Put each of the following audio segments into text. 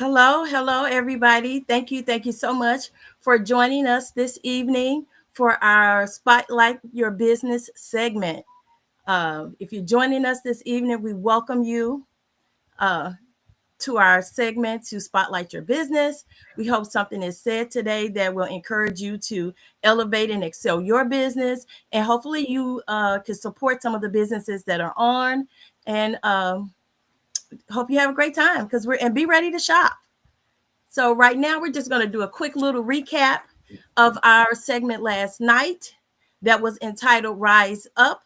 Hello, everybody. Thank you so much for joining us this evening for our Spotlight Your Business segment. If you're joining us this evening, we welcome you uh, to our segment to Spotlight Your Business. We hope something is said today that will encourage you to elevate and excel your business, and hopefully you can support some of the businesses that are on. And hope you have a great time because we're and be ready to shop. So right now we're just going to do a quick little recap of our segment last night that was entitled Rise Up.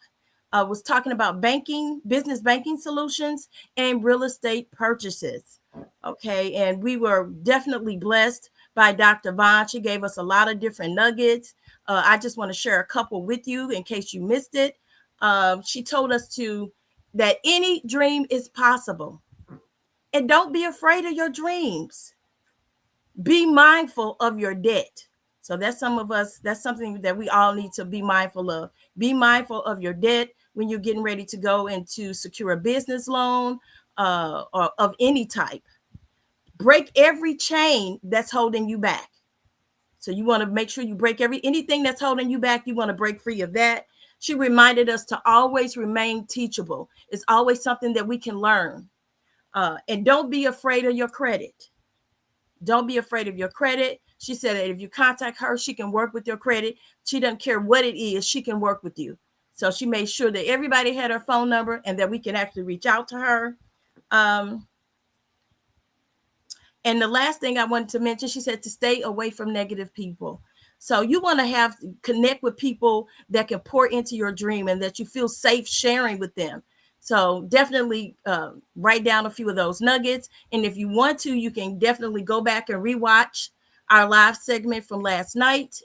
Was talking about banking, business banking solutions, and real estate purchases. Okay, and we were definitely blessed by Dr. Vaughn. She gave us a lot of different nuggets. I just want to share a couple with you in case you missed it. She told us to that any dream is possible, and don't be afraid of your dreams. Be mindful of your debt. So that's something that we all need to be mindful of. Be mindful of your debt when you're getting ready to go into secure a business loan or of any type. Break every chain that's holding you back. So you want to make sure you break anything that's holding you back, you want to break free of that. She reminded us to always remain teachable. It's always something that we can learn. And don't be afraid of your credit. Don't be afraid of your credit. She said that if you contact her, she can work with your credit. She doesn't care what it is, she can work with you. So she made sure that everybody had her phone number and that we can actually reach out to her. Um, and the last thing I wanted to mention, she said to stay away from negative people. So you want to connect with people that can pour into your dream and that you feel safe sharing with them. So definitely write down a few of those nuggets. And if you want to, you can definitely go back and rewatch our live segment from last night.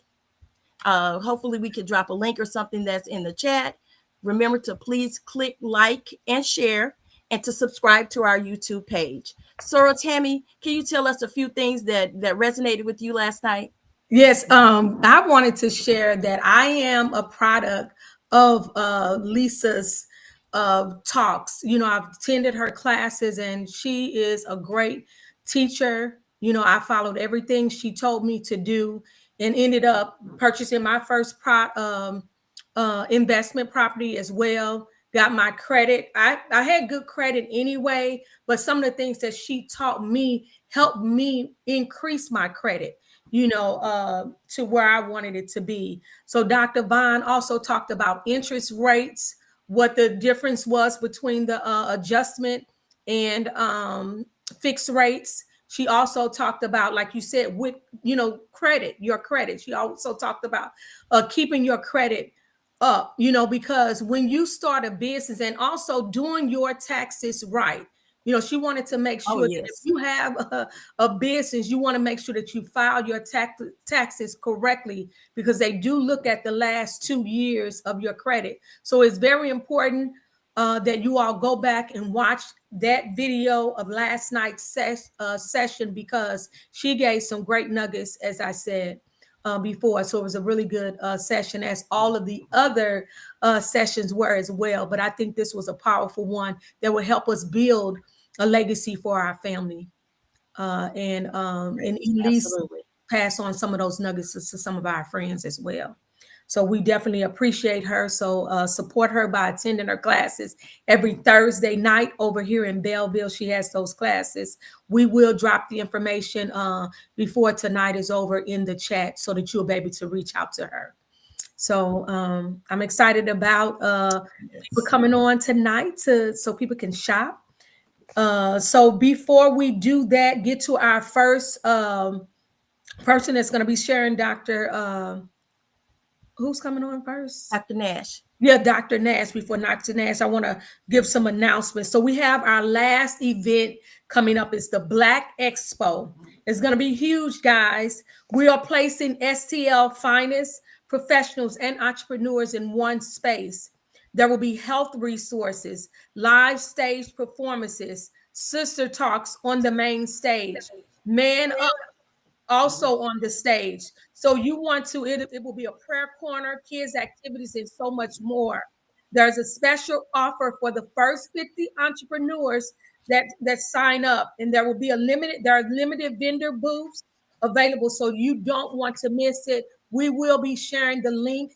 Hopefully we could drop a link or something that's in the chat. Remember to please click like and share and to subscribe to our YouTube page. Sorrel Tammy, can you tell us a few things that resonated with you last night? Yes, I wanted to share that I am a product of Lisa's talks. I've attended her classes, and she is a great teacher. I followed everything she told me to do, and ended up purchasing my first investment property as well. Got my credit. I had good credit anyway, but some of the things that she taught me helped me increase my credit, to where I wanted it to be. So Dr. Vaughn also talked about interest rates, what the difference was between the adjustment and fixed rates. She also talked about, like you said, with credit, your credit. She also talked about keeping your credit up, because when you start a business and also doing your taxes right, she wanted to make Oh, sure that if yes. you have a business, you want to make sure that you file your taxes correctly, because they do look at the last 2 years of your credit. So it's very important that you all go back and watch that video of last night's session, because she gave some great nuggets, as I said before. So it was a really good session, as all of the other sessions were as well. But I think this was a powerful one that will help us build a legacy for our family, and at least Absolutely. pass on some of those nuggets to some of our friends as well. So we definitely appreciate her. So support her by attending her classes every Thursday night over here in Belleville. She has those classes. We will drop the information before tonight is over in the chat, so that you'll be able to reach out to her. So I'm excited about people Yes. coming on tonight so people can shop. So before we do that, get to our first person that's going to be sharing, who's coming on first? Dr. Nash. Yeah, Dr. Nash. Before Dr. Nash, I want to give some announcements. So we have our last event coming up. It's the Black Expo. It's going to be huge, guys. We are placing STL finest professionals and entrepreneurs in one space. There will be health resources, live stage performances, sister talks on the main stage, man up also on the stage. So you want to, it will be a prayer corner, kids activities, and so much more. There's a special offer for the first 50 entrepreneurs that sign up, and there are limited vendor booths available, so you don't want to miss it. We will be sharing the link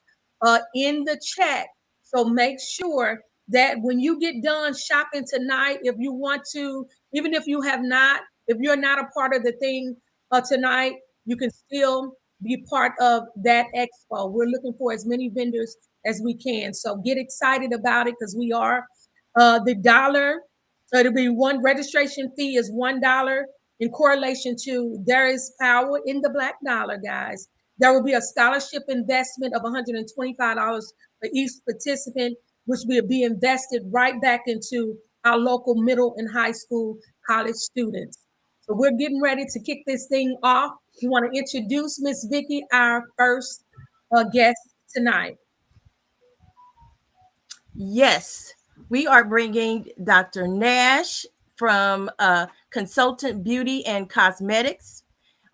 in the chat. So make sure that when you get done shopping tonight, if you want to, even if you have not, if you're not a part of the thing tonight, you can still be part of that expo. We're looking for as many vendors as we can. So get excited about it, because we are the dollar. It'll be one registration fee is $1 in correlation to there is power in the black dollar, guys. There will be a scholarship investment of $125 for each participant, which will be invested right back into our local middle and high school college students. So we're getting ready to kick this thing off. We want to introduce Miss Vicky, our first guest tonight. Yes, we are bringing Dr. Nash from Consultant Beauty and Cosmetics.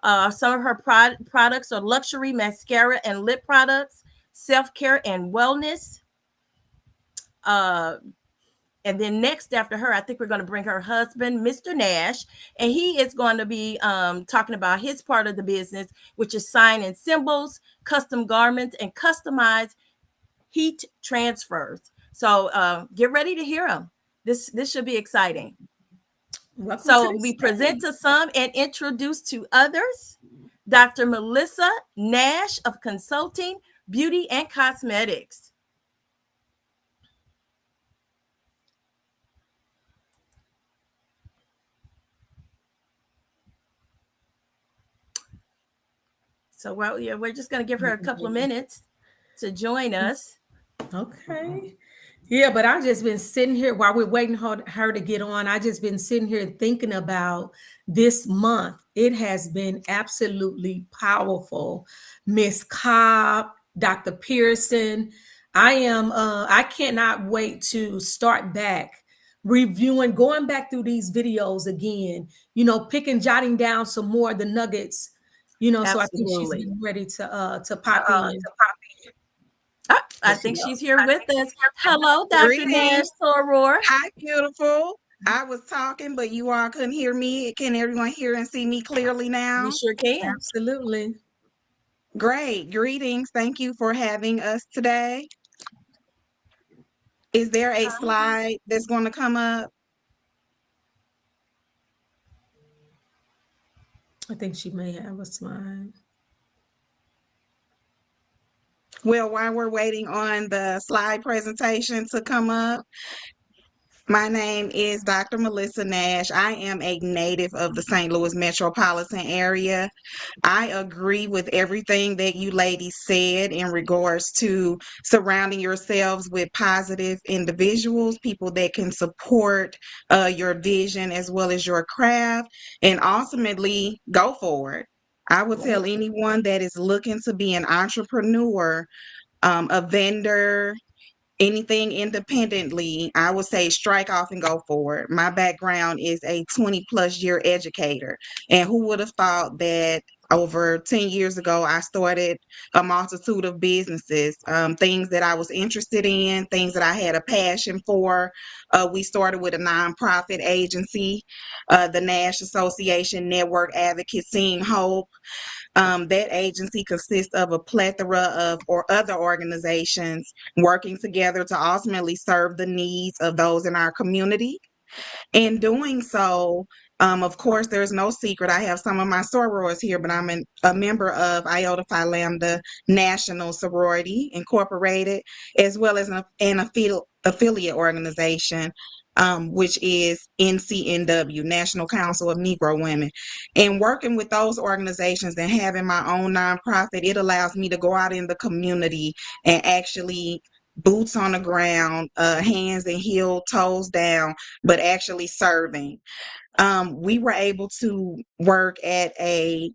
Some of her products are luxury mascara and lip products, self care and wellness. Uh, and then next after her, I think we're going to bring her husband, Mr. Nash, and he is going to be talking about his part of the business, which is sign and symbols, custom garments, and customized heat transfers. So get ready to hear them. This should be exciting. Welcome to So the we present stage. to some and introduce to others Dr. Melissa Nash of Consulting, Beauty and Cosmetics. So well, yeah, we're just going to give her a couple of minutes to join us. Okay. Yeah, but I've just been sitting here while we're waiting her to get on. I just been sitting here thinking about this month. It has been absolutely powerful. Miss Cobb, Dr. Pearson. I cannot wait to start back reviewing, going back through these videos again, picking, jotting down some more of the nuggets, so I think she's Absolutely. getting ready to pop in. Ah, I There she think go. she's here with us. Hello, Dr. Nash Greetings. Soror. Hi, beautiful. I was talking, but you all couldn't hear me. Can everyone hear and see me clearly We now? sure can. Absolutely. Great. Greetings. Thank you for having us today. Is there a slide that's going to come up? I think she may have a slide. Well, while we're waiting on the slide presentation to come up, my name is Dr. Melissa Nash. I am a native of the St. Louis metropolitan area. I agree with everything that you ladies said in regards to surrounding yourselves with positive individuals, people that can support your vision as well as your craft, and ultimately go for it. I would tell anyone that is looking to be an entrepreneur, a vendor, anything independently, I would say strike off and go forward. My background is a 20 plus year educator. And who would have thought that over 10 years ago, I started a multitude of businesses, things that I was interested in, things that I had a passion for. We started with a nonprofit agency, the Nash Association Network Advocates Seeing Hope. That agency consists of a plethora of or other organizations working together to ultimately serve the needs of those in our community. In doing so, of course, there's no secret. I have some of my sorors here, but a member of Iota Phi Lambda National Sorority Incorporated, as well as an affiliate organization, which is NCNW, National Council of Negro Women. And working with those organizations and having my own nonprofit, it allows me to go out in the community and actually boots on the ground, hands and heel, toes down, but actually serving. We were able to work at a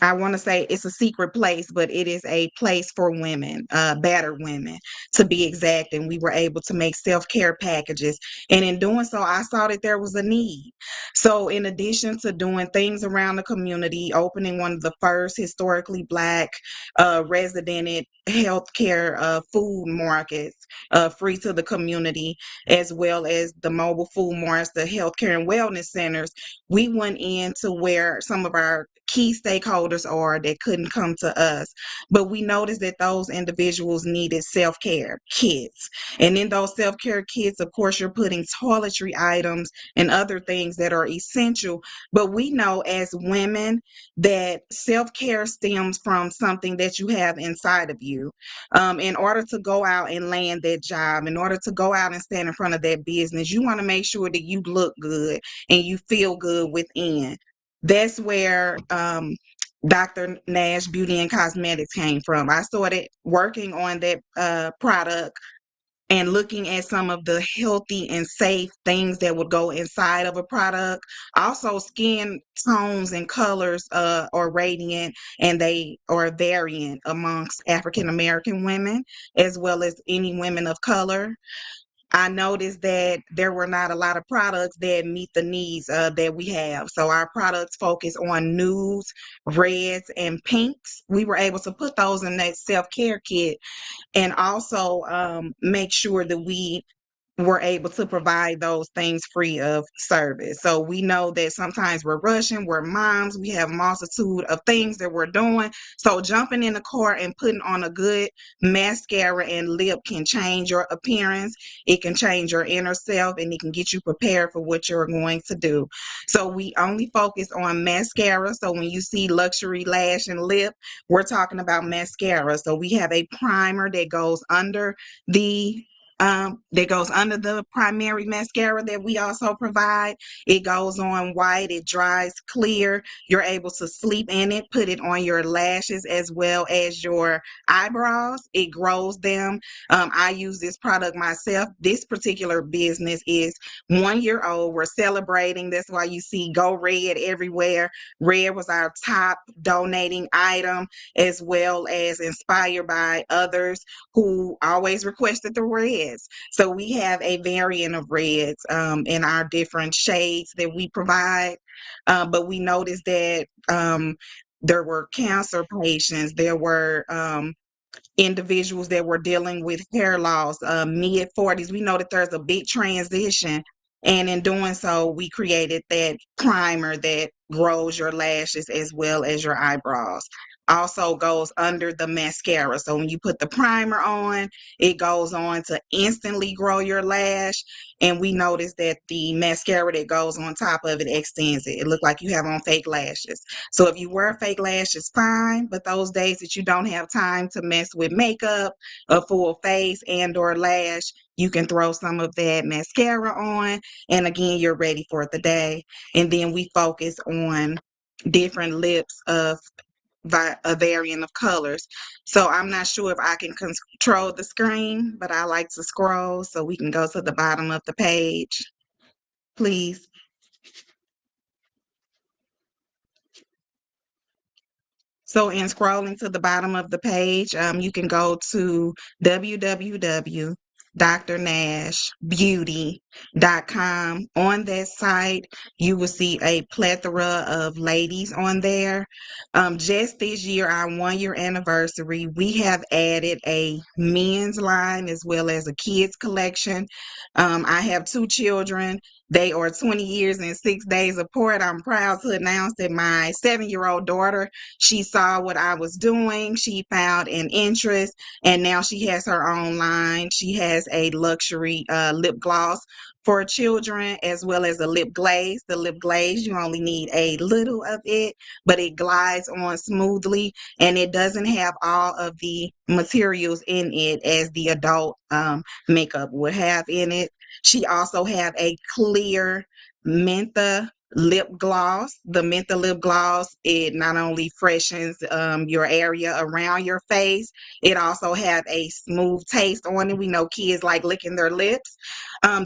I want to say it's a secret place, but it is a place for women, battered women to be exact. And we were able to make self-care packages. And in doing so, I saw that there was a need. So in addition to doing things around the community, opening one of the first historically Black resident healthcare food markets free to the community, as well as the mobile food marts, the healthcare and wellness centers, we went into where some of our key stakeholders are that couldn't come to us. But we noticed that those individuals needed self-care kits. And in those self-care kits, of course, you're putting toiletry items and other things that are essential. But we know as women that self-care stems from something that you have inside of you. In order to go out and land that job, in order to go out and stand in front of that business, you want to make sure that you look good and you feel good within. That's where Dr. Nash Beauty and Cosmetics came from. I started working on that product and looking at some of the healthy and safe things that would go inside of a product. Also, skin tones and colors are radiant and they are variant amongst African American women as well as any women of color. I noticed that there were not a lot of products that meet the needs that we have. So our products focus on nudes, reds, and pinks. We were able to put those in that self-care kit and also make sure that we were able to provide those things free of service. So we know that sometimes we're rushing, we're moms, we have a multitude of things that we're doing. So jumping in the car and putting on a good mascara and lip can change your appearance. It can change your inner self and it can get you prepared for what you're going to do. So we only focus on mascara. So when you see luxury lash and lip, we're talking about mascara. So we have a primer the that goes under the primary mascara that we also provide. It goes on white, it dries clear. You're able to sleep in it, put it on your lashes as well as your eyebrows. It grows them. I use this product myself. This particular business is 1 year old. We're celebrating. That's why you see Go Red everywhere. Red was our top donating item, as well as inspired by others who always requested the reds. So we have a variant of reds in our different shades that we provide. But we noticed that there were cancer patients, there were individuals that were dealing with hair loss, mid 40s. We know that there's a big transition. And in doing so, we created that primer that grows your lashes as well as your eyebrows. Also goes under the mascara. So when you put the primer on, it goes on to instantly grow your lash. And we noticed that the mascara that goes on top of it extends it. It looked like you have on fake lashes. So if you wear fake lashes, fine. But those days that you don't have time to mess with makeup, a full face, and or lash, you can throw some of that mascara on. And again, you're ready for the day. And then we focus on different lips of a variant of colors. So I'm not sure if I can control the screen, but I like to scroll so we can go to the bottom of the page, please. So in scrolling to the bottom of the page, you can go to www.drnashbeauty.com. On that site, you will see a plethora of ladies on there. Just this year, our 1 year anniversary, we have added a men's line as well as a kids collection. I have two children. They are 20 years and 6 days apart. I'm proud to announce that my 7-year-old daughter, she saw what I was doing. She found an interest, and now she has her own line. She has a luxury lip gloss for children as well as a lip glaze. The lip glaze, you only need a little of it, but it glides on smoothly, and it doesn't have all of the materials in it as the adult makeup would have in it. She also have a clear mentha lip gloss. The Mentha lip gloss, it not only freshens your area around your face, it also have a smooth taste on it. We know kids like licking their lips.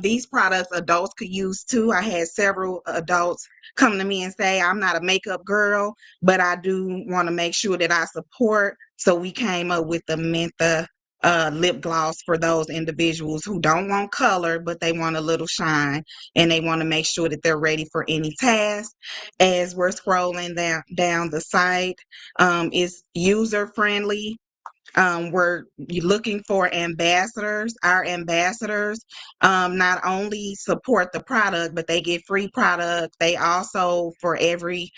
These products adults could use too. I had several adults come to me and say, I'm not a makeup girl, but I do want to make sure that I support. So we came up with the Mentha lip gloss for those individuals who don't want color, but they want a little shine, and they want to make sure that they're ready for any task. As we're scrolling down the site, it's user friendly. We're looking for ambassadors. Our ambassadors not only support the product, but they get free product. They also, for every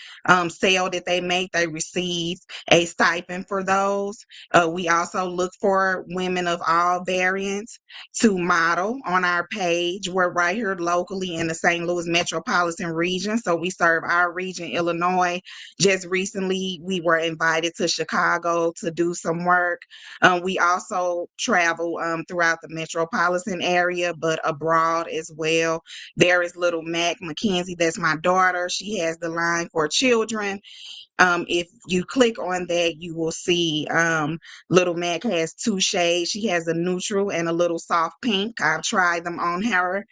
sale that they make, they receive a stipend for those. We also look for women of all variants to model on our page. We're right here locally in the St. Louis metropolitan region, so we serve our region, Illinois. Just recently, we were invited to Chicago to do some work. We also travel throughout the metropolitan area, but abroad as well. There is little Mac McKenzie, that's my daughter. She has the line for children. If you click on that, you will see Little Mac has two shades. She has a neutral and a little soft pink. I've tried them on her.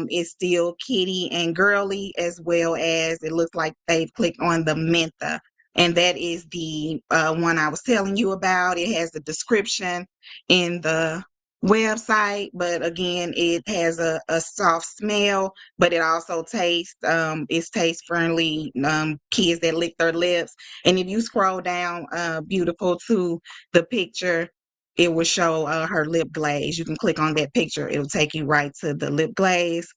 It's still kitty and girly, as well as it looks like they've clicked on the Mentha. And that is the one I was telling you about. It has the description in the website, but again, it has a soft smell, but it also tastes it's taste friendly. Kids that lick their lips. And if you scroll down beautiful to the picture, it will show her lip glaze. You can click on that picture, it'll take you right to the lip glaze,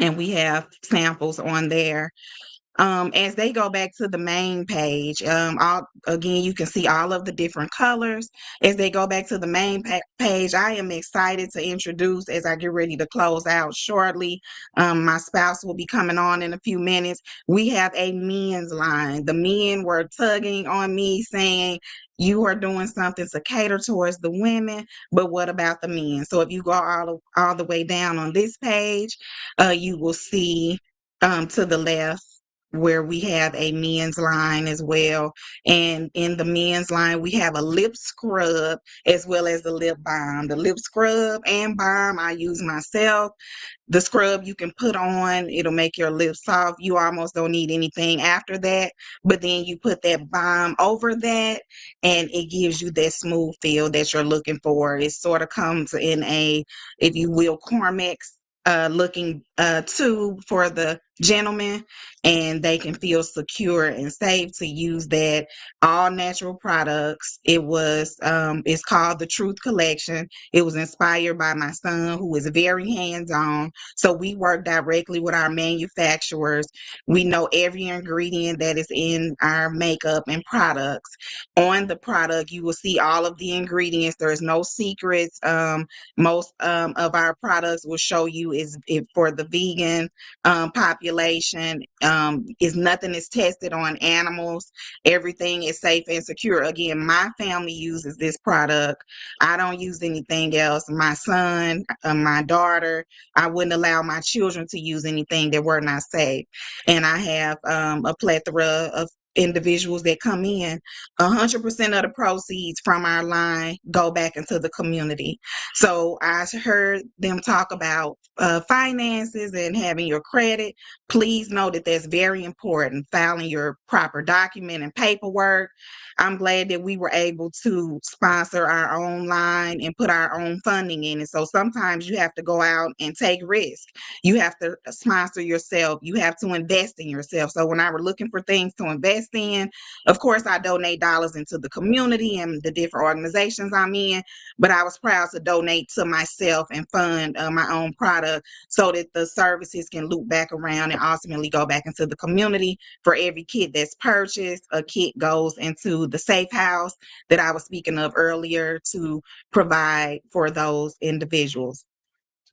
and we have samples on there. As they go back to the main page, again, you can see all of the different colors. As they go back to the main page, I am excited to introduce, as I get ready to close out shortly, my spouse will be coming on in a few minutes. We have a men's line. The men were tugging on me saying, you are doing something to cater towards the women, but what about the men? So if you go all the way down on this page, you will see to the left where we have a men's line as well. And in the men's line, we have a lip scrub as well as the lip balm. The lip scrub and balm I use myself. The scrub you can put on, it'll make your lips soft. You almost don't need anything after that. But then you put that balm over that, and it gives you that smooth feel that you're looking for. It sort of comes in a, if you will, Cormex looking tube for the gentleman, and they can feel secure and safe to use that. All natural products. It's called the Truth Collection. It was inspired by my son, who is very hands-on. So we work directly with our manufacturers. We know every ingredient that is in our makeup and products. On the product, you will see all of the ingredients. There is no secrets. Most of our products will show you is if for the vegan population. Is nothing is tested on animals. Everything is safe and secure. Again, my family uses this product. I don't use anything else. My son, my daughter, I wouldn't allow my children to use anything that were not safe. And I have a plethora of individuals that come in. 100% of the proceeds from our line go back into the community. So I heard them talk about finances and having your credit. Please know that that's very important. Filing your proper document and paperwork. I'm glad that we were able to sponsor our own line and put our own funding in it. So sometimes you have to go out and take risk. You have to sponsor yourself. You have to invest in yourself. So when I were looking for things to invest in, of course, I donate dollars into the community and the different organizations I'm in, but I was proud to donate to myself and fund my own product so that the services can loop back around and ultimately go back into the community. For every kit that's purchased, a kit goes into the safe house that I was speaking of earlier to provide for those individuals.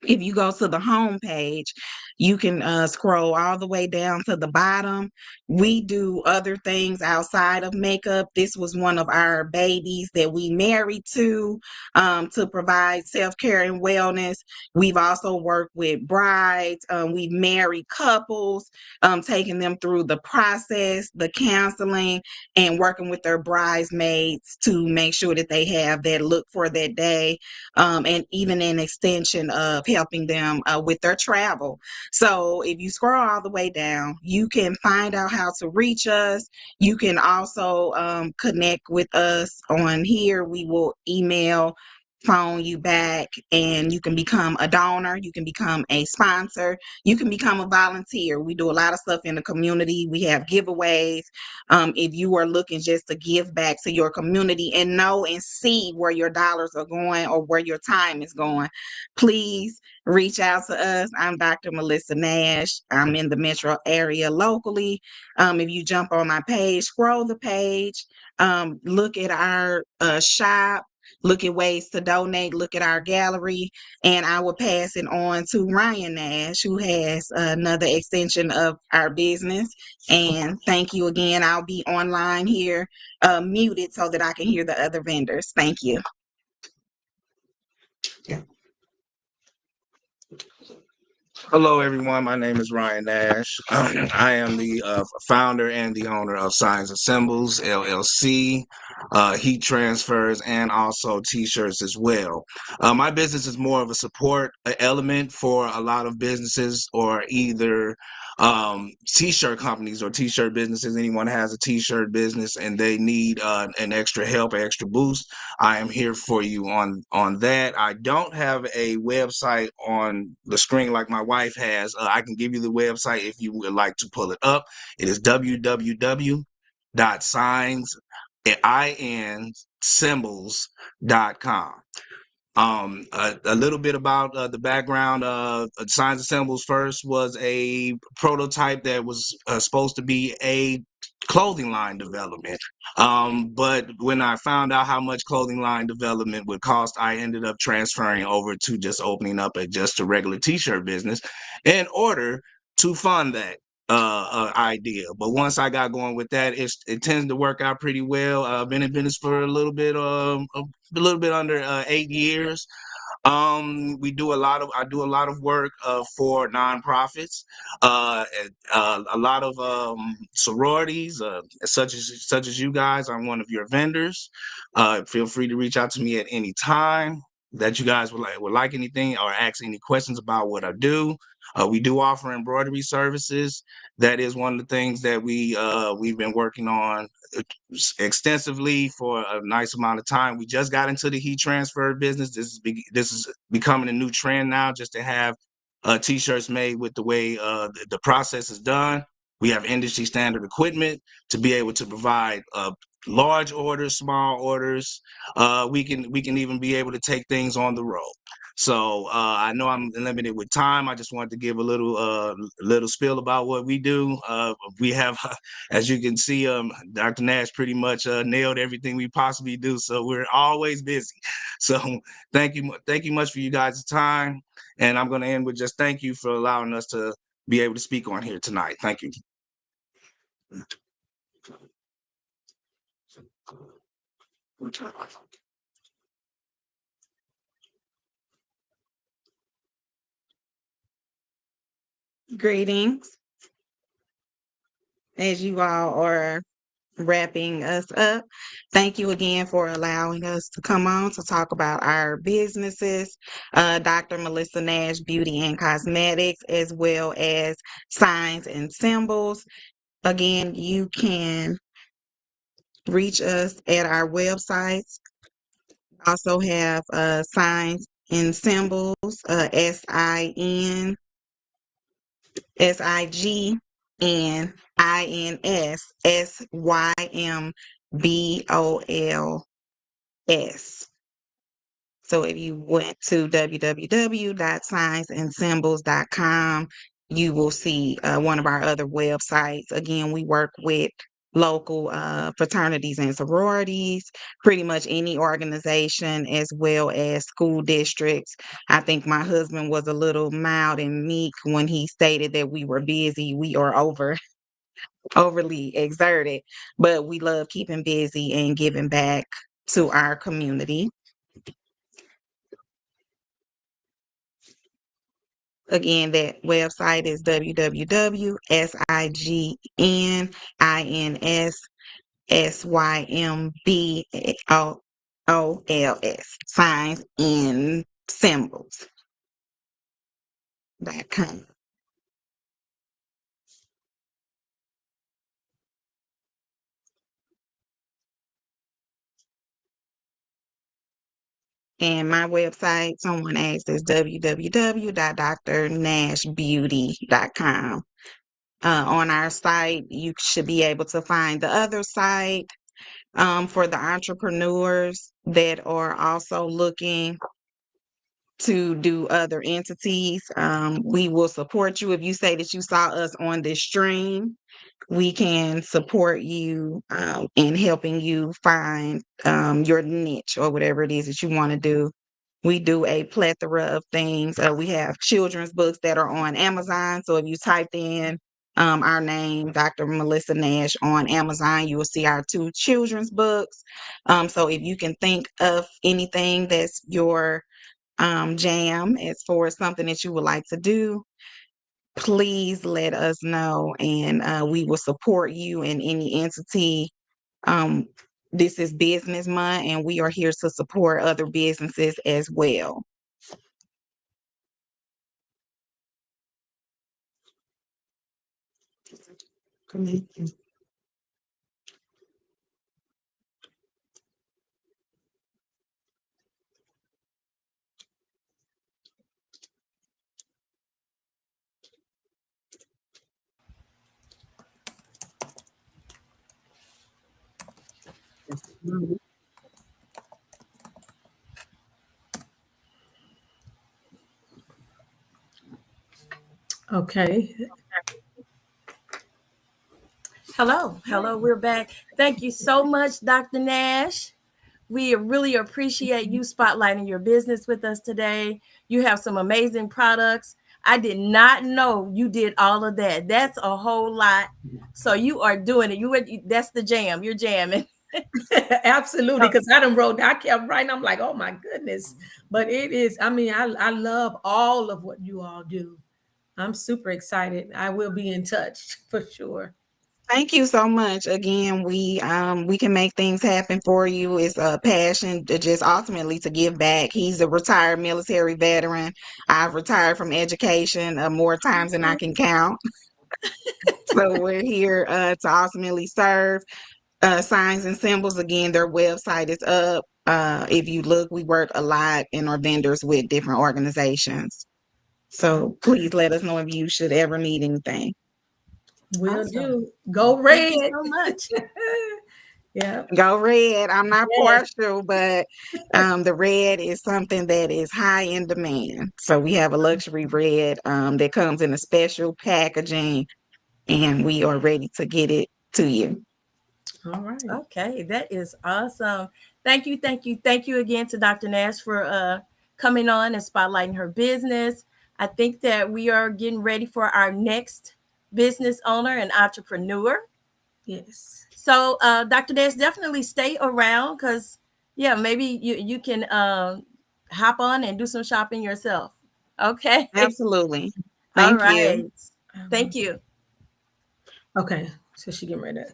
If you go to the home page, you can scroll all the way down to the bottom. We do other things outside of makeup. This was one of our babies that we married to provide self-care and wellness. We've also worked with brides. We've married couples, taking them through the process, the counseling, and working with their bridesmaids to make sure that they have that look for that day, and even an extension of helping them with their travel. So if you scroll all the way down, you can find out how to reach us. You can also connect with us on here. We will email, phone you back, and you can become a donor. You can become a sponsor. You can become a volunteer. We do a lot of stuff in the community. We have giveaways. If you are looking just to give back to your community and know and see where your dollars are going or where your time is going, please reach out to us. I'm Dr. Melissa Nash. I'm in the metro area locally. If you jump on my page, scroll the page, look at our shop, look at ways to donate, look at our gallery, and I will pass it on to Ryan Nash, who has another extension of our business. And thank you again. I'll be online here, muted so that I can hear the other vendors. Thank you. Hello, everyone. My name is Ryan Nash. I am the founder and the owner of Signs and Symbols LLC, heat transfers, and also T-shirts as well. My business is more of a support element for a lot of businesses, or either T-shirt companies or T-shirt businesses. Anyone has a T-shirt business and they need an extra help, an extra boost, I am here for you on that. I don't have a website on the screen like my wife has. I can give you the website if you would like to pull it up. It is www.symbols.com. A little bit about the background. Signs and Symbols first was a prototype that was supposed to be a clothing line development. But when I found out how much clothing line development would cost, I ended up transferring over to just opening up just a regular T-shirt business in order to fund that idea. But once I got going with that, it tends to work out pretty well. I've been in business for a little bit under 8 years. I do a lot of work for nonprofits, a lot of sororities, such as you guys. I'm one of your vendors. Feel free to reach out to me at any time that you guys would like anything or ask any questions about what I do. We do offer embroidery services. That is one of the things that we've been working on extensively for a nice amount of time. We just got into the heat transfer business. This is becoming a new trend now, just to have T-shirts made with the way the process is done. We have industry standard equipment to be able to provide large orders, small orders. We can even be able to take things on the road. So I know I'm limited with time. I just wanted to give a little spiel about what we do. We have, as you can see, Dr. Nash pretty much nailed everything we possibly do. So we're always busy. So thank you much for you guys' time. And I'm going to end with just thank you for allowing us to be able to speak on here tonight. Thank you. Greetings. As you all are wrapping us up, thank you again for allowing us to come on to talk about our businesses, Dr. Melissa Nash Beauty and Cosmetics, as well as Signs and Symbols. Again, you can reach us at our websites. Also have Signs and Symbols, SINSINSSYMBOLS. So if you went to www.signsandSymbols.com, you will see one of our other websites. Again, we work with local fraternities and sororities, pretty much any organization, as well as school districts. I think my husband was a little mild and meek when he stated that we were busy. We are overly exerted, but we love keeping busy and giving back to our community. Again, that website is www.signsymbols, signs and symbols.com. And my website, someone asked, is www.drnashbeauty.com. On our site, you should be able to find the other site for the entrepreneurs that are also looking to do other entities. We will support you if you say that you saw us on this stream. We can support you in helping you find your niche or whatever it is that you want to do. We do a plethora of things. We have children's books that are on Amazon. So if you typed in our name, Dr. Melissa Nash, on Amazon, you will see our 2 children's books. So if you can think of anything that's your jam as far as something that you would like to do, please let us know, and we will support you in any entity. Um, this is Business Month, and we are here to support other businesses as well. Okay. Hello, we're back. Thank you so much, Dr. Nash. We really appreciate you spotlighting your business with us today. You have some amazing products. I did not know you did all of that. That's a whole lot. So you are doing it. That's the jam. You're jamming. Absolutely, So, because I kept writing. I'm like, oh my goodness. But it is, I mean, I love all of what you all do. I'm super excited. I will be in touch for sure. Thank you so much. Again, we can make things happen for you. It's a passion to just ultimately to give back. He's a retired military veteran. I've retired from education more times than I can count. So we're here to ultimately serve. Signs and Symbols, again, their website is up. If you look, we work a lot and are vendors with different organizations. So please let us know if you should ever need anything. Will awesome. do. Go Thank you red. so much. Yeah. Go red. I'm not Yes. partial, but the red is something that is high in demand. So we have a luxury red that comes in a special packaging, and we are ready to get it to you. All right. Okay, that is awesome. Thank you again to Dr. Nash for coming on and spotlighting her business. I think that we are getting ready for our next business owner and entrepreneur. Yes. So, Dr. Nash, definitely stay around because, yeah, maybe you can hop on and do some shopping yourself. Okay. Absolutely. All Thank you. right. Thank you. Okay. So she getting ready to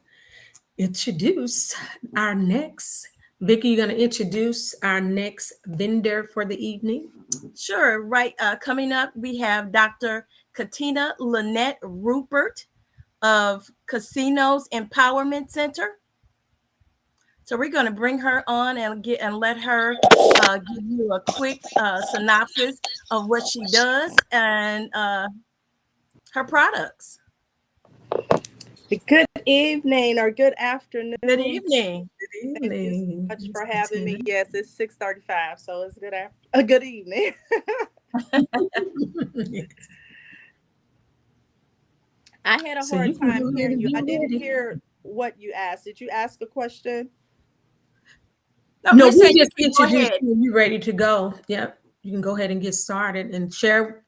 introduce our next. Vicky, you're gonna introduce our next vendor for the evening. Sure. Right. Coming up, we have Dr. Katina Lynette Rupert of Casinos Empowerment Center. So we're going to bring her on and let her give you a quick synopsis of what she does and her products. Good evening or good Good afternoon. evening. Good Thank you so evening, much Miss for having me. Katina. Yes, it's 6:35, so it's a good evening. Yes. I had a So hard you can time go ahead hearing and you. be I didn't ready. hear what you asked. Did you ask a question? No, No, we said we you just can go introduced ahead. you. You ready to go? Yep. You can go ahead and get started and share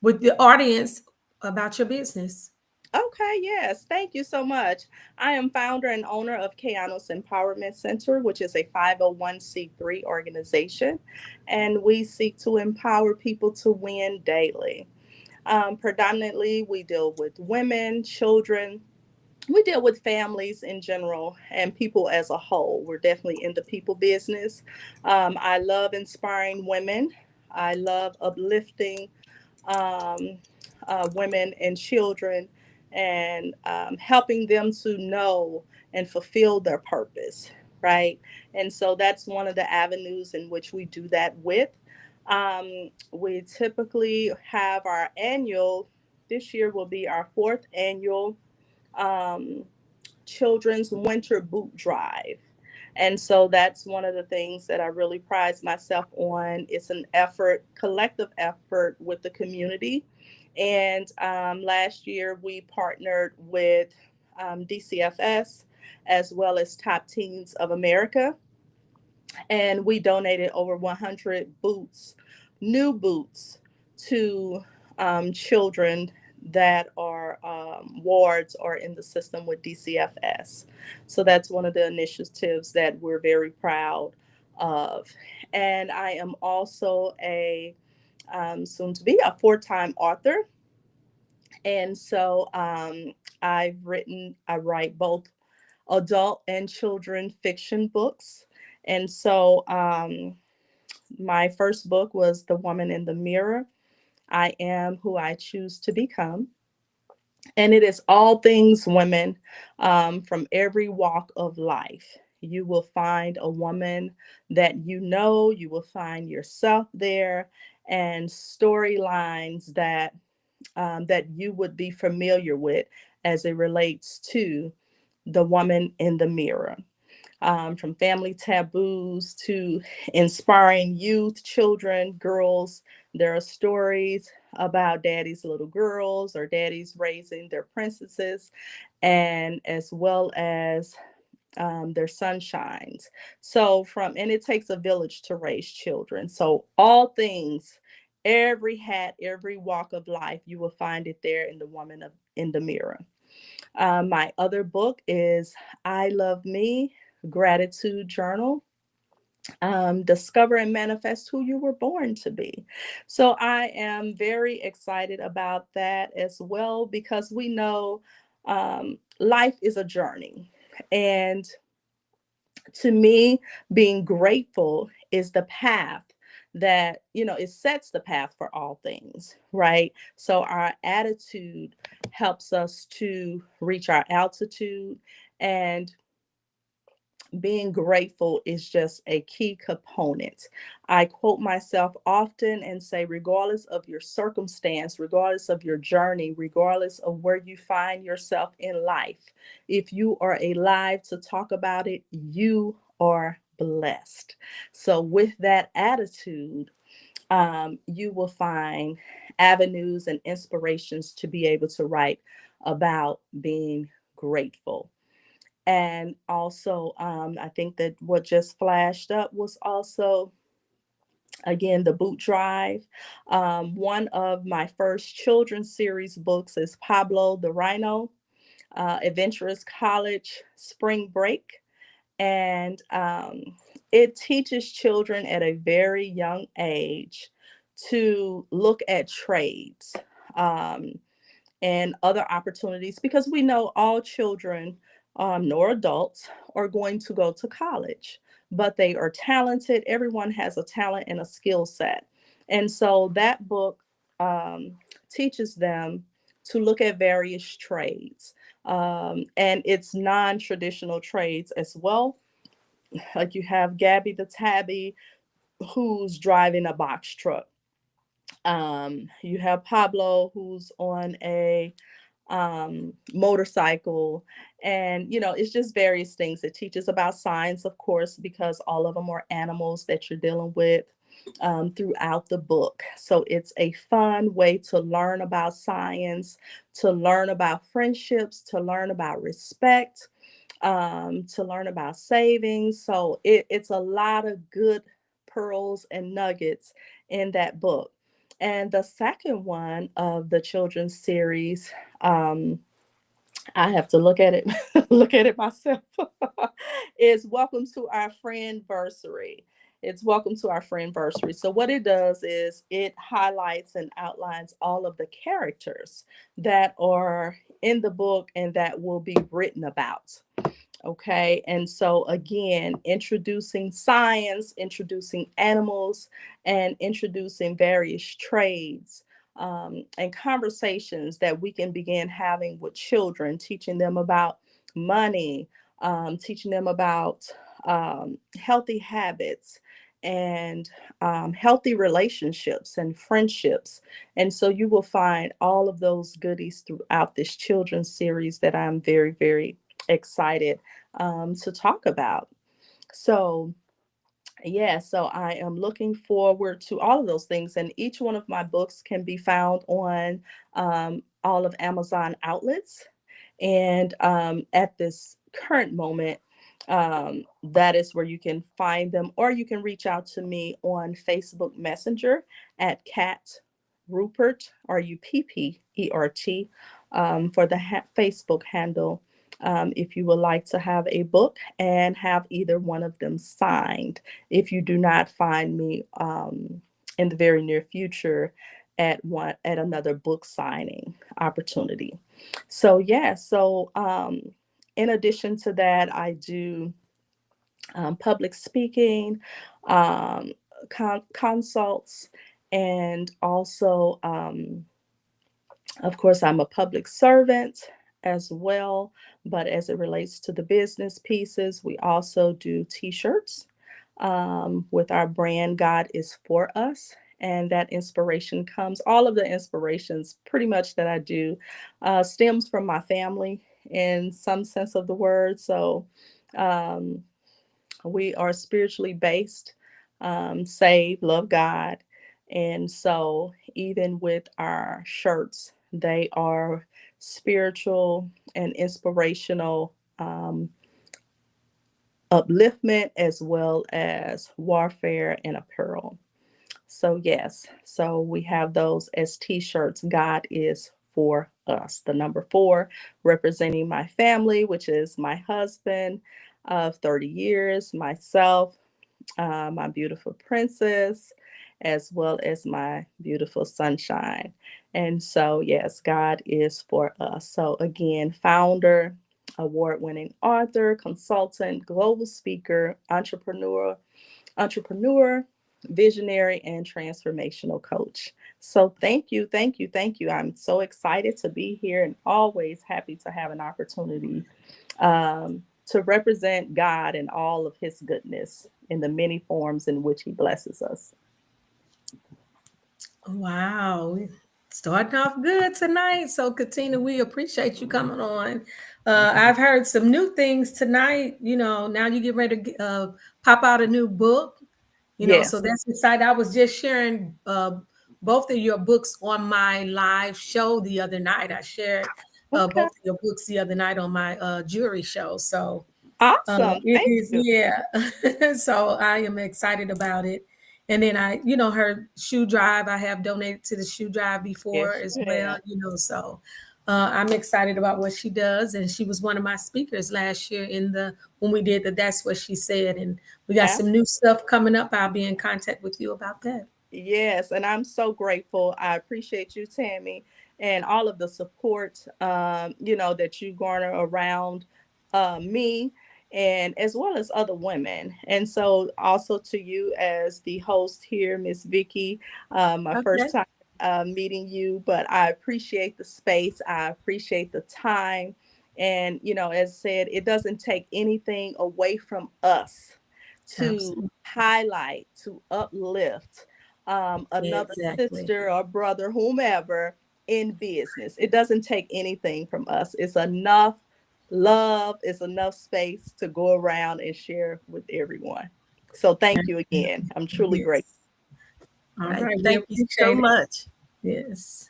with the audience about your business. Okay, yes. Thank you so much. I am founder and owner of Keanos Empowerment Center, which is a 501c3 organization, and we seek to empower people to win daily. Predominantly, we deal with women, children, we deal with families in general and people as a whole. We're definitely in the people business. I love inspiring women. I love uplifting um, women and children and helping them to know and fulfill their purpose, right? And so that's one of the avenues in which we do that with. We typically have our annual, this year will be our fourth annual um, children's winter boot drive. And so that's one of the things that I really pride myself on. It's an effort, collective effort with the community. And last year we partnered with DCFS as well as Top Teens of America, and we donated over 100 boots, new boots, to children that are wards or in the system with DCFS. So that's one of the initiatives that we're very proud of. And I am also a soon to be a four-time author. And so I write both adult and children fiction books. And so my first book was The Woman in the Mirror. I am who I choose to become. And it is all things women from every walk of life. You will find a woman that you know, you will find yourself there, and storylines that you would be familiar with as it relates to the woman in the mirror. From family taboos to inspiring youth, children, girls. There are stories about daddy's little girls or daddies raising their princesses, and as well as their sunshines. And it takes a village to raise children. So, all things, every hat, every walk of life, you will find it there in The Woman in the Mirror. My other book is I Love Me Gratitude Journal. Discover and manifest who you were born to be. So I am very excited about that as well because we know life is a journey. And to me, being grateful is the path that, it sets the path for all things, right? So our attitude helps us to reach our altitude, and being grateful is just a key component. I quote myself often and say, regardless of your circumstance, regardless of your journey, regardless of where you find yourself in life, if you are alive to talk about it, you are blessed. So, with that attitude, you will find avenues and inspirations to be able to write about being grateful. And also, I think that what just flashed up was also, again, the boot drive. One of my first children's series books is Pablo the Rhino, Adventurous College Spring Break. And it teaches children at a very young age to look at trades. And other opportunities, because we know all children nor adults are going to go to college, but they are talented. Everyone has a talent and a skill set. And so that book teaches them to look at various trades. And it's non traditional trades as well. Like you have Gabby the Tabby, who's driving a box truck. You have Pablo, who's on a motorcycle. And, it's just various things. It teaches about science, of course, because all of them are animals that you're dealing with throughout the book. So it's a fun way to learn about science, to learn about friendships, to learn about respect. to learn about savings. So it's a lot of good pearls and nuggets in that book. And the second one of the children's series, I have to look at it, look at it myself, is Welcome to Our Friendversary. It's Welcome to Our Friendversary. So what it does is it highlights and outlines all of the characters that are in the book and that will be written about. Okay. And so, again, introducing science, introducing animals, and introducing various trades and conversations that we can begin having with children, teaching them about money, teaching them about healthy habits and healthy relationships and friendships. And so you will find all of those goodies throughout this children's series that I'm very, very excited to talk about. So, yeah, so I am looking forward to all of those things. And each one of my books can be found on all of Amazon outlets. And at this current moment, that is where you can find them, or you can reach out to me on Facebook Messenger at Cat Rupert, Ruppert, for the Facebook handle. If you would like to have a book and have either one of them signed, if you do not find me in the very near future at another book signing opportunity. So yeah, so in addition to that, I do public speaking, um, consults, and also, of course, I'm a public servant as well. But as it relates to the business pieces, we also do T-shirts with our brand God is for us. And that inspiration comes, all of the inspirations pretty much that I do stems from my family in some sense of the word. So um, we are spiritually based, saved, love God. And so even with our shirts, they are spiritual and inspirational, upliftment as well as warfare and apparel. So, yes, so we have those as t shirts. God is for us. The number 4 representing my family, which is my husband of 30 years, myself, my beautiful princess, as well as my beautiful sunshine. And so, yes, God is for us. So, again, founder, award winning author, consultant, global speaker, entrepreneur, visionary, and transformational coach. So thank you, thank you, thank you. I'm so excited to be here and always happy to have an opportunity to represent God and all of his goodness in the many forms in which he blesses us. Wow. Starting off good tonight. So, Katina, we appreciate you coming on. I've heard some new things tonight. Now you get ready to pop out a new book. So Yes. that's exciting. I was just sharing both of your books on my live show the other night. I shared Okay. both of your books the other night on my jewelry show. So Awesome. it Thank is, you. yeah. So I am excited about it. And then her shoe drive, I have donated to the shoe drive before Yes, as you well, have. so I'm excited about what she does. And she was one of my speakers last year when we did the That's What She Said. And we got some new stuff coming up. I'll be in contact with you about that. Yes, and I'm so grateful. I appreciate you, Tammy, and all of the support, that you garner around me, and as well as other women. And so, also to you as the host here, Miss Vicky, my Okay. first time meeting you, but I appreciate the space. I appreciate the time, and as said, it doesn't take anything away from us to Absolutely. highlight, to uplift another Exactly. sister or brother, whomever, in business. It doesn't take anything from us. It's enough love, it's enough space to go around and share with everyone. So thank you again. I'm truly grateful. Yes. All Right. right. We Thank you so appreciate it. much. Yes.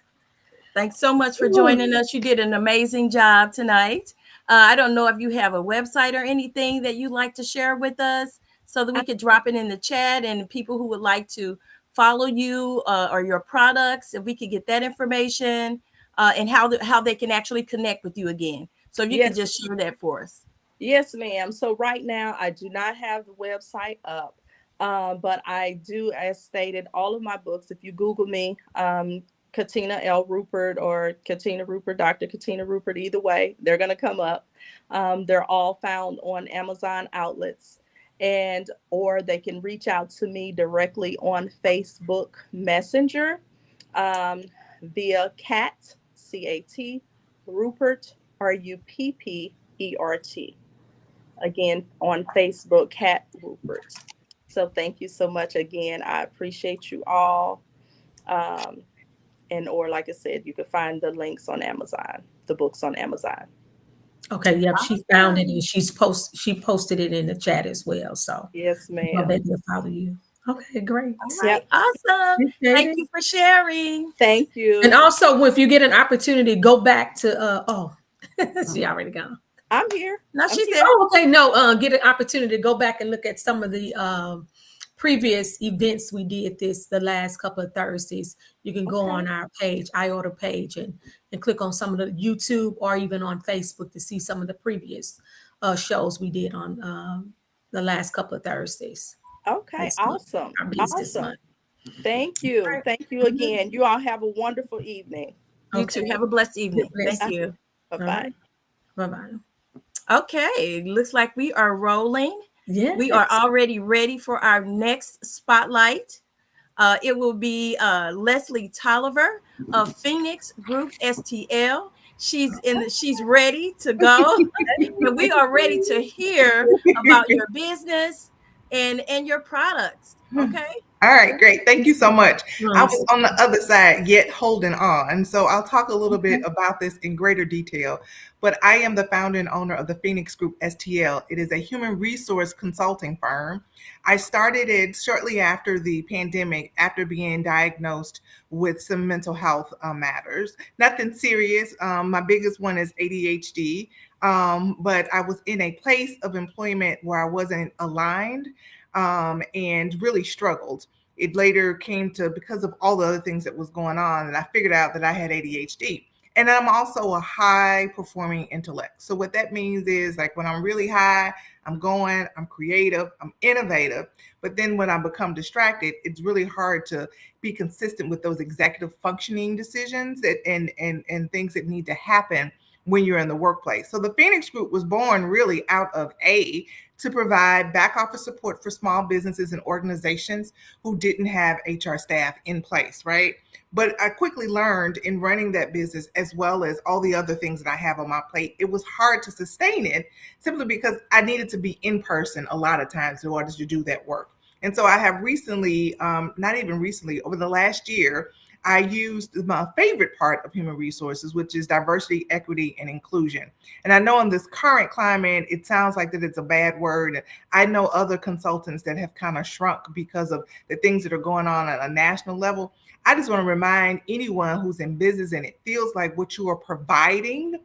Thanks so much for Ooh. joining us. You did an amazing job tonight. I don't know if you have a website or anything that you'd like to share with us so that we could drop it in the chat, and people who would like to follow you or your products, if we could get that information, and how they can actually connect with you again. So if you could Yes, just share that for us. yes, ma'am. So right now, I do not have the website up, but I do, as stated, all of my books. If you Google me, Katina L. Rupert or Katina Rupert, Dr. Katina Rupert, either way, they're going to come up. They're all found on Amazon outlets, and or they can reach out to me directly on Facebook Messenger, um, via CAT, Rupert, Ruppert. Again, on Facebook, Cat Rupert. So thank you so much again. I appreciate you all. Um, and or like I said, you can find the links on Amazon, the books on Amazon. Okay, yep, she found it Awesome. and she posted it in the chat as well. So Yes, well, ma'am. they will follow you. Okay, great. All right. Yep. Awesome. Appreciate Thank it. you for sharing. Thank And you. also, if you get an opportunity, go back to she already gone. I'm here. No, I'm she's here. there. Oh, okay. No, get an opportunity to go back and look at some of the previous events we did the last couple of Thursdays. You can go Okay. on our page, iOrder page, and click on some of the YouTube or even on Facebook to see some of the previous shows we did on the last couple of Thursdays Okay. this month, Awesome. or at least this Awesome. month. Thank All you. right. Thank you Mhm. again. You all have a wonderful evening. You too. Okay. Have a blessed Good evening. Thank bless you. you. Bye All bye. right. Bye bye. Okay. Looks like we are rolling. We are Yes. already ready for our next spotlight. It will be Leslie Tolliver of Phoenix Group STL. She's ready to go. And we are ready to hear about your business and your products. Okay. All right, great. Thank you so much. I was Nice. on the other side, yet holding on. So I'll talk a little bit Okay. about this in greater detail. But I am the founder and owner of the Phoenix Group STL. It is a human resource consulting firm. I started it shortly after the pandemic, after being diagnosed with some mental health matters. Nothing serious. My biggest one is ADHD. But I was in a place of employment where I wasn't aligned, and really struggled. It later came to, because of all the other things that was going on, and I figured out that I had ADHD. And I'm also a high performing intellect. So what that means is, like, when I'm really high, I'm creative, I'm innovative. But then when I become distracted, it's really hard to be consistent with those executive functioning decisions that and things that need to happen when you're in the workplace. So the Phoenix Group was born really out of to provide back office support for small businesses and organizations who didn't have HR staff in place, right? But I quickly learned in running that business, as well as all the other things that I have on my plate, it was hard to sustain it simply because I needed to be in person a lot of times in order to do that work. And so I have recently, not even recently, over the last year, I used my favorite part of human resources, which is diversity, equity, and inclusion. And I know in this current climate, it sounds like that it's a bad word. I know other consultants that have kind of shrunk because of the things that are going on at a national level. I just want to remind anyone who's in business and it feels like what you are providing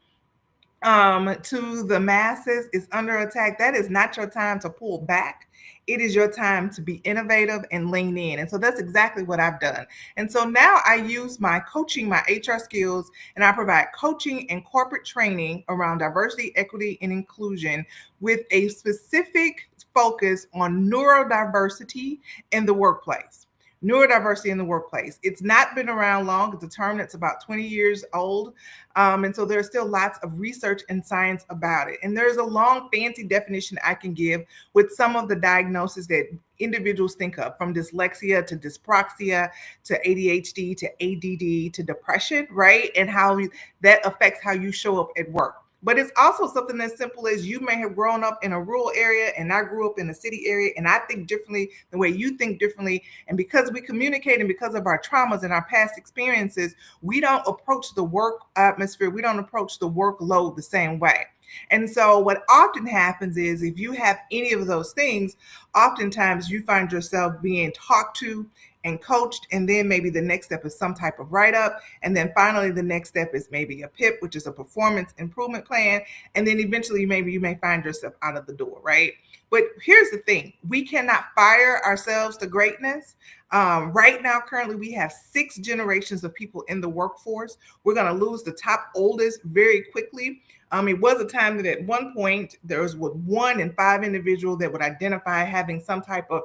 to the masses is under attack. That is not your time to pull back. It is your time to be innovative and lean in. And so that's exactly what I've done. And so now I use my coaching, my HR skills, and I provide coaching and corporate training around diversity, equity, and inclusion with a specific focus on neurodiversity in the workplace. Neurodiversity in the workplace. It's not been around long. It's a term that's about 20 years old. And so there's still lots of research and science about it. And there's a long, fancy definition I can give with some of the diagnoses that individuals think of, from dyslexia to dyspraxia to ADHD to ADD to depression, right? And how that affects how you show up at work. But it's also something as simple as you may have grown up in a rural area and I grew up in a city area, and I think differently the way you think differently. And because we communicate and because of our traumas and our past experiences, we don't approach the work atmosphere, we don't approach the workload the same way. And so what often happens is if you have any of those things, oftentimes you find yourself being talked to and coached, and then maybe the next step is some type of write up, and then finally the next step is maybe a PIP, which is a performance improvement plan, and then eventually maybe you may find yourself out of the door, right? But here's the thing: we cannot fire ourselves to greatness. Right now, currently, we have 6 generations of people in the workforce. We're going to lose the top oldest very quickly. It was a time that at one point there was 1 in 5 individuals that would identify having some type of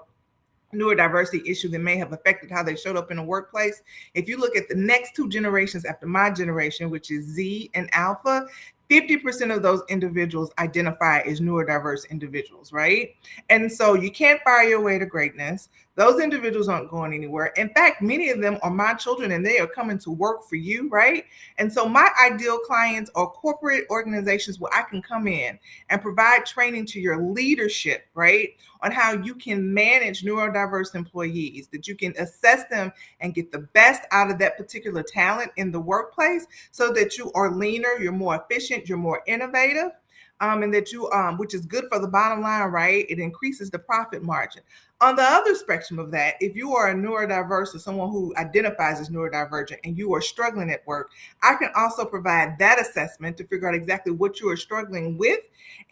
neurodiversity issue that may have affected how they showed up in the workplace. If you look at the next 2 generations after my generation, which is Z and Alpha, 50% of those individuals identify as neurodiverse individuals, right? And so you can't fire your way to greatness. Those individuals aren't going anywhere. In fact, many of them are my children and they are coming to work for you, right? And so my ideal clients are corporate organizations where I can come in and provide training to your leadership, right? On how you can manage neurodiverse employees, that you can assess them and get the best out of that particular talent in the workplace so that you are leaner, you're more efficient, you're more innovative. And that you, which is good for the bottom line, right? It increases the profit margin. On the other spectrum of that, if you are a neurodiverse or someone who identifies as neurodivergent and you are struggling at work, I can also provide that assessment to figure out exactly what you are struggling with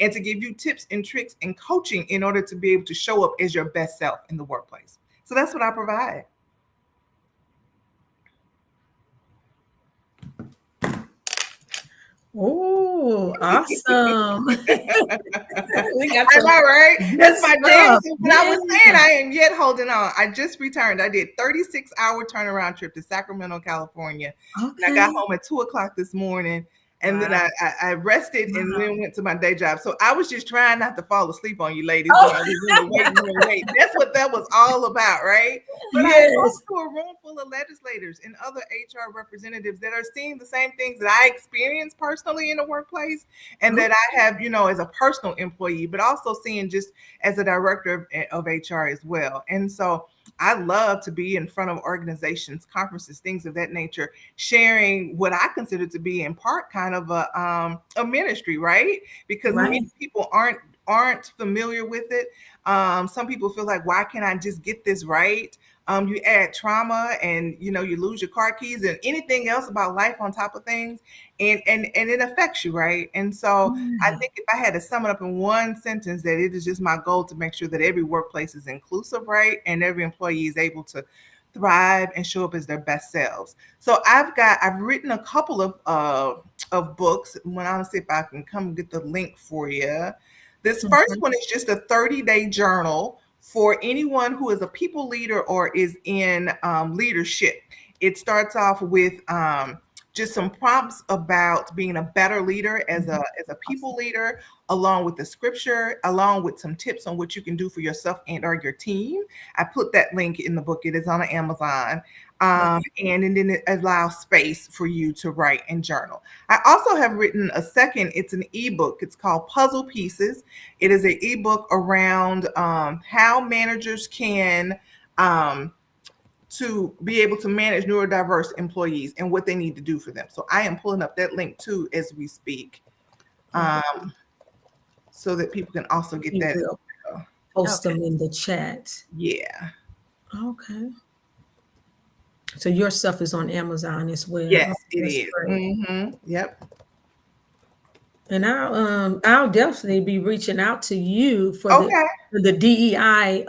and to give you tips and tricks and coaching in order to be able to show up as your best self in the workplace. So that's what I provide. Oh, awesome. We got Am some I right? good That's my dance. stuff. When I was saying Yeah. I am yet holding on. I just returned. I did 36-hour turnaround trip to Sacramento, California. And I got Okay. home at 2 o'clock this morning. And then Wow. I rested and Wow. then went to my day job. So I was just trying not to fall asleep on you ladies Oh, while I was in the waiting room waiting. That's what that was all about, right? But I yes. spoke to a room full of legislators and other HR representatives that are seeing the same things that I experienced personally in the workplace and Oh, that I have, as a personal employee, but also seeing just as a director of HR as well. And so I love to be in front of organizations, conferences, things of that nature, sharing what I consider to be in part kind of a ministry, right? Because many right. people aren't familiar with it. Some people feel like, why can't I just get this right? You add trauma and you lose your car keys and anything else about life on top of things and it affects you, right? And so I Right. think if I had to sum it up in one sentence, that it is just my goal to make sure that every workplace is inclusive, right? And every employee is able to thrive and show up as their best selves. So I've written a couple of books. When I see if I can come get the link for you. This first Mhm. one is just a 30-day journal for anyone who is a people leader or is in leadership. It starts off with just some prompts about being a better leader as a Mhm. people leader, along with the scripture, along with some tips on what you can do for yourself and or your team. I put that link in the book. It is on Amazon. Okay. And then it allows space for you to write and journal. I also have written a second, it's an ebook. It's called Puzzle Pieces. It is an ebook around how managers can to be able to manage neurodiverse employees and what they need to do for them. So I am pulling up that link too as we speak, Okay. um, so that people can also get You that as will well. post Okay. them in the chat. Yeah. Okay. So your stuff is on Amazon as well. Oh, Yes, it that's is. great. Mm-hmm. Yep. And I'll definitely be reaching out to you Okay. for the DEI.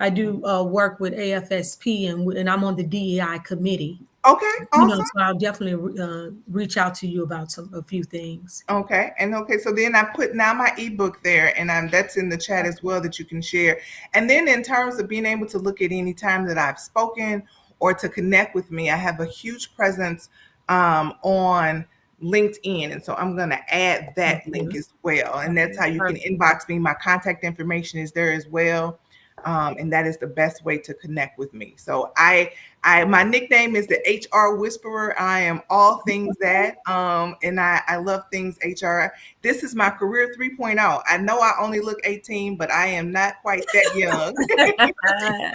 I do work with AFSP and I'm on the DEI committee. Okay. Awesome. So I'll definitely reach out to you about a few things. Okay. And okay, so then I put now my ebook there and that's in the chat as well that you can share. And then in terms of being able to look at any time that I've spoken or to connect with me, I have a huge presence on LinkedIn. And so I'm going to add that link Okay. as well. And that's Okay. how you can Perfect. inbox me. My contact information is there as well. And that is the best way to connect with me. So my nickname is the HR Whisperer. I am all things that, and I love things HR. This is my career 3.0. I know I only look 18, but I am not quite that young.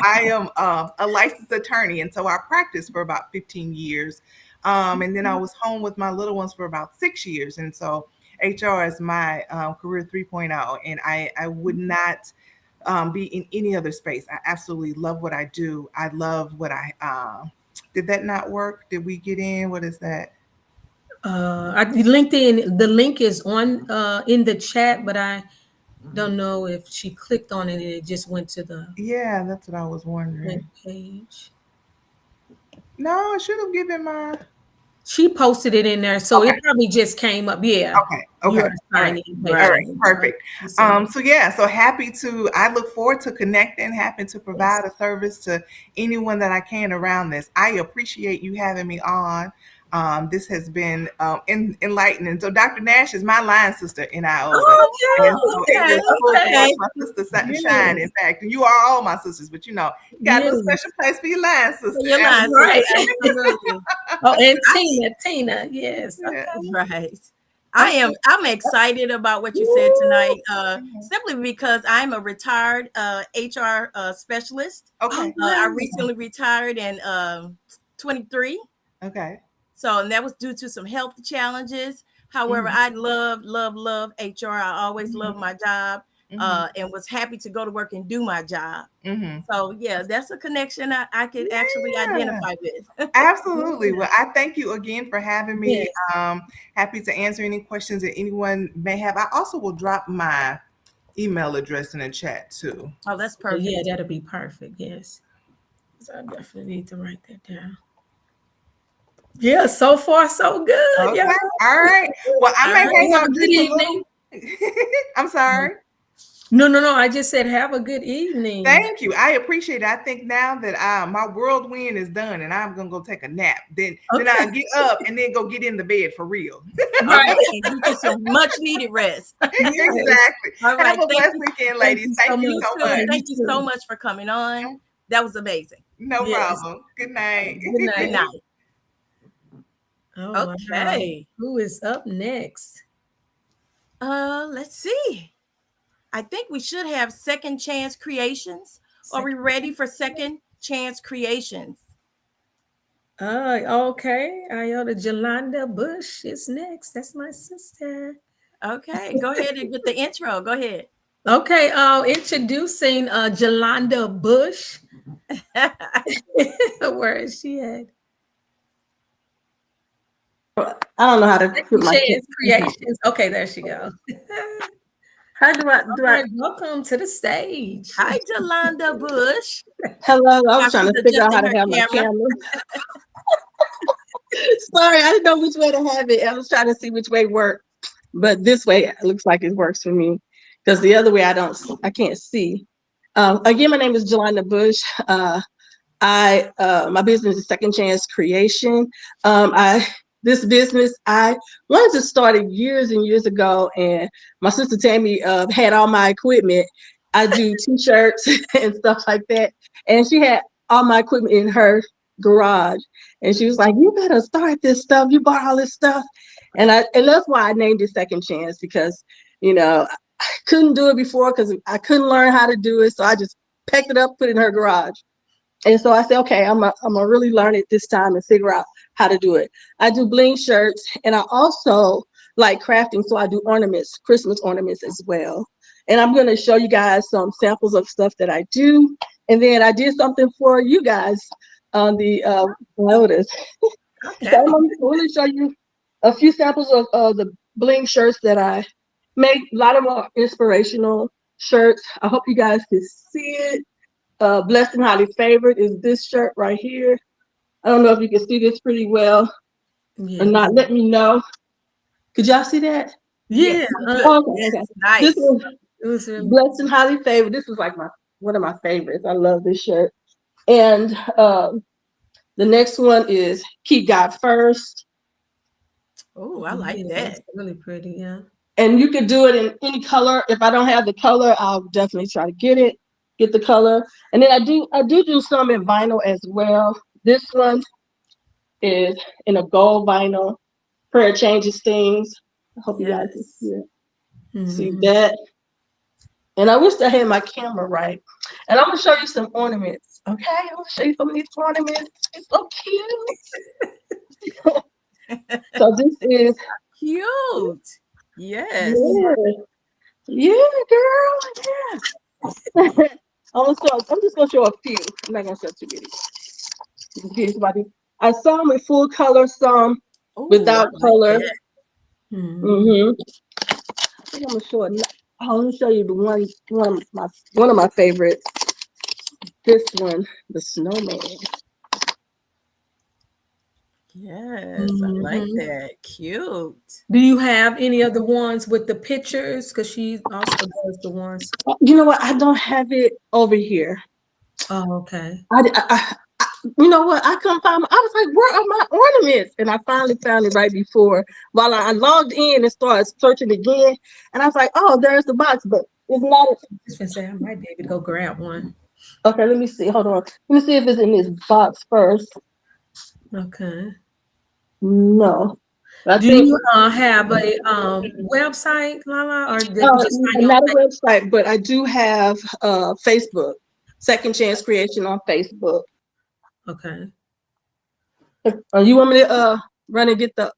I am a licensed attorney, and so I practiced for about 15 years. And then I was home with my little ones for about 6 years. And so HR is my career 3.0, and I would not be in any other space. I absolutely love what I do. I love what I did that not work? Did we get in? What is that? LinkedIn, the link is on in the chat, but I don't know if she clicked on it and it just went to the Yeah, that's what I was web wondering. page. No, I should have given my. She posted it in there, so Okay. it probably just came up. Yeah, Okay. you're Okay. a All right. signing All Right. right. patient. Perfect. You send it. So yeah, so happy to, I look forward to connecting, happy to Yes. provide a service to anyone that I can around this. I appreciate you having me on. This has been enlightening. So Dr. Nash is my line sister in IOTA. And Oh, so okay, it Okay. was cool to watch okay. my sister shine, in Yes, fact. And you are all my sisters, but you know, you got a little yes. special place for your line For sister. your line sister, Right. absolutely. Oh, and I, Tina, yes. Yeah. Okay. right. Okay. I'm excited about what you said Woo! tonight, simply because I'm a retired HR specialist. Okay. I Oh, recently retired in 23. Okay. So, and that was due to some health challenges. However, Mhm. I love HR. I always loved Mhm. my job, Mhm. and was happy to go to work and do my job. Mhm. So, yeah, that's a connection I could actually Yeah. identify with. Absolutely. yeah. Well, I thank you again for having me. Yes. Happy to answer any questions that anyone may have. I also will drop my email address in the chat too. Oh, that's Oh, yeah, perfect. that'll be perfect. Yes. So I definitely need to write that down. Yeah, so far so good. Yeah. Okay. All right. Well, I All may right. hang Have a out good just a evening. little. I'm sorry. No, no, no. I just said have a good evening. Thank you. I appreciate it. I think now that my whirlwind is done and I'm gonna go take a nap, then Okay. I get up and then go get in the bed for real. All Right. right. You get some much needed rest. Yes. Exactly. All Have right. a blessed weekend, Thank ladies. you so Thank you You much. so too. much. Yeah, you Thank you so too. much for coming on. That was amazing. No Yes. problem. Good night. Good Good night. night. Oh wow. Okay. Who is up next? Let's see. I think we should have second chance creations. Are we Second. ready for second chance creations? Okay. Iota Jolanda Bush is next. That's my sister. Okay, go ahead and get the intro. Go ahead. Okay, introducing Jolanda Bush. Where is she at? I don't know how to put Second my. Chance Creations. Okay, there she go. How do All I? right, welcome to the stage. Hi, Jolanda Bush. Hello, I was While trying she's to figure out how adjusting to her have my camera. camera. Sorry, I didn't know which way to have it. I was trying to see which way worked, but this way it looks like it works for me because the other way I can't see. Again, my name is Jelena Bush. I my business is Second Chance Creation. I This business I wanted to start it years and years ago, and my sister Tammy had all my equipment. I do T-shirts and stuff like that, and she had all my equipment in her garage, and she was like, "You better start this stuff. You bought all this stuff," and that's why I named it Second Chance because I couldn't do it before because I couldn't learn how to do it, so I just packed it up, put it in her garage. And so I said, okay, I'm gonna really learn it this time and figure out how to do it. I do bling shirts, and I also like crafting, so I do ornaments, Christmas ornaments as well. And I'm gonna show you guys some samples of stuff that I do, and then I did something for you guys on the notice. So Okay. I'm gonna really show you a few samples of the bling shirts that I make. A lot of them are inspirational shirts. I hope you guys can see it. Blessed and highly favored is this shirt right here. I don't know if you can see this pretty well or Yes. not. Let me know. Could y'all see that? Yes, Yeah. we could. Okay. Yes, This nice. is It was really blessed and highly favored. This is like one of my favorites. I love this shirt. And the next one is keep God first. Oh, I like yeah, that. that's really pretty. Yeah. And you could do it in any color. If I don't have the color, I'll definitely try to get the color. And then I do some in vinyl as well. This one is in a gold vinyl. Prayer changes things. I hope you guys can Yes. see Mhm. that. And I wish I had my camera right. And I'm gonna show you some ornaments. Okay, I'm gonna show you some of these ornaments. It's so cute. So this is Cute. Yes. Yeah, yeah, girl. Yeah. I'm just gonna show a few. I'm not gonna show too many. Here's somebody. I some with full color, some Oh, I without like color. that. Mhm. Mm-hmm. I think I'm gonna show it. Oh, let me show you the one of my favorites. This one, the snowman. Yes, I like Mhm. that. Cute. Do you have any of the ones with the pictures? Because she also does the ones. You know what? I don't have it over here. Oh, okay. You know what? I couldn't find. I was like, "Where are my ornaments?" And I finally found it right before. While I logged in and started searching again, and I was like, "Oh, there's the box," but it's not. Just been saying I might be able to go grab one. Okay, let me see. Hold on. Let me see if it's in this box first. Okay. No, I Do think you have a website, Lala, or they can just find you on not a Facebook? website, but I do have Facebook. Second Chance Creation on Facebook. Okay. You want me to run and get the?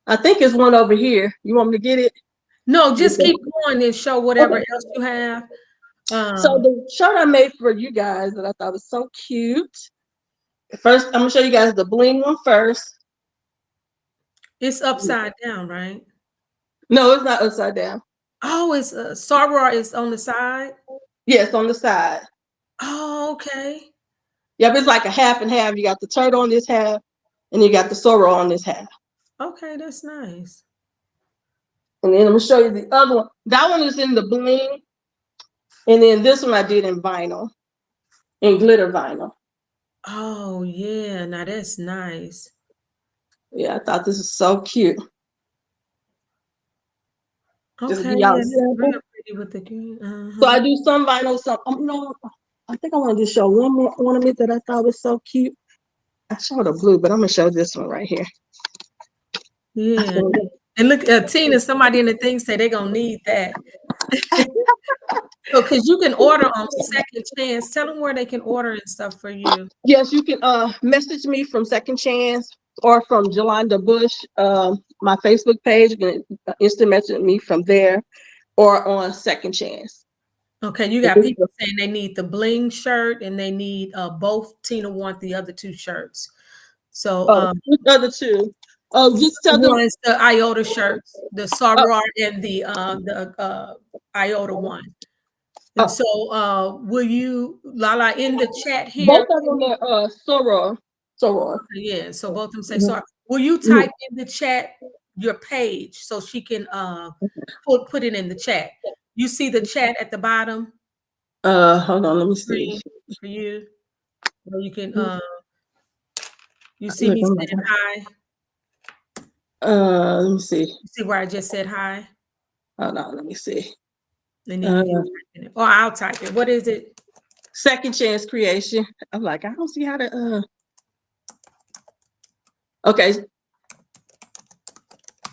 I think it's one over here. You want me to get it? No, Get just the- keep going and show whatever Okay. else you have. So Um, the shirt I made for you guys that I thought was so cute. First, I'm gonna show you guys the bling one first. it's upside down, right? No, it's not upside down. Oh, it's soror is on the side. Yes, on the side. Oh, okay. Yep, it's like a half and half. You got the turtle on this half, and you got the sorrel on this half. Okay, that's nice. And then I'm gonna show you the other one. That one is in the bling, and then this one I did in vinyl, in glitter vinyl. Oh yeah, now that's nice. Yeah, I thought this was so cute. Just to Okay, give y'all yeah, a that's real sample. pretty with the green. So I Uh-huh. do some vinyl, some. No, I think I wanted to show one more ornament that I thought was so cute. I showed a blue, but I'm gonna show this one right here. I Yeah. found And look, Tina, somebody in the thing say they're gonna need that. So, because you can order on Second Chance. Tell them where they can order and stuff for you. Yes, you can message me from Second Chance or from Jolanda Bush, my Facebook page. You can instant message me from there or on Second Chance. Okay, you got people saying they need the bling shirt and they need both. Tina want the other two shirts. So Oh, which other two? Oh, just tell them. one's the iota shirts, the Oh, soror and the iota one. And oh, so will you, Lala, in the chat both here? of them are soror. Soror. Yeah, so both of them say Mhm, sorry. Will you mhm. type in the chat your page so she can put it in the chat? You see the chat at the bottom Hold on, let me see. screen for you, where you can you see Look, me saying hi. let me see. You see where I just said hi, Hold on, let me see. and then Uh, you can type in it, or I'll type it. What is it? Second Chance Creation. I'm like, I don't see how to. Okay,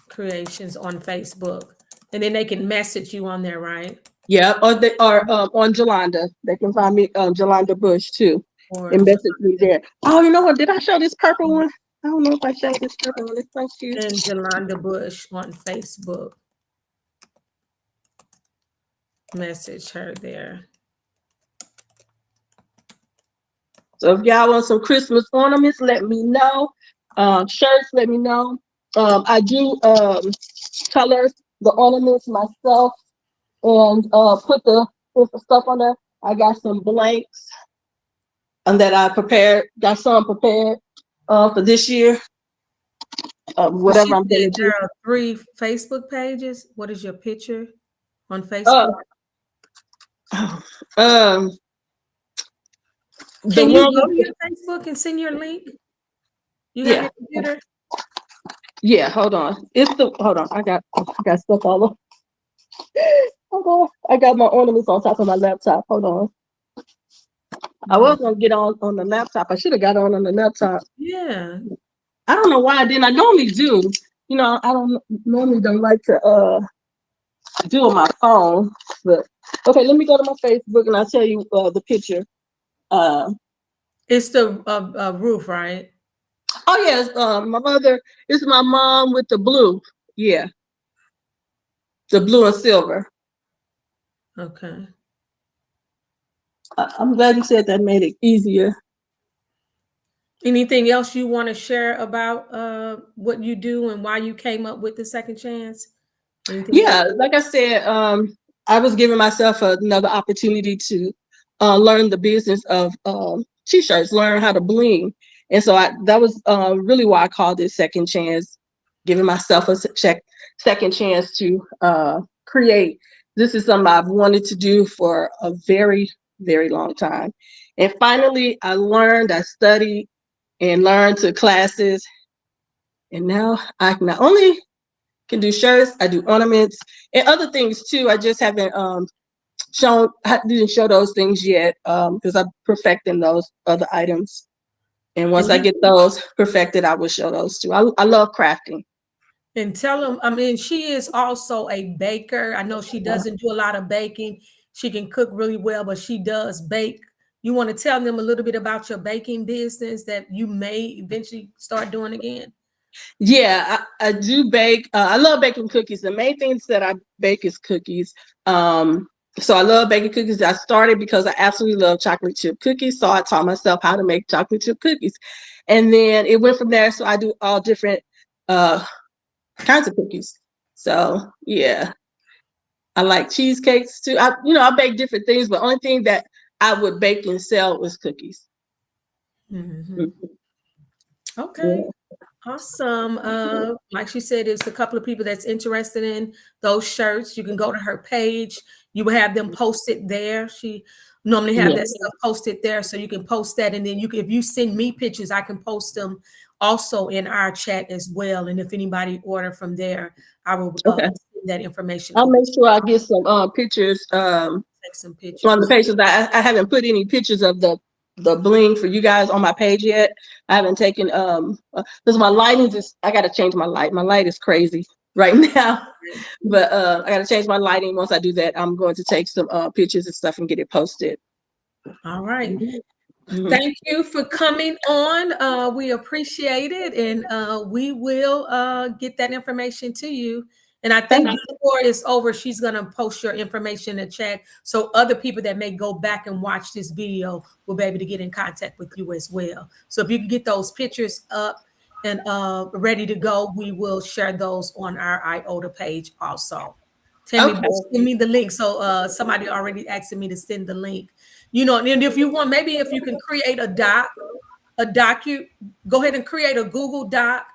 Creations on Facebook, and then they can message you on there, right? yeah, or they are on Jolanda. They can find me Jolanda Bush too, Or and message me there. Oh, you know what? Did I show this purple one? I don't know if I showed this purple one. It's so cute. and Jolanda Bush on Facebook. Message her there. So if y'all want some Christmas ornaments, let me know. Shirts, let me know. I do color the ornaments myself and put the stuff on there. I got some blanks and that I prepared. Got some prepared for this year. So she Whatever I'm said gonna do. there are 3 Facebook pages. What is your picture on Uh, Facebook? um, the Can you one go with to the, your Facebook and send your link? You have yeah, your computer? yeah. Hold on. Hold on. I got stuff all over. Hold on. I got my ornaments on top of my laptop. Hold on. I Mhm. was gonna get on the laptop. I should have got on the laptop. Yeah. I don't know why I didn't. I normally do. You know, I don't normally don't like to do on my phone. But okay, let me go to my Facebook and I'll tell you the picture. Uh, It's the roof, right? oh yes, my mother. It's my mom with the blue. Yeah, the blue and silver. Okay. I'm glad you said that made it easier. Anything else you want to share about what you do and why you came up with the second chance? Anything else? Yeah, like I said, I was giving myself another opportunity to learn the business of t-shirts, learn how to bling, and so that was really why I called it second chance, giving myself a second chance to create. This is something I've wanted to do for a very, very long time, and finally, I learned, I studied, and learned to classes, and now I not only can do shirts, I do ornaments and other things too. I just haven't I didn't show those things yet because I'm perfecting those other items. And once And I you get those perfected, I will show those too. I love crafting. and tell them, I mean, she is also a baker. I know she doesn't do a lot of baking. She can cook really well, but she does bake. You want to tell them a little bit about your baking business that you may eventually start doing again? Yeah, I do bake. I love baking cookies. The main things that I bake is cookies. Um, so I love baking cookies. I started because I absolutely love chocolate chip cookies. So I taught myself how to make chocolate chip cookies. And then it went from there. So I do all different uh, kinds of cookies. So yeah, I like cheesecakes too. I bake different things, but only thing that I would bake and sell was cookies. Mhm. Mhm. Okay. Yeah. Awesome. Like she said, there's a couple of people that's interested in those shirts. You can go to her page. You will have them posted there. She normally have Yeah. that stuff posted there, so you can post that, and then you can, if you send me pictures, I can post them also in our chat as well. And if anybody order from there, I will Okay. send that information I'll over. make sure I get some pictures Take some on the pictures. pages. I haven't put any pictures of the bling for you guys on my page yet. I haven't taken because my lighting is I gotta change my light. My light is crazy right now. But I gotta change my lighting. Once I do that, I'm going to take some pictures and stuff and get it posted. All right. Mhm. Thank you for coming on. We appreciate it, and we will get that information to you. And I Thank think you. before it's over, she's going to post your information in the chat, so other people that may go back and watch this video will be able to get in contact with you as well. So if you can get those pictures up and ready to go, we will share those on our IOTA page also. Tammy, Okay. send me the link. So somebody already asking me to send the link. You know, and if you want, maybe if you can create a go ahead and create a Google Doc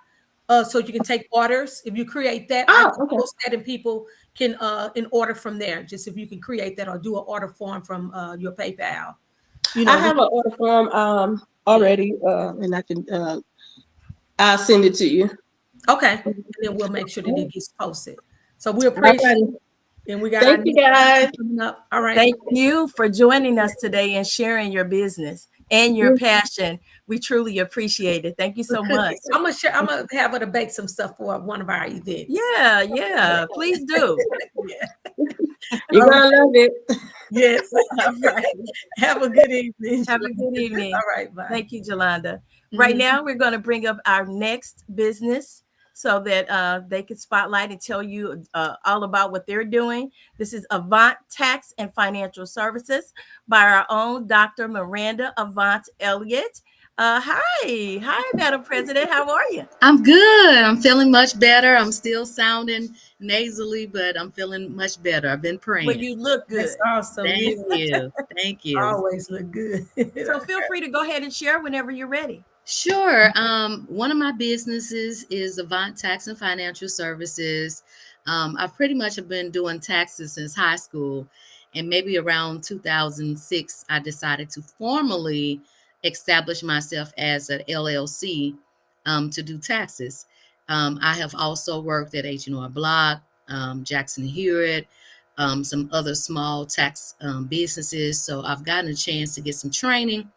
so you can take orders. If you create that, I Oh, can okay. post that and people can in order from there. Just if you can create that or do an order form from your PayPal. You I know, have an order form yeah. already, and I can I'll send it to you. Okay. And then we'll make sure that it gets posted. So we All appreciate righty. it. And we got our Thank you next guys. coming up. All right. Thank you for joining us today and sharing your business and your passion. We truly appreciate it. Thank you For so much. cookies. I'm gonna share, I'm gonna have her to bake some stuff for one of our events. Yeah, yeah. Please do. Yeah. You're All right. gonna love it. Yes. All right. Have a good evening. Have a good evening. All right. Bye. Thank you, Jolanda. Right Mhm. now, we're going to bring up our next business so that they can spotlight and tell you all about what they're doing. This is Avant Tax and Financial Services by our own Dr. Miranda Avant Elliott. Hi, Madam President. How are you? I'm good. I'm feeling much better. I'm still sounding nasally, but I'm feeling much better. I've been Well, praying. you look That's good. awesome. Thank You you. Thank you. always look good. So feel free to go ahead and share whenever you're ready. Sure. One of my businesses is Avant Tax and Financial Services. I've pretty much have been doing taxes since high school, and maybe around 2006, I decided to formally establish myself as an LLC to do taxes. I have also worked at H&R Block, Jackson Hewitt, some other small tax businesses. So I've gotten a chance to get some training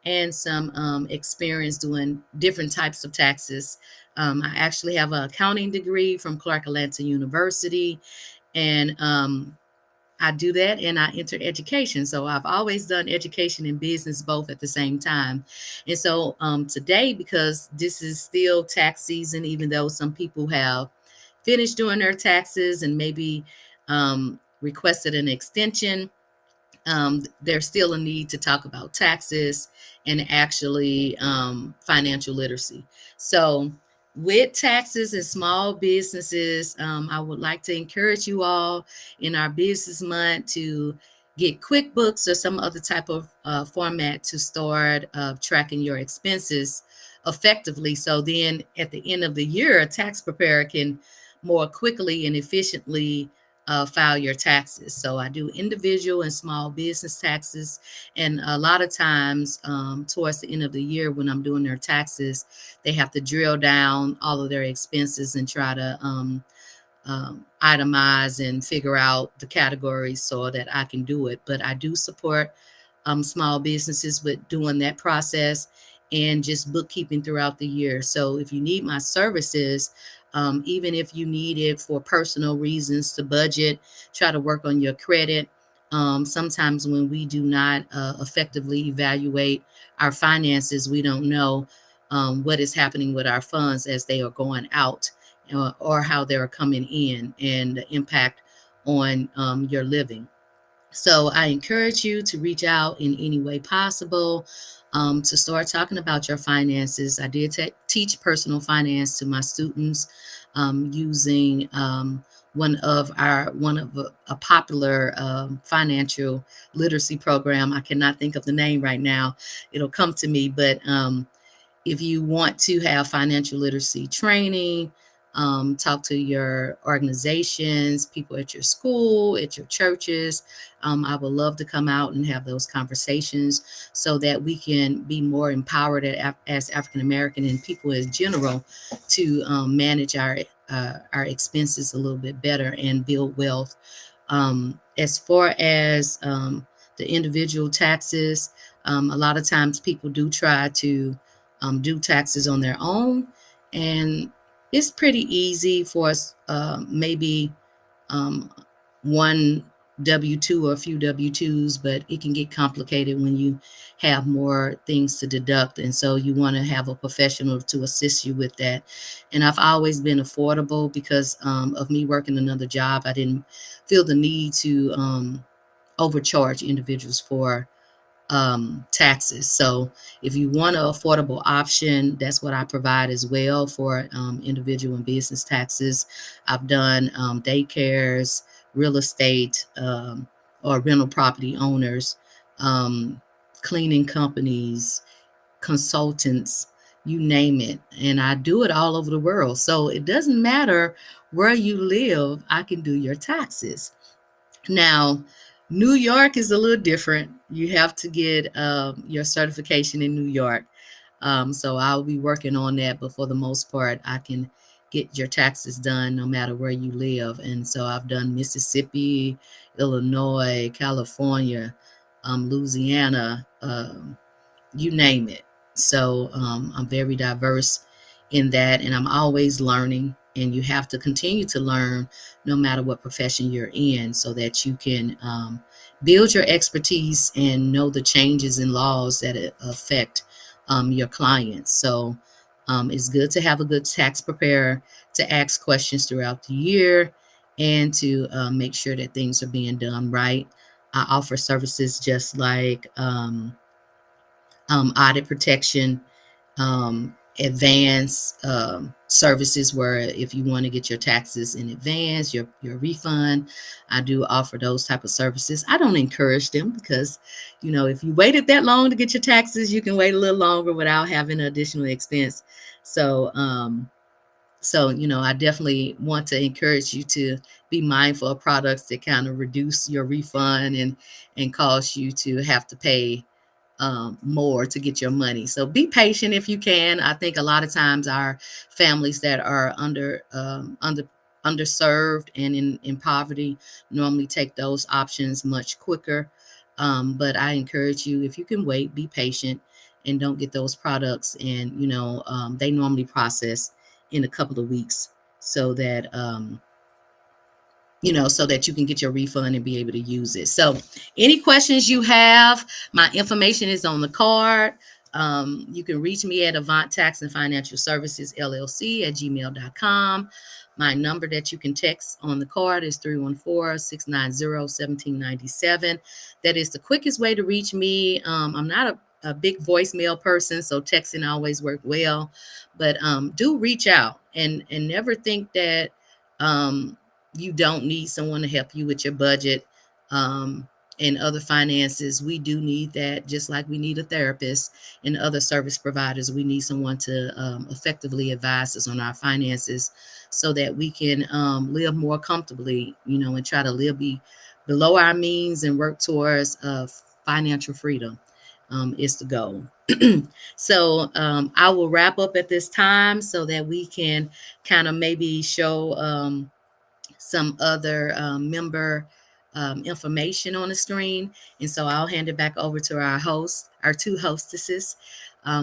and some experience doing different types of taxes. I actually have an accounting degree from Clark Atlanta University, and I do that and I enter education. So I've always done education and business both at the same time. And so today, because this is still tax season, even though some people have finished doing their taxes and maybe requested an extension, there's still a need to talk about taxes and actually financial literacy. So, with taxes and small businesses, I would like to encourage you all in our business month to get QuickBooks or some other type of format to start tracking your expenses effectively. So then at the end of the year, a tax preparer can more quickly and efficiently file your taxes. So I do individual and small business taxes. And a lot of times, towards the end of the year, when I'm doing their taxes, they have to drill down all of their expenses and try to itemize and figure out the categories so that I can do it. But I do support small businesses with doing that process and just bookkeeping throughout the year. So if you need my services, even if you need it for personal reasons to budget, try to work on your credit. Sometimes when we do not effectively evaluate our finances, we don't know what is happening with our funds as they are going out or how they're coming in and the impact on your living. So I encourage you to reach out in any way possible to start talking about your finances. I did teach personal finance to my students using one of a popular financial literacy program. I cannot think of the name right now. It'll come to me, but if you want to have financial literacy training, talk to your organizations, people at your school, at your churches. I would love to come out and have those conversations so that we can be more empowered as African American and people in general to manage our expenses a little bit better and build wealth. As far as the individual taxes, a lot of times people do try to do taxes on their own, and it's pretty easy for us, maybe um, one W-2 or a few W-2s, but it can get complicated when you have more things to deduct. And so you want to have a professional to assist you with that. And I've always been affordable because of me working another job. I didn't feel the need to overcharge individuals for taxes. So if you want an affordable option, that's what I provide as well for individual and business taxes. I've done daycares, real estate, or rental property owners, um, cleaning companies, consultants, you name it. And I do it all over the world. So it doesn't matter where you live, I can do your taxes. Now, New York is a little different. You have to get your certification in New York. So I'll be working on that, but for the most part, I can get your taxes done no matter where you live. And so I've done Mississippi, Illinois, California, Louisiana, you name it. So I'm very diverse in that, and I'm always learning. And you have to continue to learn no matter what profession you're in so that you can build your expertise and know the changes in laws that affect your clients. So it's good to have a good tax preparer to ask questions throughout the year and to make sure that things are being done right. I offer services just like audit protection, advance services where if you want to get your taxes in advance, your refund, I do offer those type of services. I don't encourage them because, if you waited that long to get your taxes, you can wait a little longer without having an additional expense. So, I definitely want to encourage you to be mindful of products that kind of reduce your refund and cause you to have to pay more to get your money. So be patient if you can. I think a lot of times our families that are underserved and in poverty normally take those options much quicker. But I encourage you, if you can wait, be patient and don't get those products. And they normally process in a couple of weeks so that so that you can get your refund and be able to use it. So any questions you have, my information is on the card. You can reach me at Avant Tax and Financial Services LLC at gmail.com. My number that you can text on the card is 314-690-1797. That is the quickest way to reach me. I'm not a big voicemail person, so texting always worked well. But do reach out, and never think that um, you don't need someone to help you with your budget and other finances. We do need that, just like we need a therapist and other service providers. We need someone to effectively advise us on our finances so that we can live more comfortably, and try to live below our means and work towards financial freedom is the goal. So I will wrap up at this time so that we can kind of maybe show some other member information on the screen. And so I'll hand it back over to our host, our two hostesses,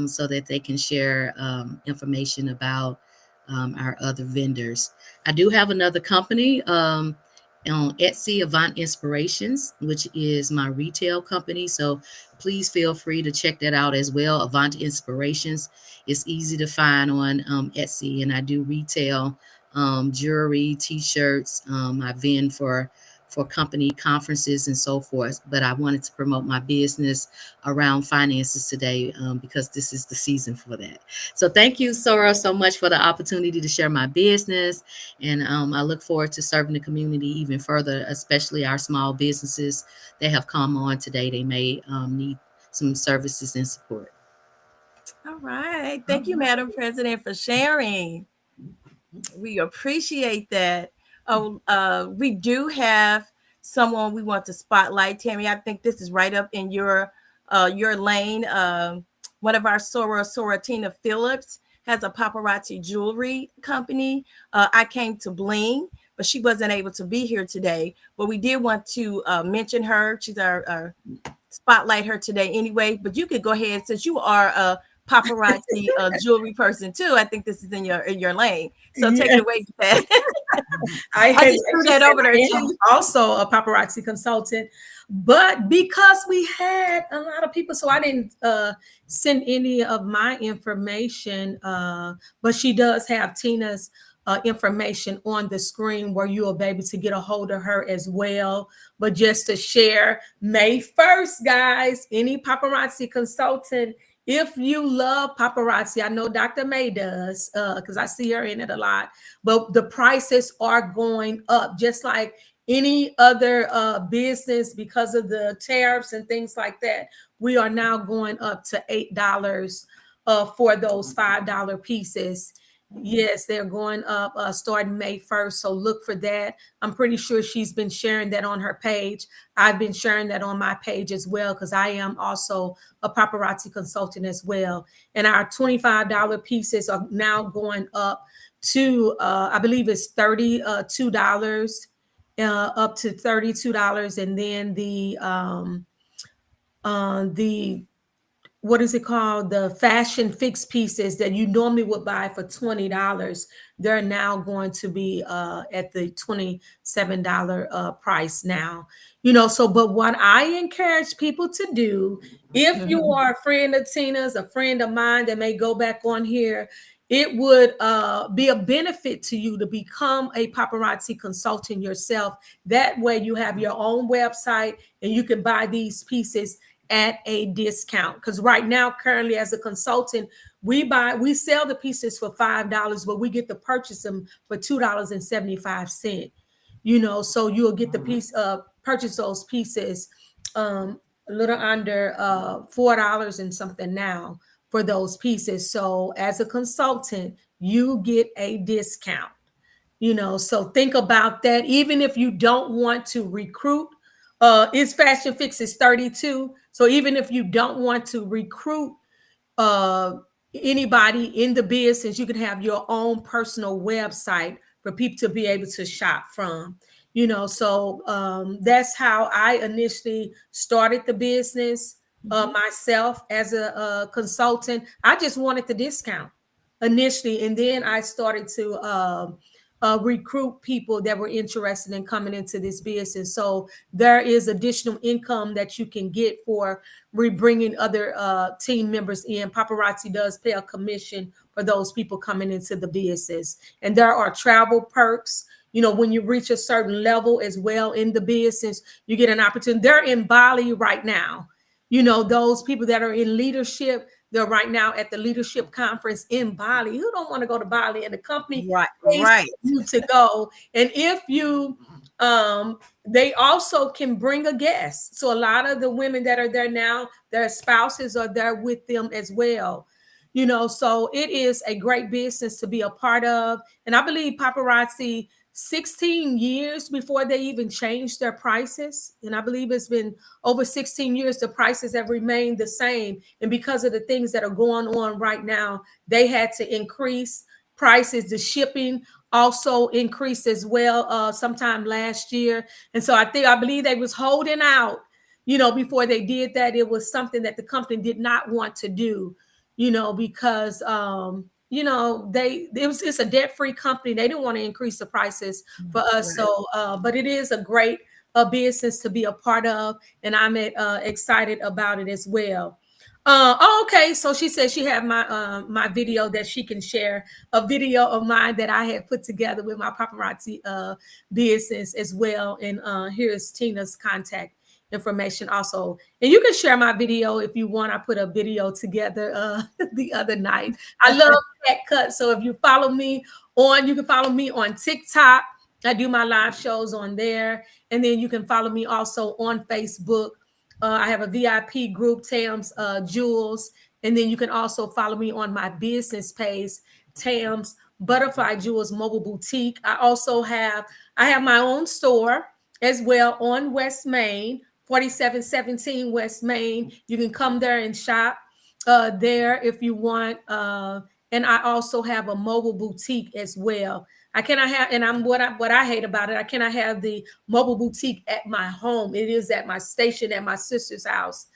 so that they can share information about our other vendors. I do have another company on Etsy, Avant Inspirations, which is my retail company. So please feel free to check that out as well. Avant Inspirations is easy to find on Etsy, and I do retail jewelry, t-shirts. I vend for company conferences and so forth. But I wanted to promote my business around finances today because this is the season for that. So thank you, Sora, so much for the opportunity to share my business. And I look forward to serving the community even further, especially our small businesses that have come on today. They may need some services and support. All right. Thank you, Madam President, for sharing. We appreciate that. Oh, we do have someone we want to spotlight. Tammy, I think this is right up in your lane. One of our Tina Phillips has a paparazzi jewelry company. I came to bling, but she wasn't able to be here today. But we did want to mention her. She's our spotlight her today anyway. But you could go ahead, since you are a paparazzi jewelry person too. I think this is in your lane. So take it Yes. away, Pat. I I had just threw that over there to am you. also a paparazzi consultant, but because we had a lot of people, so I didn't send any of my information. But she does have Tina's information on the screen where you'll be able to get a hold of her as well. But just to share, May 1st, guys, any paparazzi consultant. If you love paparazzi, I know Dr. May does because I see her in it a lot, but the prices are going up just like any other business because of the tariffs and things like that. We are now going up to $8 for those $5 pieces. Yes, they're going up starting May 1st. So look for that. I'm pretty sure she's been sharing that on her page. I've been sharing that on my page as well because I am also a paparazzi consultant as well. And our $25 pieces are now going up to I believe it's $32 up to $32, and then the what is it called, the fashion fix pieces that you normally would buy for $20, they're now going to be at the $27 price now. So but what I encourage people to do, if you are a friend of Tina's, a friend of mine that may go back on here, it would be a benefit to you to become a paparazzi consultant yourself. That way you have your own website and you can buy these pieces at a discount. Because right now, currently, as a consultant, we sell the pieces for $5, but we get to purchase them for $2.75. So you'll get the purchase those pieces a little under $4 and something now for those pieces. So as a consultant, you get a discount. So think about that. Even if you don't want to recruit, its Fashion Fix is 32. So even if you don't want to recruit uh, anybody in the business, you can have your own personal website for people to be able to shop from. So that's how I initially started the business myself as a consultant. I just wanted the discount initially, and then I started to recruit people that were interested in coming into this business. So there is additional income that you can get for bringing other team members in. Paparazzi does pay a commission for those people coming into the business. And there are travel perks. You know, when you reach a certain level as well in the business, you get an opportunity. They're in Bali right now. You know, those people that are in leadership, they're right now at the leadership conference in Bali. Who don't want to go to Bali? And the company Right, pays right. for you to go. And if you they also can bring a guest. So a lot of the women that are there now, their spouses are there with them as well. You know, so it is a great business to be a part of. And I believe paparazzi 16 years before they even changed their prices. And I believe it's been over 16 years, the prices have remained the same. And because of the things that are going on right now, they had to increase prices. The shipping also increased as well sometime last year. And so I believe they was holding out, you know, before they did that. It was something that the company did not want to do, you know, because you know, it's a debt-free company. They didn't want to increase the prices for us. Right. So but it is a great business to be a part of, and I'm excited about it as well. Okay, so she said she had my video that she can share, a video of mine that I had put together with my paparazzi business as well. And here's Tina's contact information also. And you can share my video if you want. I put a video together the other night. I love that cut. So if you follow me you can follow me on TikTok. I do my live shows on there. And then you can follow me also on Facebook. I have a VIP group, Tam's Jewels. And then you can also follow me on my business page, Tam's Butterfly Jewels Mobile Boutique. I have my own store as well on West Main, 4717 West Main. You can come there and shop there if you want. And I also have a mobile boutique as well. I cannot have, and I'm what I hate about it. I cannot have the mobile boutique at my home. It is at my station at my sister's house,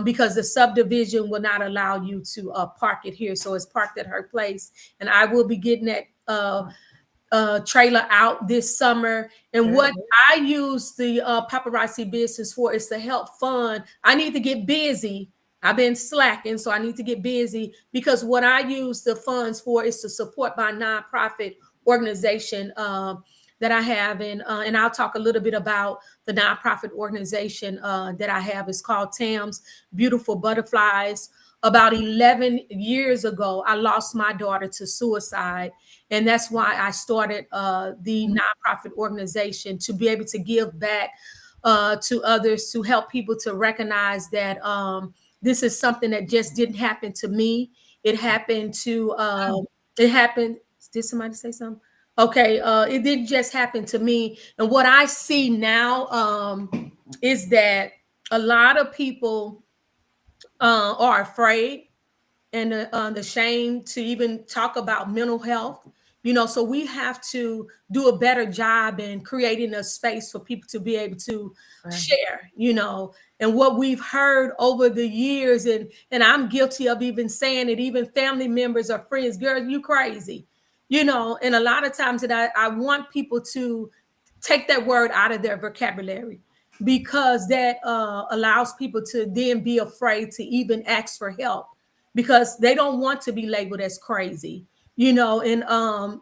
because the subdivision will not allow you to park it here. So it's parked at her place, and I will be getting that trailer out this summer. And what I use the paparazzi business for is to help fund. I need to get busy. I've been slacking, so I need to get busy, because what I use the funds for is to support my nonprofit organization that I have. And I'll talk a little bit about the nonprofit organization that I have. It's called Tam's Beautiful Butterflies. About 11 years ago, I lost my daughter to suicide. And that's why I started the nonprofit organization, to be able to give back to others, to help people to recognize that this is something that just didn't happen to me. It happened to, it happened. Did somebody say something? Okay, it didn't just happen to me. And what I see now is that a lot of people are afraid and the shame to even talk about mental health. You know, so we have to do a better job in creating a space for people to be able to share, you know, and what we've heard over the years. And I'm guilty of even saying it, even family members or friends, girl, you crazy, you know. And a lot of times that I want people to take that word out of their vocabulary, because that allows people to then be afraid to even ask for help, because they don't want to be labeled as crazy, you know. And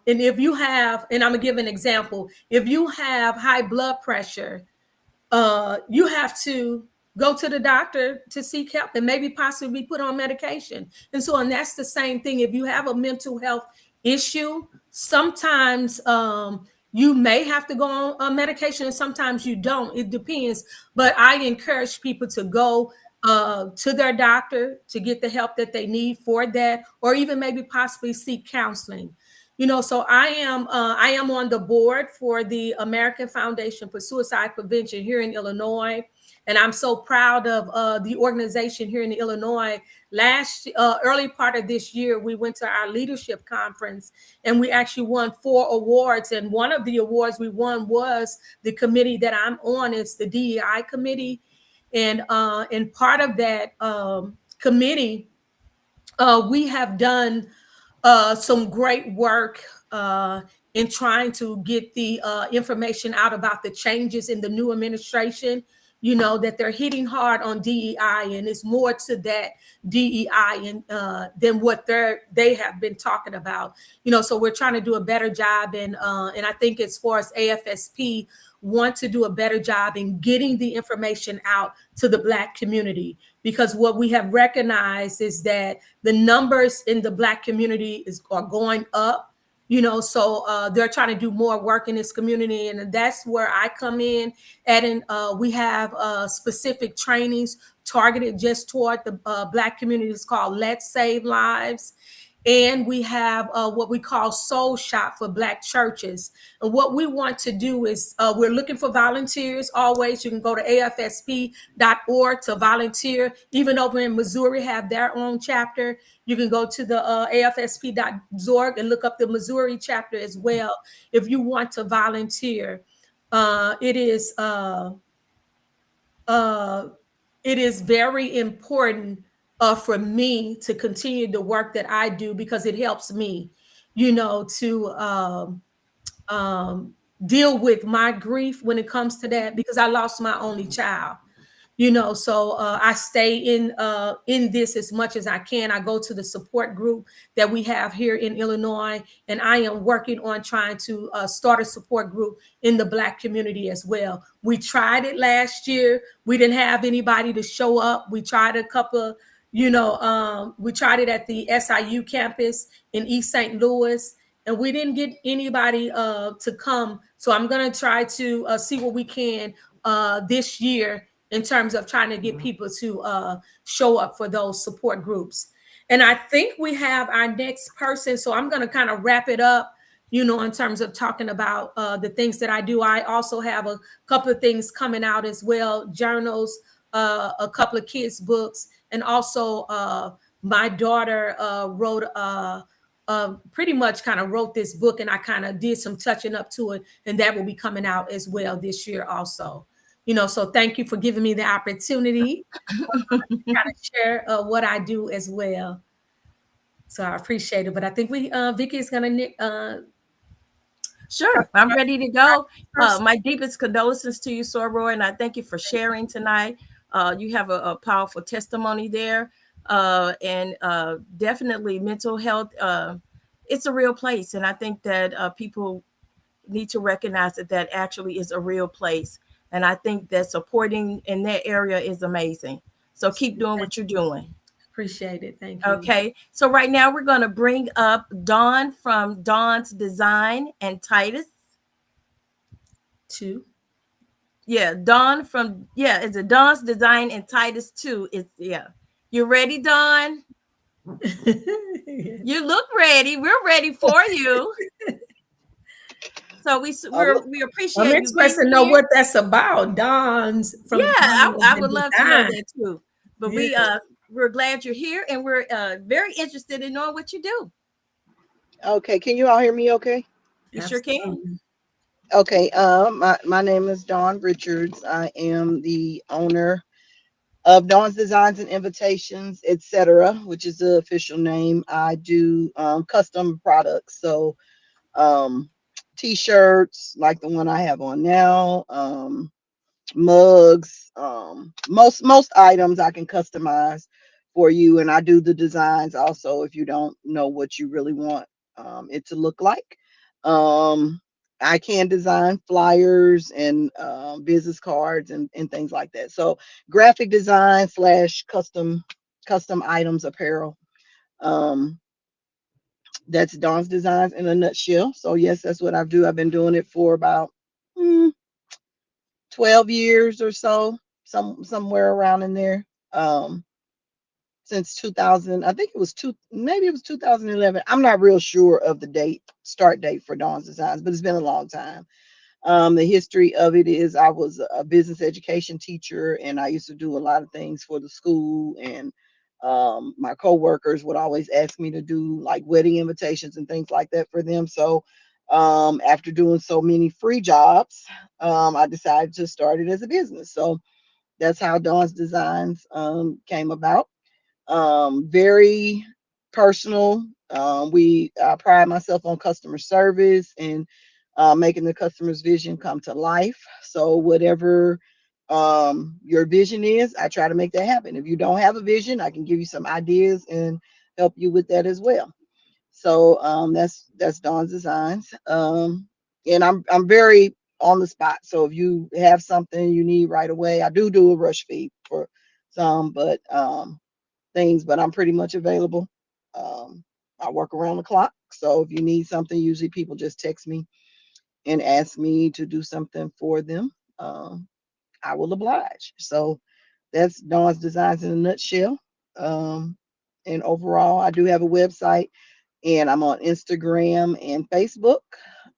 if you have, and I'm gonna give an example, if you have high blood pressure, you have to go to the doctor to seek help and maybe possibly be put on medication. And that's the same thing. If you have a mental health issue, sometimes you may have to go on medication, and sometimes you don't. It depends. But I encourage people to go to their doctor to get the help that they need for that, or even maybe possibly seek counseling. You know, so I am on the board for the American Foundation for Suicide Prevention here in Illinois, and I'm so proud of the organization here in Illinois. Last early part of this year, we went to our leadership conference, and we actually won 4 awards. And one of the awards we won was the committee that I'm on. It's the DEI committee, and part of that committee, we have done some great work in trying to get the information out about the changes in the new administration. You know that they're hitting hard on DEI, and it's more to that DEI than what they have been talking about. You know, so we're trying to do a better job, and I think as far as AFSP want to do a better job in getting the information out to the Black community, because what we have recognized is that the numbers in the Black community are going up. You know, so they're trying to do more work in this community, and that's where I come in. And we have specific trainings targeted just toward the Black community. It's called Let's Save Lives. And we have what we call Soul Shop for Black churches. And what we want to do is we're looking for volunteers always. You can go to afsp.org to volunteer. Even over in Missouri have their own chapter. You can go to the afsp.org and look up the Missouri chapter as well if you want to volunteer. It is uh, it is very important for me to continue the work that I do, because it helps me, you know, to um, deal with my grief when it comes to that, because I lost my only child. You know, so I stay in this as much as I can. I go to the support group that we have here in Illinois, and I am working on trying to start a support group in the Black community as well. We tried it last year. We didn't have anybody to show up. We tried a couple, you know, we tried it at the SIU campus in East St. Louis, and we didn't get anybody to come. So I'm going to try to see what we can this year in terms of trying to get people to show up for those support groups. And I think we have our next person. So I'm going to kind of wrap it up, you know, in terms of talking about the things that I do. I also have a couple of things coming out as well, journals, a couple of kids' books, and also my daughter wrote pretty much kind of wrote this book, and I kind of did some touching up to it, and that will be coming out as well this year also. You know, so thank you for giving me the opportunity to kind of share what I do as well. So I appreciate it. But I think Vicky is gonna Sure, I'm ready to go. first. My deepest condolences to you, Soror, and I thank you for sharing tonight. You have a powerful testimony there, and definitely mental health. It's a real place, and I think that people need to recognize that that actually is a real place. And I think that supporting in that area is amazing. So keep doing what you're doing. Appreciate it. Thank you. Okay. So right now we're going to bring up Dawn from Dawn's Design and Titus. Two. Yeah, Dawn from it's a Dawn's Design and Titus 2. It's You ready, Dawn? You look ready. We're ready for you. So we Our appreciate you next being person know here. what that's about. Don's Yeah, from I would love to know Design. that too. But Yeah. we're glad you're here, and we're very interested in knowing what you do. Okay, can you all hear me okay? You sure can. Absolutely. Okay, my name is Dawn Richards. I am the owner of Dawn's Designs and Invitations, etc., which is the official name. I do custom products, so um, t-shirts like the one I have on now, mugs, most items I can customize for you, and I do the designs also if you don't know what you really want it to look like. um I can design flyers and business cards and things like that, so graphic design slash custom items, apparel. um that's Dawn's Designs in a nutshell. So yes, that's what I do. I've been doing it for about mm, 12 years or so, somewhere around in there. Um, since 2000, I think it was maybe it was 2011. I'm not real sure of the start date for Dawn's Designs, but it's been a long time. The history of it is I was a business education teacher, and I used to do a lot of things for the school, and my coworkers would always ask me to do like wedding invitations and things like that for them. So after doing so many free jobs, I decided to start it as a business. So that's how Dawn's Designs came about. Very personal We pride myself on customer service and making the customer's vision come to life. So whatever your vision is, I try to make that happen. If you don't have a vision, I can give you some ideas and help you with that as well. So that's Dawn's Designs. And I'm very on the spot. So if you have something you need right away, I do a rush fee for some, but things, but I'm pretty much available. Um, I work around the clock. So if you need something, usually people just text me and ask me to do something for them. Um, I will oblige. So that's Dawn's Designs in a nutshell. Um, and overall, I do have a website and I'm on Instagram and Facebook.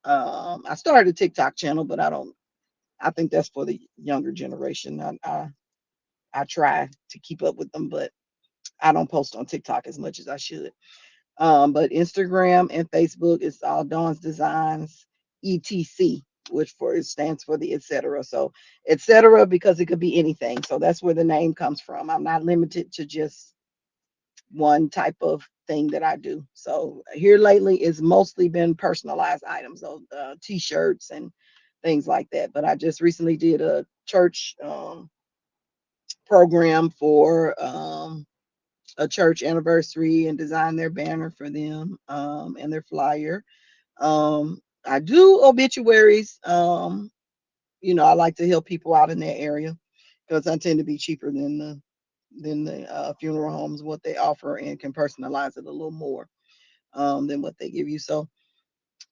I started a TikTok channel, but I think that's for the younger generation. I try to keep up with them, but I don't post on TikTok as much as I should. But Instagram and Facebook is all Dawn's Designs ETC, which for it stands for the etc. So etc. because it could be anything. So that's where the name comes from. I'm not limited to just one type of thing that I do. So here lately it's mostly been personalized items, so t-shirts and things like that. But I just recently did a church program for a church anniversary and designed their banner for them and their flyer. I do obituaries. I like to help people out in that area because I tend to be cheaper than the funeral homes what they offer and can personalize it a little more than what they give you. So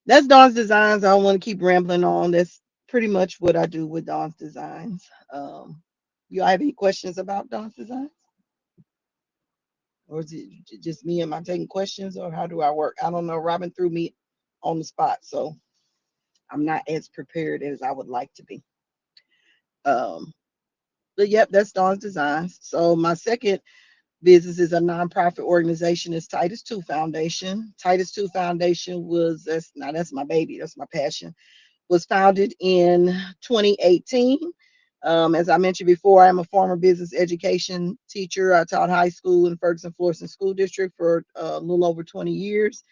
that's Dawn's Designs. I don't want to keep rambling on. That's pretty much what I do with Dawn's Designs. You have any questions about Dawn's Designs? Or is it just me? Am I taking questions or how do I work? I don't know. Robin threw me on the spot, so I'm not as prepared as I would like to be. Um, but yep, that's Dawn's Designs. So my second business is a nonprofit organization. It's Titus Two Foundation. Titus Two Foundation that's my baby. That's my passion. Was founded in 2018. As I mentioned before, I'm a former business education teacher. I taught high school in Ferguson Florissant School District for a little over 20 years.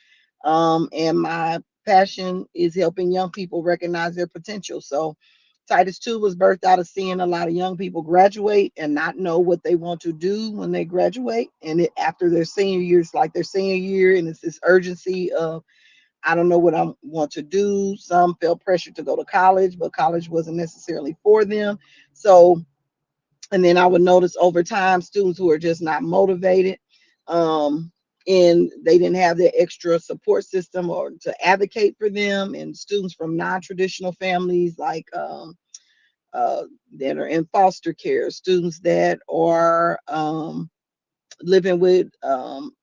And my passion is helping young people recognize their potential. So Titus 2 was birthed out of seeing a lot of young people graduate and not know what they want to do when they graduate. And after their senior year, it's like their senior year, and it's this urgency of, I don't know what I want to do. Some felt pressure to go to college, but college wasn't necessarily for them. So, and then I would notice over time students who are just not motivated, um, and they didn't have the extra support system or to advocate for them, and students from non-traditional families like uh, that are in foster care, students that are living with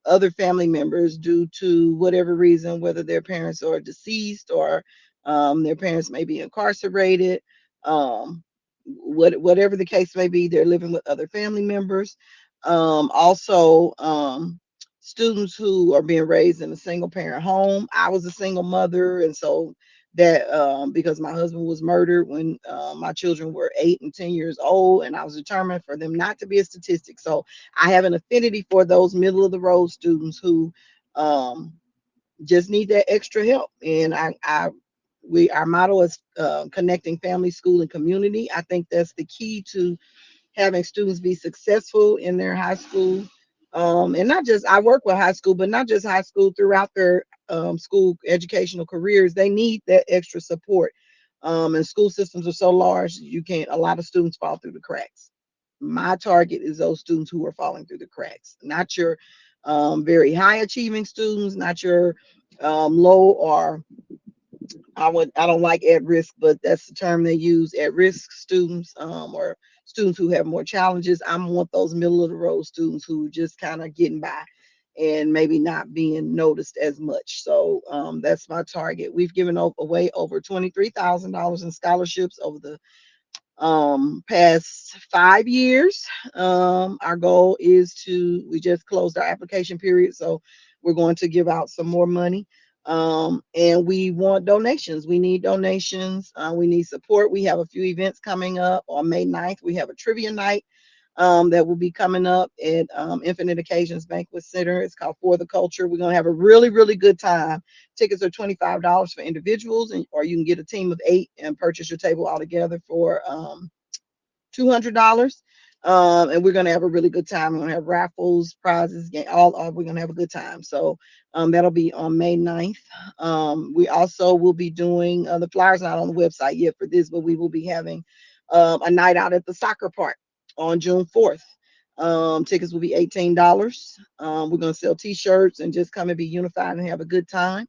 other family members due to whatever reason, whether their parents are deceased or their parents may be incarcerated. Whatever the case may be, they're living with other family members. Also, students who are being raised in a single parent home. I was a single mother, and so that because my husband was murdered when my children were 8 and 10 years old, and I was determined for them not to be a statistic. So I have an affinity for those middle of the road students who um, just need that extra help. And our motto is connecting family, school, and community. I think that's the key to having students be successful in their high school. And not just, I work with high school, but not just high school, throughout their school educational careers. They need that extra support. And school systems are so large, a lot of students fall through the cracks. My target is those students who are falling through the cracks, not your very high achieving students, not your low or I don't like at risk, but that's the term they use, at risk students, or students who have more challenges. I want those middle of the road students who just kind of getting by and maybe not being noticed as much. So that's my target. We've given away over $23,000 in scholarships over the past 5 years. Our goal is we just closed our application period, so we're going to give out some more money. And we want donations. We need donations. We need support. We have a few events coming up on May 9th. We have a trivia night. that will be coming up at Infinite Occasions Banquet Center. It's called For the Culture. We're going to have a really, really good time. Tickets are $25 for individuals, or you can get a team of 8 and purchase your table altogether for $200. And we're going to have a really good time. We're going to have raffles, prizes, all we're going to have a good time. So that'll be on May 9th. We also will be doing the flyers not on the website yet for this, but we will be having a night out at the soccer park on June 4th. Tickets will be $18. We're going to sell t-shirts and just come and be unified and have a good time.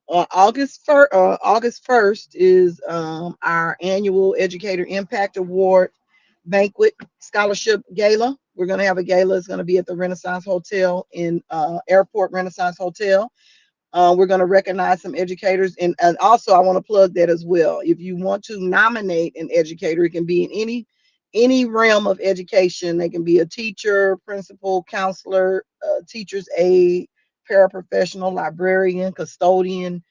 August 1st is our annual Educator Impact Award banquet scholarship gala. We're going to have a gala. It's going to be at the Renaissance Hotel in Airport Renaissance Hotel. We're going to recognize some educators, and also I want to plug that as well. If you want to nominate an educator, it can be in any realm of education. They can be a teacher, principal, counselor, teacher's aide, paraprofessional, librarian, custodian,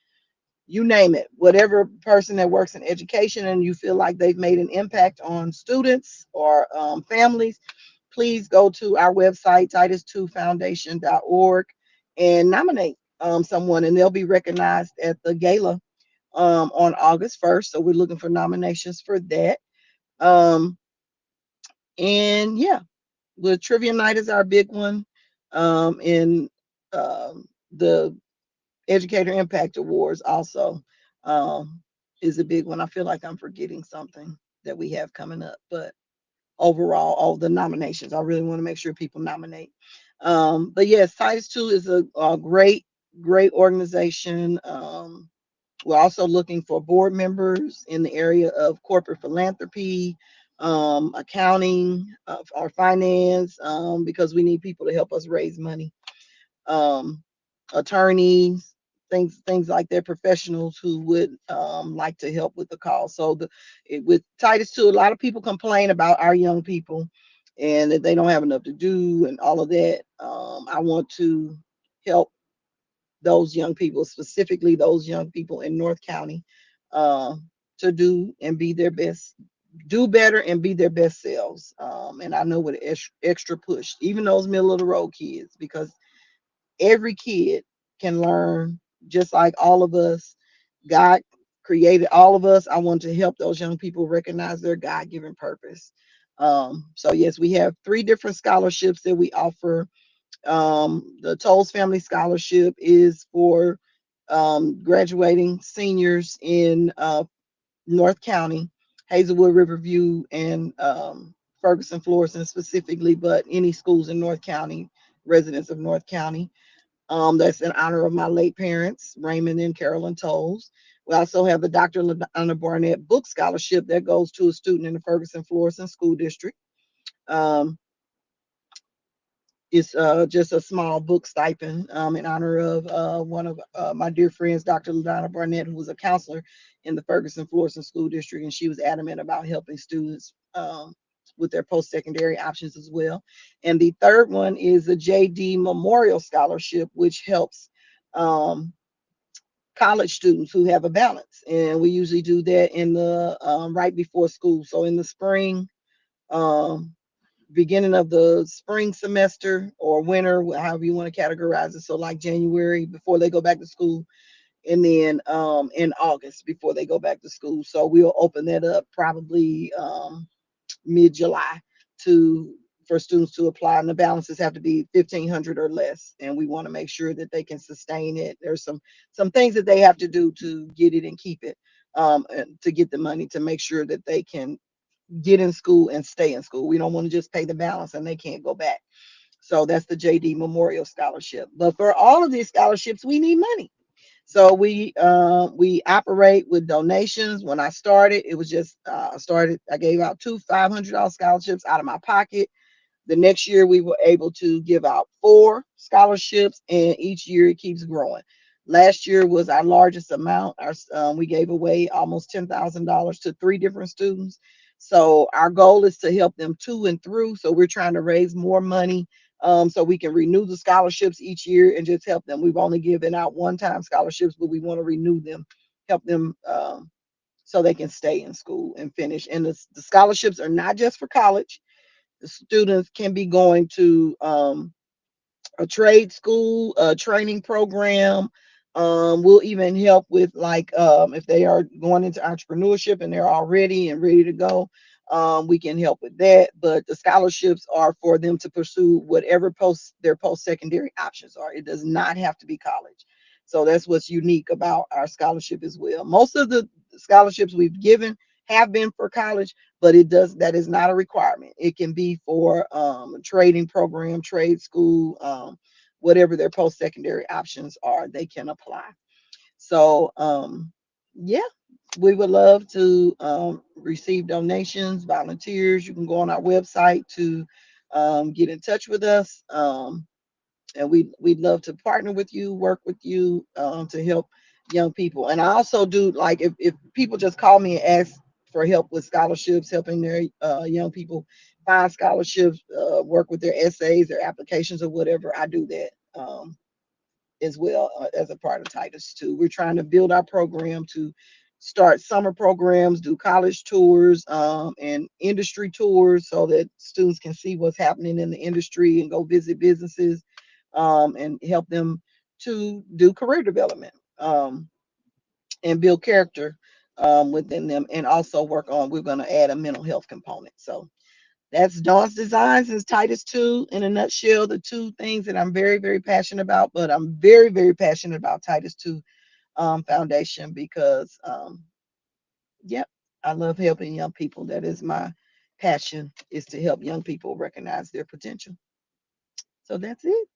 you name it, whatever person that works in education and you feel like they've made an impact on students or families, please go to our website, titus2foundation.org, and nominate someone, and they'll be recognized at the gala on August 1st. So we're looking for nominations for that. Um, and yeah, the trivia night is our big one. And the Educator Impact Awards also um, is a big one. I feel like I'm forgetting something that we have coming up, but overall, all the nominations, I really want to make sure people nominate. But yes, Titus 2 is a great, great organization. We're also looking for board members in the area of corporate philanthropy, accounting, or finance, because we need people to help us raise money, um, attorneys, things like that, professionals who would like to help with the cause. So with Titus 2, a lot of people complain about our young people and that they don't have enough to do and all of that. I want to help those young people, specifically those young people in North County, uh, to do and be their best, do better and be their best selves. And I know with extra push, even those middle of the road kids, because every kid can learn just like all of us. God created all of us. I want to help those young people recognize their God-given purpose. So yes, we have 3 different scholarships that we offer. The Tolles Family Scholarship is for graduating seniors in North County, Hazelwood, Riverview, and Ferguson, Florissant specifically, but any schools in North County, residents of North County. That's in honor of my late parents, Raymond and Carolyn Tolles. We also have the Dr. LaDonna Barnett Book Scholarship that goes to a student in the Ferguson Florissant School District. Um, it's just a small book stipend in honor of one of my dear friends, Dr. LaDonna Barnett, who was a counselor in the Ferguson Florissant School District, and she was adamant about helping students with their post-secondary options as well. And the third one is the JD Memorial Scholarship, which helps um, college students who have a balance. And we usually do that in the right before school. So in the spring, um, beginning of the spring semester or winter, however you want to categorize it. So like January before they go back to school, and then in August before they go back to school. So we'll open that up probably mid-July to for students to apply, and the balances have to be 1,500 or less, and we want to make sure that they can sustain it. There's some things that they have to do to get it and keep it, and to get the money to make sure that they can get in school and stay in school. We don't want to just pay the balance and they can't go back. So that's the JD Memorial Scholarship. But for all of these scholarships, we need money. So we operate with donations. When I started, it was just I gave out 2 $500 scholarships out of my pocket. The next year, we were able to give out 4 scholarships, and each year it keeps growing. Last year was our largest amount. We gave away almost $10,000 to 3 different students. So our goal is to help them to and through. So we're trying to raise more money so we can renew the scholarships each year and just help them. We've only given out one-time scholarships, but we want to renew them, help them so they can stay in school and finish. And the scholarships are not just for college. students can be going to a trade school, a training program. We'll even help with like if they are going into entrepreneurship and they're all ready and ready to go. We can help with that. But the scholarships are for them to pursue whatever their post secondary options are. It does not have to be college. So that's what's unique about our scholarship as well. Most of the scholarships we've given have been for college, but that is not a requirement. It can be for a trading program, trade school, whatever their post secondary options are, they can apply. So yeah, we would love to receive donations, volunteers. You can go on our website to get in touch with us. And we'd love to partner with you, work with you to help young people. And I also do, like, if people just call me and ask for help with scholarships, helping their young people find scholarships, work with their essays, their applications, or whatever, I do that as well as a part of Titus too. We're trying to build our program to start summer programs, do college tours and industry tours so that students can see what's happening in the industry and go visit businesses and help them to do career development and build character within them, and also work on, we're going to add a mental health component. So that's Dawn's Designs and Titus 2 in a nutshell, the two things that I'm very, very passionate about. But I'm very, very passionate about Titus 2 Foundation because, yep, I love helping young people. That is my passion, is to help young people recognize their potential. So that's it.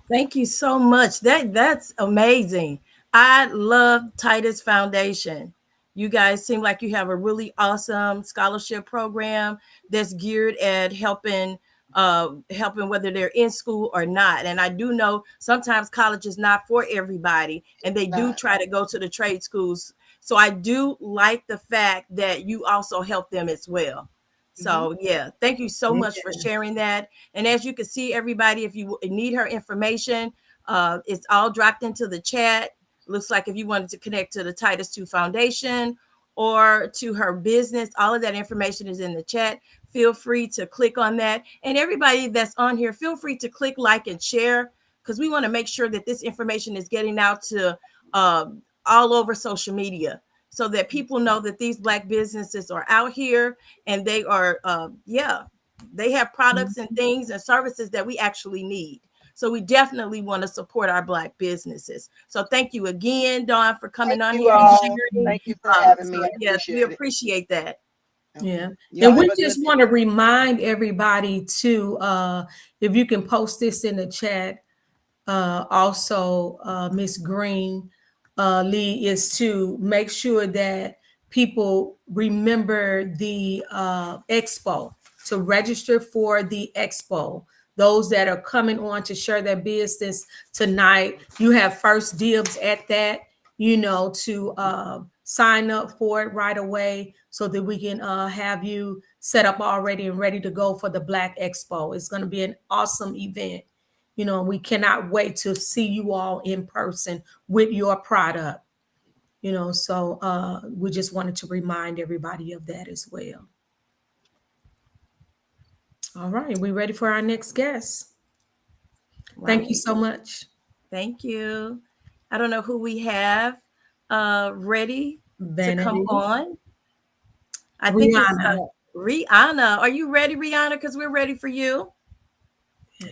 Thank you so much. That's amazing. I love Titus Foundation. You guys seem like you have a really awesome scholarship program that's geared at helping whether they're in school or not. And I do know sometimes college is not for everybody, and they do Not. try to go to the trade schools. So I do like the fact that you also help them as well. Hmm. So yeah, thank you so much for Yeah. sharing that. And as you can see, everybody, if you need her information, it's all dropped into the chat. Looks like if you wanted to connect to the Titus 2 Foundation or to her business, all of that information is in the chat. Feel free to click on that. And everybody that's on here, feel free to click like and share, because we want to make sure that this information is getting out to uh, all over social media so that people know that these Black businesses are out here and they are yeah, they have products and things and services that we actually need. So we definitely want to support our Black businesses. So thank you again, Dawn, for coming Thank on you here and all. sharing. Thank you for having So me. I yeah, we appreciate it. appreciate that. Yeah. Okay. Y'all And we have a good just day. want to remind everybody to if you can post this in the chat, also Miss Green Lee, is to make sure that people remember the expo, to register for the expo. Those that are coming on to share their business tonight, you have first dibs at that, to sign up for it right away so that we can have you set up already and ready to go for the Black Expo. It's going to be an awesome event. We cannot wait to see you all in person with your product. So we just wanted to remind everybody of that as well. All right, we ready for our next guest? Thank you Right. so much. Thank you. I don't know who we have ready to come Vanity. on. I think it's Rihanna. Rihanna. Are you ready, Rihanna? Because we're ready for you.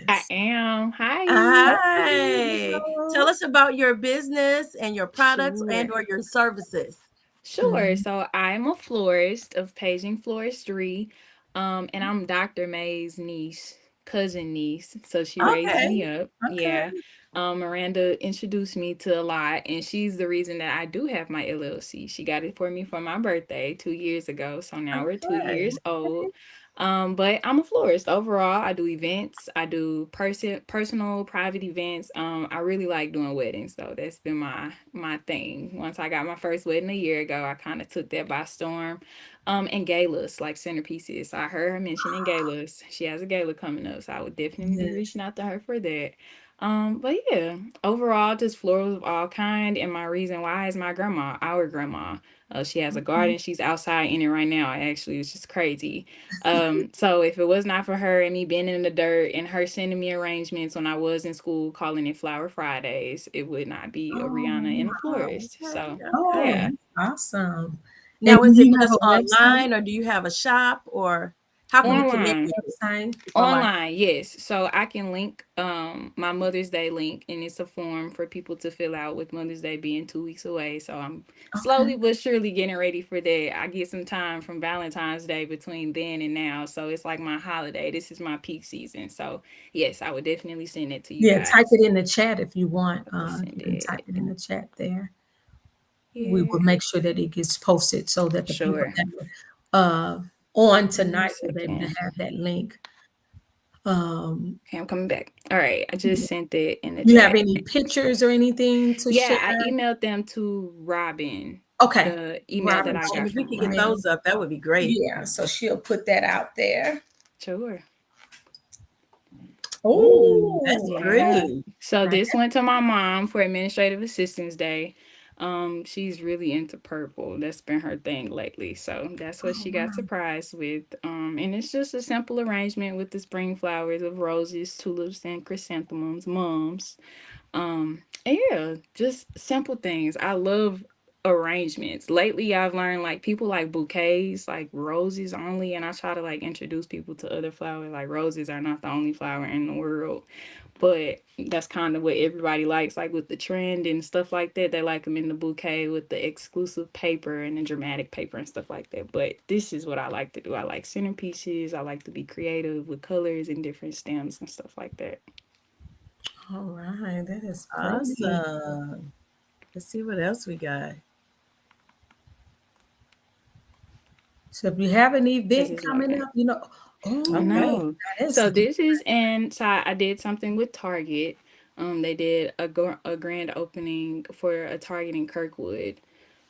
I Yes. am. Hi. Hi. Tell Hello. us about your business and your products Sure. and or your services. Sure. Mhm. So I'm a florist of Paging Floristry. And I'm Dr. May's niece, cousin niece. So she raised Okay. me up. Okay. Yeah. Miranda introduced me to a lot, and she's the reason that I do have my LLC. She got it for me for my birthday 2 years ago. So now we're two Okay. years old. But I'm a florist overall. I do events. I do personal private events. I really like doing weddings though. That's been my thing. Once I got my first wedding a year ago, I kind of took that by storm. And galas, like centerpieces. So I heard her mentioning galas. She has a gala coming up, so I would definitely be Yes. reaching out to her for that. But yeah, overall, just florals of all kind. And my reason why is my grandma, our grandma. She has a garden. She's outside in it right now. Actually, it's just crazy. So if it was not for her and me being in the dirt and her sending me arrangements when I was in school, calling it Flower Fridays, it would not be a Oh, Rihanna and a Oh, florist. okay, So oh, okay. yeah. that's awesome. And Now, do is it you have just a website? online or do you have a shop or how can we connect Online. with you Website? if I like? Online, yes. So I can link my Mother's Day link, and it's a form for people to fill out with Mother's Day being 2 weeks away. So I'm Okay. slowly but surely getting ready for that. I get some time from Valentine's Day between then and now. So it's like my holiday. This is my peak season. So yes, I would definitely send it to you Yeah, type guys. it in the chat if you want. I could You send can type it it in the chat there. We here. will make sure that it gets posted so that the people Sure. that are on Give me a tonight will be able to second. have that link. Um, Okay, I'm coming back. All right, I just sent it in the you have chat. any pictures or anything to Yeah, share? I emailed them to Robin, Okay. the email that Robin I And got if we from could get email. Robin. those up, that would be great. Yeah, so she'll put that out there. Sure. Ooh, that's Oh, okay. Yeah. pretty. So Now this went to my mom for Administrative Assistance Day. She's really into purple. That's been her thing lately. So that's what oh, she got wow. surprised with. And it's just a simple arrangement with the spring flowers of roses, tulips, and chrysanthemums, mums. And yeah, just simple things. I love arrangements. Lately I've learned like people like bouquets, like roses only, and I try to like introduce people to other flowers. Like roses are not the only flower in the world. But that's kind of what everybody likes, like with the trend and stuff like that. They like them in the bouquet with the exclusive paper and the dramatic paper and stuff like that. But this is what I like to do. I like centerpieces. I like to be creative with colors and different stems and stuff like that. All right, that is pretty. Awesome. Let's see what else we got. So if you have an This event is coming Logan. up, oh, Okay. No. that is So good. this is in so I did something with Target. They did a grand opening for a Target in Kirkwood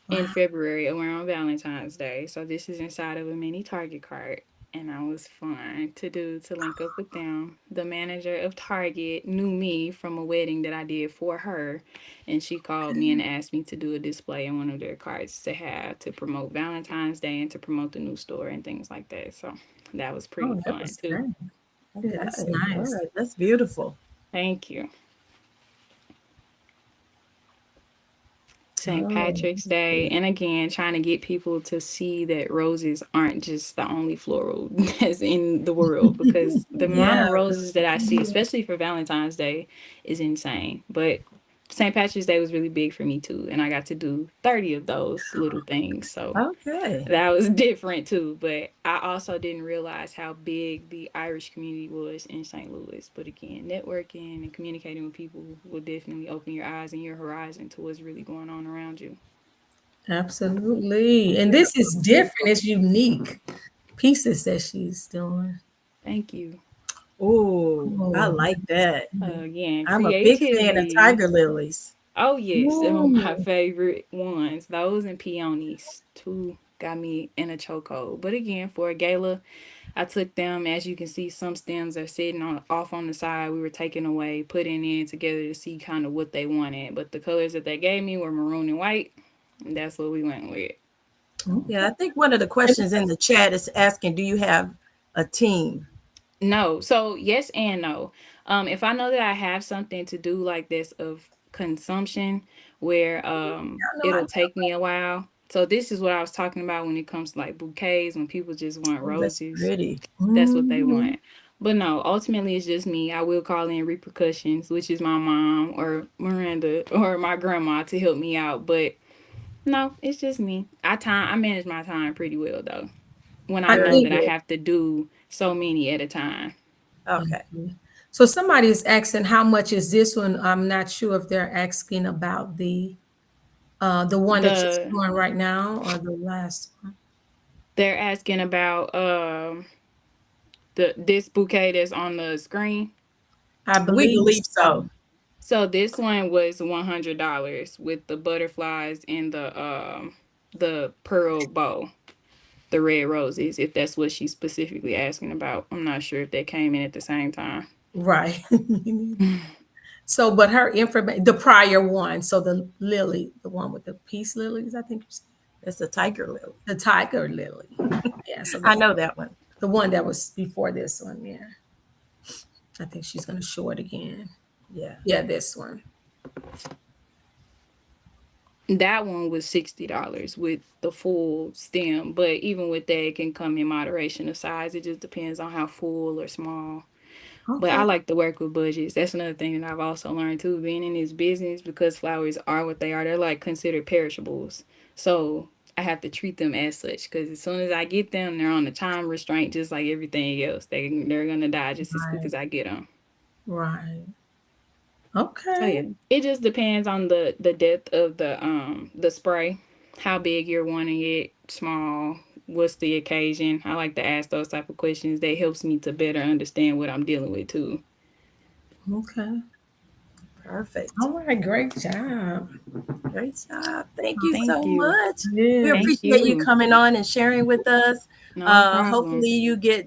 in Wow. February around Valentine's Day. So this is inside of a mini Target cart. And that was fun to do to link up with them. The manager of Target knew me from a wedding that I did for her. And she called me and asked me to do a display in one of their carts to have to promote Valentine's Day and to promote the new store and things like that. So that was pretty Oh, that fun was too. great. Yeah, that's Okay. All nice. right. That's beautiful. Thank you. St. Oh, Patrick's Day. And again, trying to get people to see that roses aren't just the only floral that's in the world because the amount yeah. of roses that I see, especially for Valentine's Day, is insane. But St. Patrick's Day was really big for me too. And I got to do 30 of those little things. So Okay. that was different too. But I also didn't realize how big the Irish community was in St. Louis. But again, networking and communicating with people will definitely open your eyes and your horizon to what's really going on around you. Absolutely. And this is Beautiful. different. Beautiful. It's unique pieces that she's doing. Thank you. Ooh, I Oh, like that. Again, I'm a big fan of creativity. tiger lilies. Oh yes, them are my oh, favorite ones. Those and peonies too got me in a chokehold. But again, for a gala, I took them. As you can see, some stems are sitting on off on the side. We were taking away, putting in together to see kind of what they wanted. But the colors that they gave me were maroon and white. And that's what we went with. Yeah, I okay. think one of the questions in the chat is asking, do you have a team? No. So yes and no. If I know that I have something to do like this of consumption where I know I it'll take me a while. So this is what I was talking about when it comes to like bouquets, when people just want Oh, that's roses. pretty. That's what they Mhm. want. But no, ultimately it's just me. I will call in repercussions, which is my mom or Miranda or my grandma to help me out. But no, it's just me. I manage my time pretty well though. When I I know Very think that I good. have to do so many at a time. Okay. okay. So somebody is asking how much is this one? I'm not sure if they're asking about the one that The you're doing right now or the last one. They're asking about this bouquet that's on the screen. I We believe believe so. so. So this one was $100 with the butterflies and the pearl bow. the red roses, if that's what she's specifically asking about. I'm not sure if that came in at the same time. Right. So, but her information, the prior one, so the lily, the one with the peace lilies, I think you said, It's a tiger lily. the tiger lily. Yeah, so I know that one. the one that was before this one, yeah. I think she's gonna show it again. Yeah. Yeah, this one. That one was $60 with the full stem, but even with that, it can come in moderation of size. It just depends on how full or small. But I Okay. like to work with budgets. That's another thing that I've also learned too, being in this business, because flowers are what they are. They're like considered perishables. So I have to treat them as such, because as soon as I get them, they're on a time restraint, just like everything else. They're gonna die just as quick Right. as I get them. Right. So yeah, Okay. it just depends on the depth of the spray, how big you're wanting it, small, what's the occasion. I like to ask those type of questions. That helps me to better understand what I'm dealing with too. Okay. Perfect. All right. Great job. Great job. Thank you Thank so you. much. We Yeah. Thank appreciate you you. coming on and sharing with us. No problem. Hopefully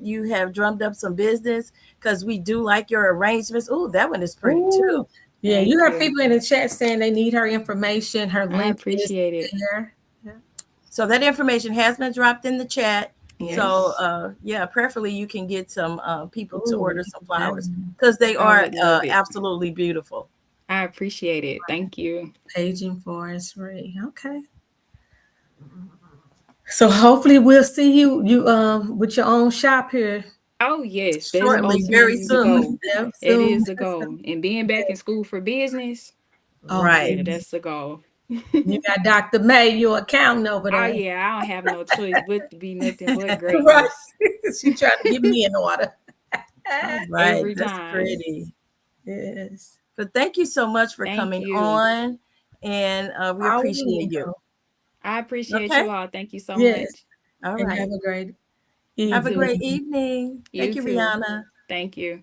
you have drummed up some business because we do like your arrangements. Oh, that one is pretty too. Ooh. Yeah, Thank you have you. people in the chat saying they need her information. Her I link is appreciate it. there. Yeah. So that information has been dropped in the chat. So Yes. yeah, preferably you can get some people to Ooh, order some flowers that because they I are would love it. absolutely beautiful. I appreciate it. Thank you. paging forest free. Okay. So hopefully we'll see you with your own shop here. Oh yes, that's Shortly, very ultimately the soon. goal. Yeah, It soon. is the goal. And being back in school for business, Oh, Right. yeah, that's the goal. you got Dr. May, your accountant over Oh there. yeah, I don't have no choice but to be nothing but Right. greatness She trying to get me in order. All right. every That's time. pretty. Yes. But thank you so much for Thank coming you. on, and we Always appreciate you. welcome. I appreciate Okay. you all. Thank you so Yes. much. All And right. have a great You Have a evening. great too. evening. Thank You you, too. Rihanna. Thank you.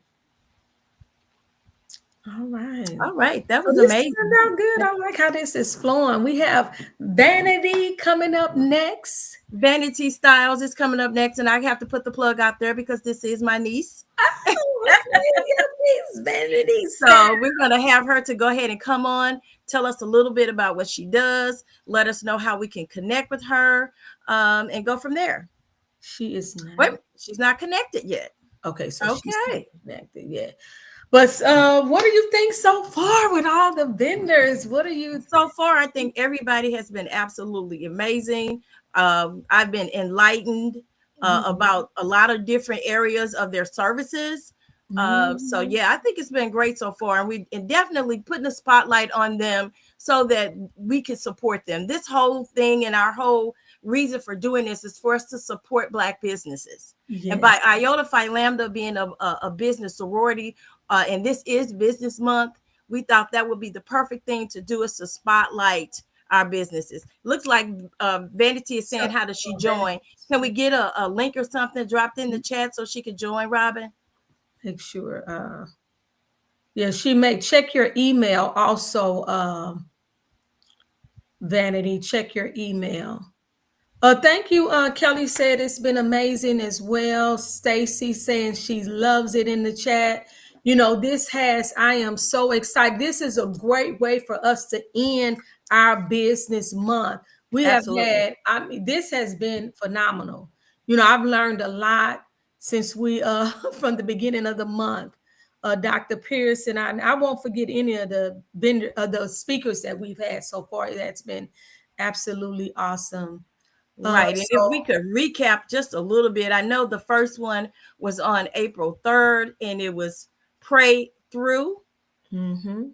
All right. All right. That So was this amazing. turned out good. I like how this is flowing. We have Vanity coming up next. Vanity Styles is coming up next, and I have to put the plug out there because this is my niece. Oh, okay. Vanity So we're going to have her to go ahead and come on, tell us a little bit about what she does, let us know how we can connect with her, and go from there. She is Wait, not. she's not connected yet. Okay, so she's not Okay. connected yet. But what do you think so far with all the vendors? What are you? So far, I think everybody has been absolutely amazing. I've been enlightened about a lot of different areas of their services. So Mhm. yeah, I think it's been great so far, and we and definitely putting a spotlight on them so that we can support them. This whole thing and our whole reason for doing this is for us to support Black businesses. And by Yes. Iota Phi Lambda being a business sorority, and this is Business Month, we thought that would be the perfect thing to do is to spotlight our businesses. Looks like Vanity is So saying, how does she Vanity, join? Can we get a link or something dropped in the chat so she could join, Robin? make sure. Yeah, she may check your email also. Vanity, check your email. Thank you. Kelly said it's been amazing as well. Stacy saying she loves it in the chat. You know, I am so excited. This is a great way for us to end our business month. We have Absolutely. had, I mean, this has been phenomenal. You know, I've learned a lot since we, from the beginning of the month. Dr. Pierce and I won't forget any of the speakers that we've had so far. That's been absolutely awesome. Right. And if we So could recap just a little bit, I know the first one was on April 3rd, and it was Pray Through, mhm.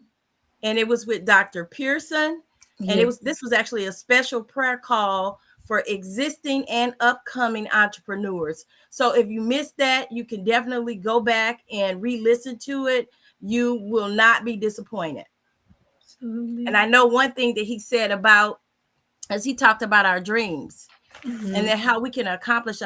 and it was with Dr. Pearson. And Yes, this was actually a special prayer call for existing and upcoming entrepreneurs. So if you missed that, you can definitely go back and re-listen to it. You will not be disappointed. And absolutely. I know one thing that he said about, as he talked about our dreams and Mhm. then how we can accomplish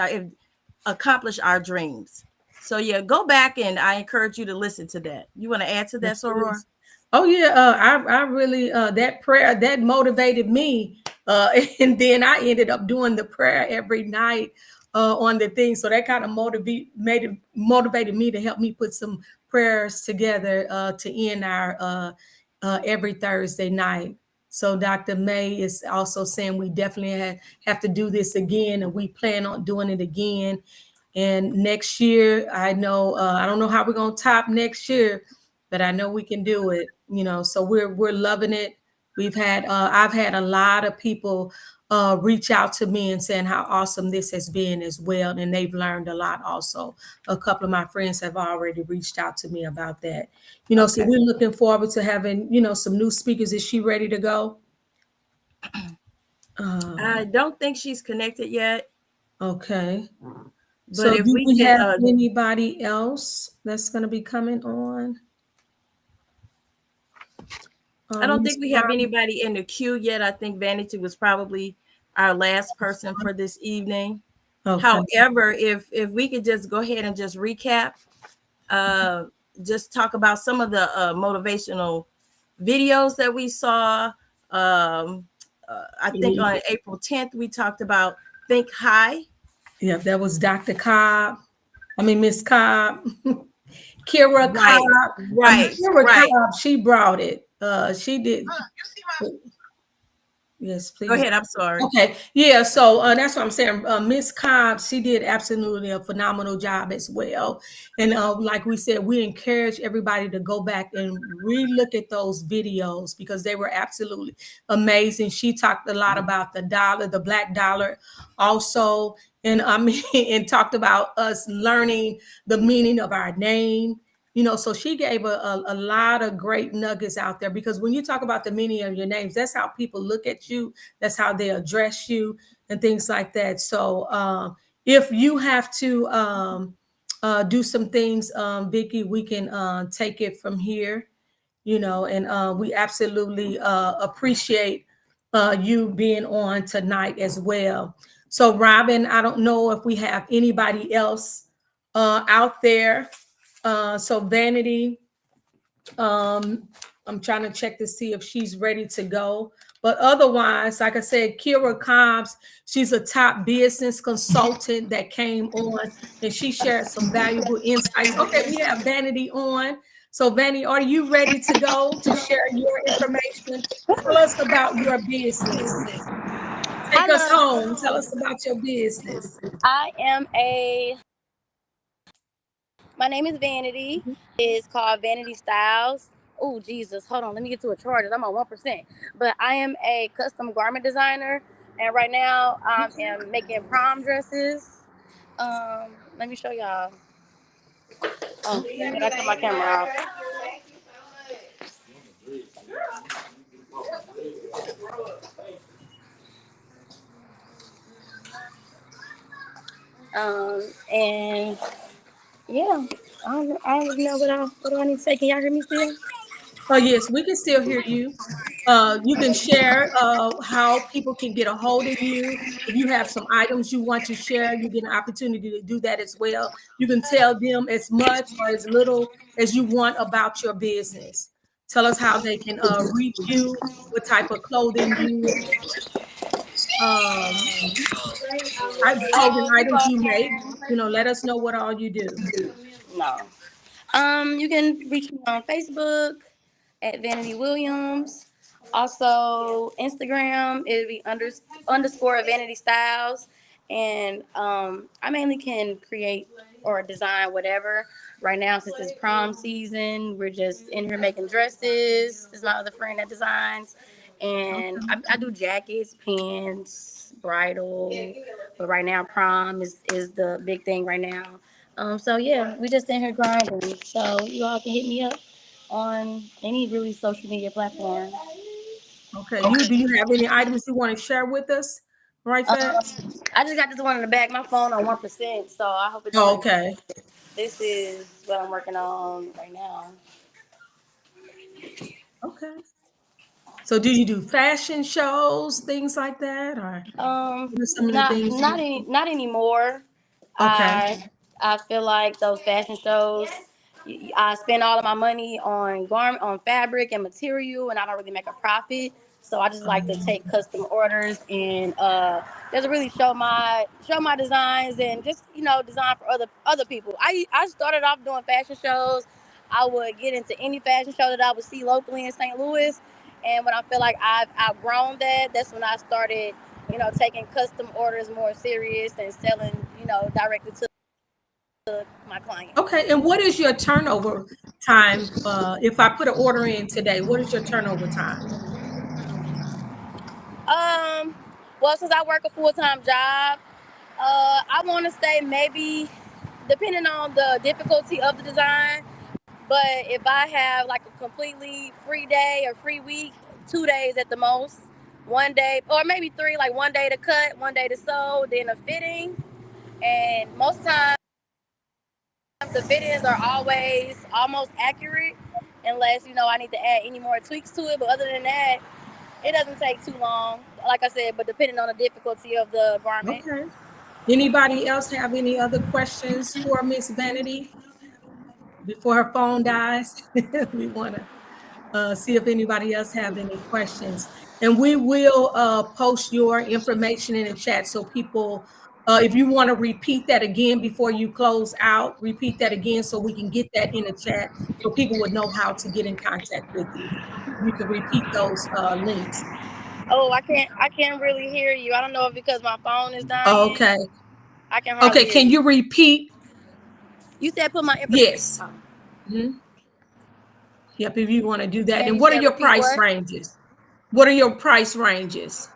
our dreams. So yeah, go back and I encourage you to listen to that. You want to add to that, Yes, Soror? yes. Oh yeah, I really that prayer that motivated me And then I ended up doing the prayer every night on the thing. So that kind of motivated me to help me put some prayers together to end our every Thursday night. So Dr. May is also saying we definitely have to do this again, and we plan on doing it again. And next year, I know I don't know how we're gonna top next year, but I know we can do it. You know, so we're loving it. We've had I've had a lot of people reach out to me and saying how awesome this has been as well, and they've learned a lot. Also, a couple of my friends have already reached out to me about that. You know, so Okay. we're looking forward to having some new speakers. Is she ready to go? I don't think she's connected yet, Okay. but So if do we we can, have anybody else that's going to be coming on? I don't Miss think we have Robin? anybody in the queue yet. I think Vanity was probably our last person for this evening. Okay. However, if we could just go ahead and just recap, uh, just talk about some of the motivational videos that we saw. I think on April 10th we talked about Think High. Yeah, that was Dr. Cobb. I mean, Miss Cobb. Kira Right, Cobb. right, Kira right. Cobb, she brought it. She did. Yes, Go please. ahead. I'm sorry. Okay, yeah. So that's what I'm saying. Miss Cobb, she did absolutely a phenomenal job as well. And like we said, we encourage everybody to go back and relook at those videos because they were absolutely amazing. She talked a lot about the dollar, the black dollar, also, and I mean, and talked about us learning the meaning of our name. So she gave a lot of great nuggets out there because when you talk about the meaning of your names, that's how people look at you, that's how they address you and things like that. So if you have to do some things, Vicki, we can take it from here, and we absolutely appreciate you being on tonight as well. So Robin, I don't know if we have anybody else out there. So Vanity, I'm trying to check to see if she's ready to go. But otherwise, like I said, Kira Cobbs, she's a top business consultant that came on and she shared some valuable insights. Okay, we have Vanity on. So, Vanity, are you ready to go to share your information? Tell us about your business. Take Hi, us love. home. Tell us about your business. I am a. My name is Vanity. It's called Vanity Styles. Oh Jesus, hold on. Let me get to a charger. I'm on 1%. But I am a custom garment designer, and right now I am making prom dresses. Let me show y'all. Oh, I gotta cut my camera off. And yeah, I don't know what do I need to say. Can y'all hear me still? Oh, yes, we can still hear you. You can share how people can get a hold of you. If you have some items you want to share, you get an opportunity to do that as well. You can tell them as much or as little as you want about your business. Tell us how they can reach you, what type of clothing um, clothing People items you can. make. Let us know what all you do. No. You can reach me on Facebook at Vanity Williams. Also, Instagram, it'll be underscore Vanity Styles. And I mainly can create or design whatever. Right now, since it's prom season, we're just in here making dresses. There's my other friend that designs. And I do jackets, pants, bridal. But right now, prom is the big thing right now. So yeah, we just in here grinding. So you all can hit me up on any really social media platform. Okay. Do you have any items you want to share with us right Um, fast? I just got this one in the back. My phone on 1%, so I hope it Oh, doesn't. okay. This is what I'm working on right now. Okay. So do you do fashion shows, things like that, or what are some of the Not things not anymore. okay. I feel like those fashion shows, I spend all of my money on garment, on fabric and material, and I don't really make a profit. So I just like to take custom orders and just really show my designs and just design for other people. I started off doing fashion shows. I would get into any fashion show that I would see locally in St. Louis, and when I feel like I've outgrown that, that's when I started taking custom orders more serious and selling directly to my clients. Okay, and what is your turnover time? If I put an order in today, what is your turnover time? Um, well, since I work a full-time job, I want to say maybe depending on the difficulty of the design. But if I have like a completely free day or free week, 2 days at the most, one day or maybe three, like one day to cut, one day to sew, then a fitting. And most times the fittings are always almost accurate, unless I need to add any more tweaks to it. But other than that, it doesn't take too long. Like I said, but depending on the difficulty of the garment. Okay. Anybody else have any other questions for Miss Vanity before her phone dies? We want to see if anybody else have any questions. And we will post your information in the chat so people, if you want to repeat that again before you close out, repeat that again so we can get that in the chat so people would know how to get in contact with you. You can repeat those links. Oh, I can't really hear you. I don't know if because my phone is dying. Okay. I can Okay. hardly hear Can you. you repeat? You said put my information. Yes. Mhm. Yep. If you want to do that. And And you what are said your repeat price what? ranges? What are your price ranges?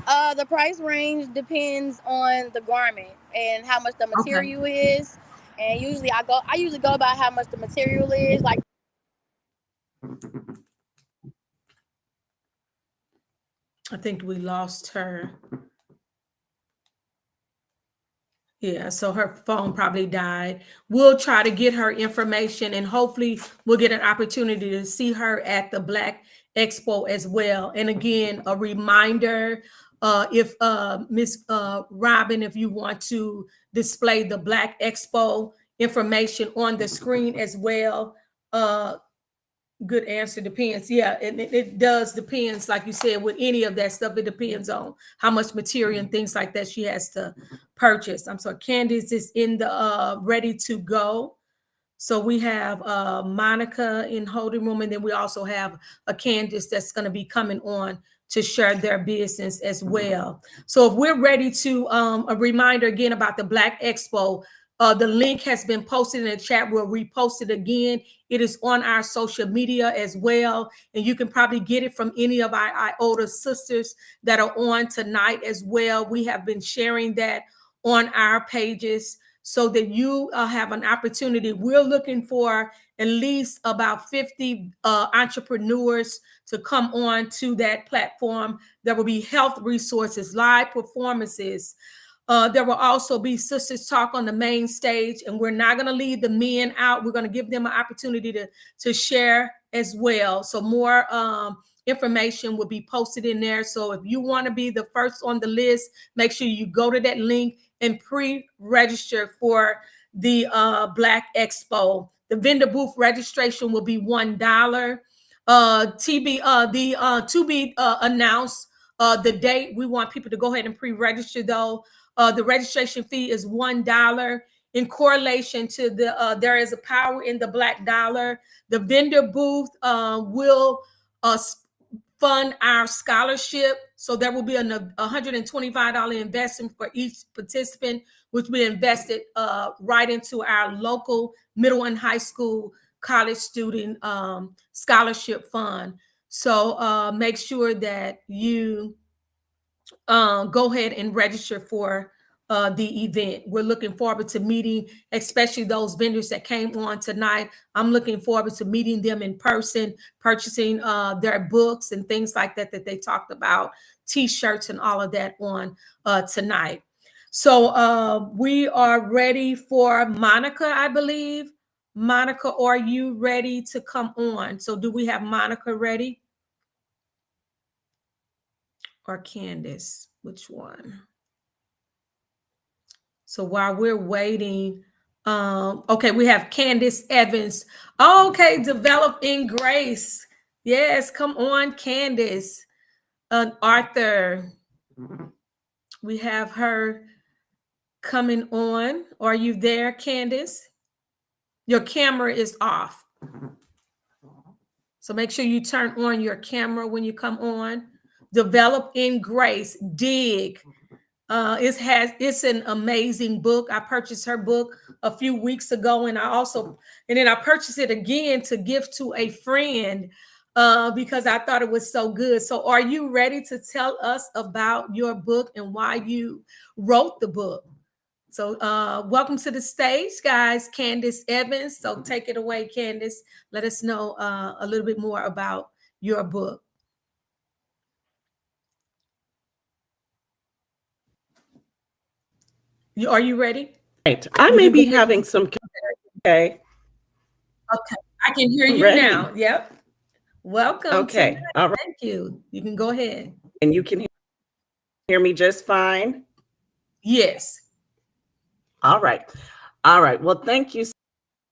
The price range depends on the garment and how much the Okay. material is. And usually I usually go by how much the material is. Like I think we lost her. Yeah, so her phone probably died. We'll try to get her information and hopefully we'll get an opportunity to see her at the Black Expo as well. And again, a reminder, if Miss Robin, if you want to display the Black Expo information on the screen as well, uh, good answer. Depends. Yeah, it does depends. Like you said, with any of that stuff, it depends on how much material and things like that she has to purchase. I'm sorry, Candice is in the ready to go. So we have Monica in holding room, and then we also have a Candice that's going to be coming on to share their business as well. So if we're ready to, a reminder again about the Black Expo, the link has been posted in the chat. We'll repost it again. It is on our social media as well. And you can probably get it from any of our older sisters that are on tonight as well. We have been sharing that on our pages so that you have an opportunity. We're looking for at least about 50 entrepreneurs to come on to that platform. There will be health resources, live performances. There will also be Sisters Talk on the main stage, and we're not going to leave the men out. We're going to give them an opportunity to share as well. So more information will be posted in there. So if you want to be the first on the list, make sure you go to that link and pre-register for the Black Expo. The vendor booth registration will be $1. To be announced the date. We want people to go ahead and pre-register though. The registration fee is $1 in correlation to the there is a power in the black dollar. The vendor booth will fund our scholarship. So there will be a $125 investment for each participant, which we invested right into our local middle and high school college student scholarship fund. So make sure that you go ahead and register for the event. We're looking forward to meeting, especially those vendors that came on tonight. I'm looking forward to meeting them in person, purchasing their books and things like that that they talked about, T-shirts and all of that on tonight. So we are ready for Monica, I believe. Monica, are you ready to come on? So do we have Monica ready? Or Candace? Which one? So while we're waiting Okay, we have Candace Evans. Okay, Develop in Grace. Yes, come on, Candace. Arthur, we have her coming on. Are you there, Candace? Your camera is off. So make sure you turn on your camera when you come on. Develop in Grace. Dig. It's an amazing book. I purchased her book a few weeks ago, and then I purchased it again to give to a friend because I thought it was so good. So are you ready to tell us about your book and why you wrote the book? So welcome to the stage, guys. Candace Evans. So take it away, Candace. Let us know a little bit more about your book. Are you ready? Right. I You may can go be ahead. having some. Okay. Okay, I can hear I'm you ready. now. Yep. Welcome tonight. Okay. All right. Thank you. You can go ahead. And you can hear me just fine. Yes. All right. All right. Well, thank you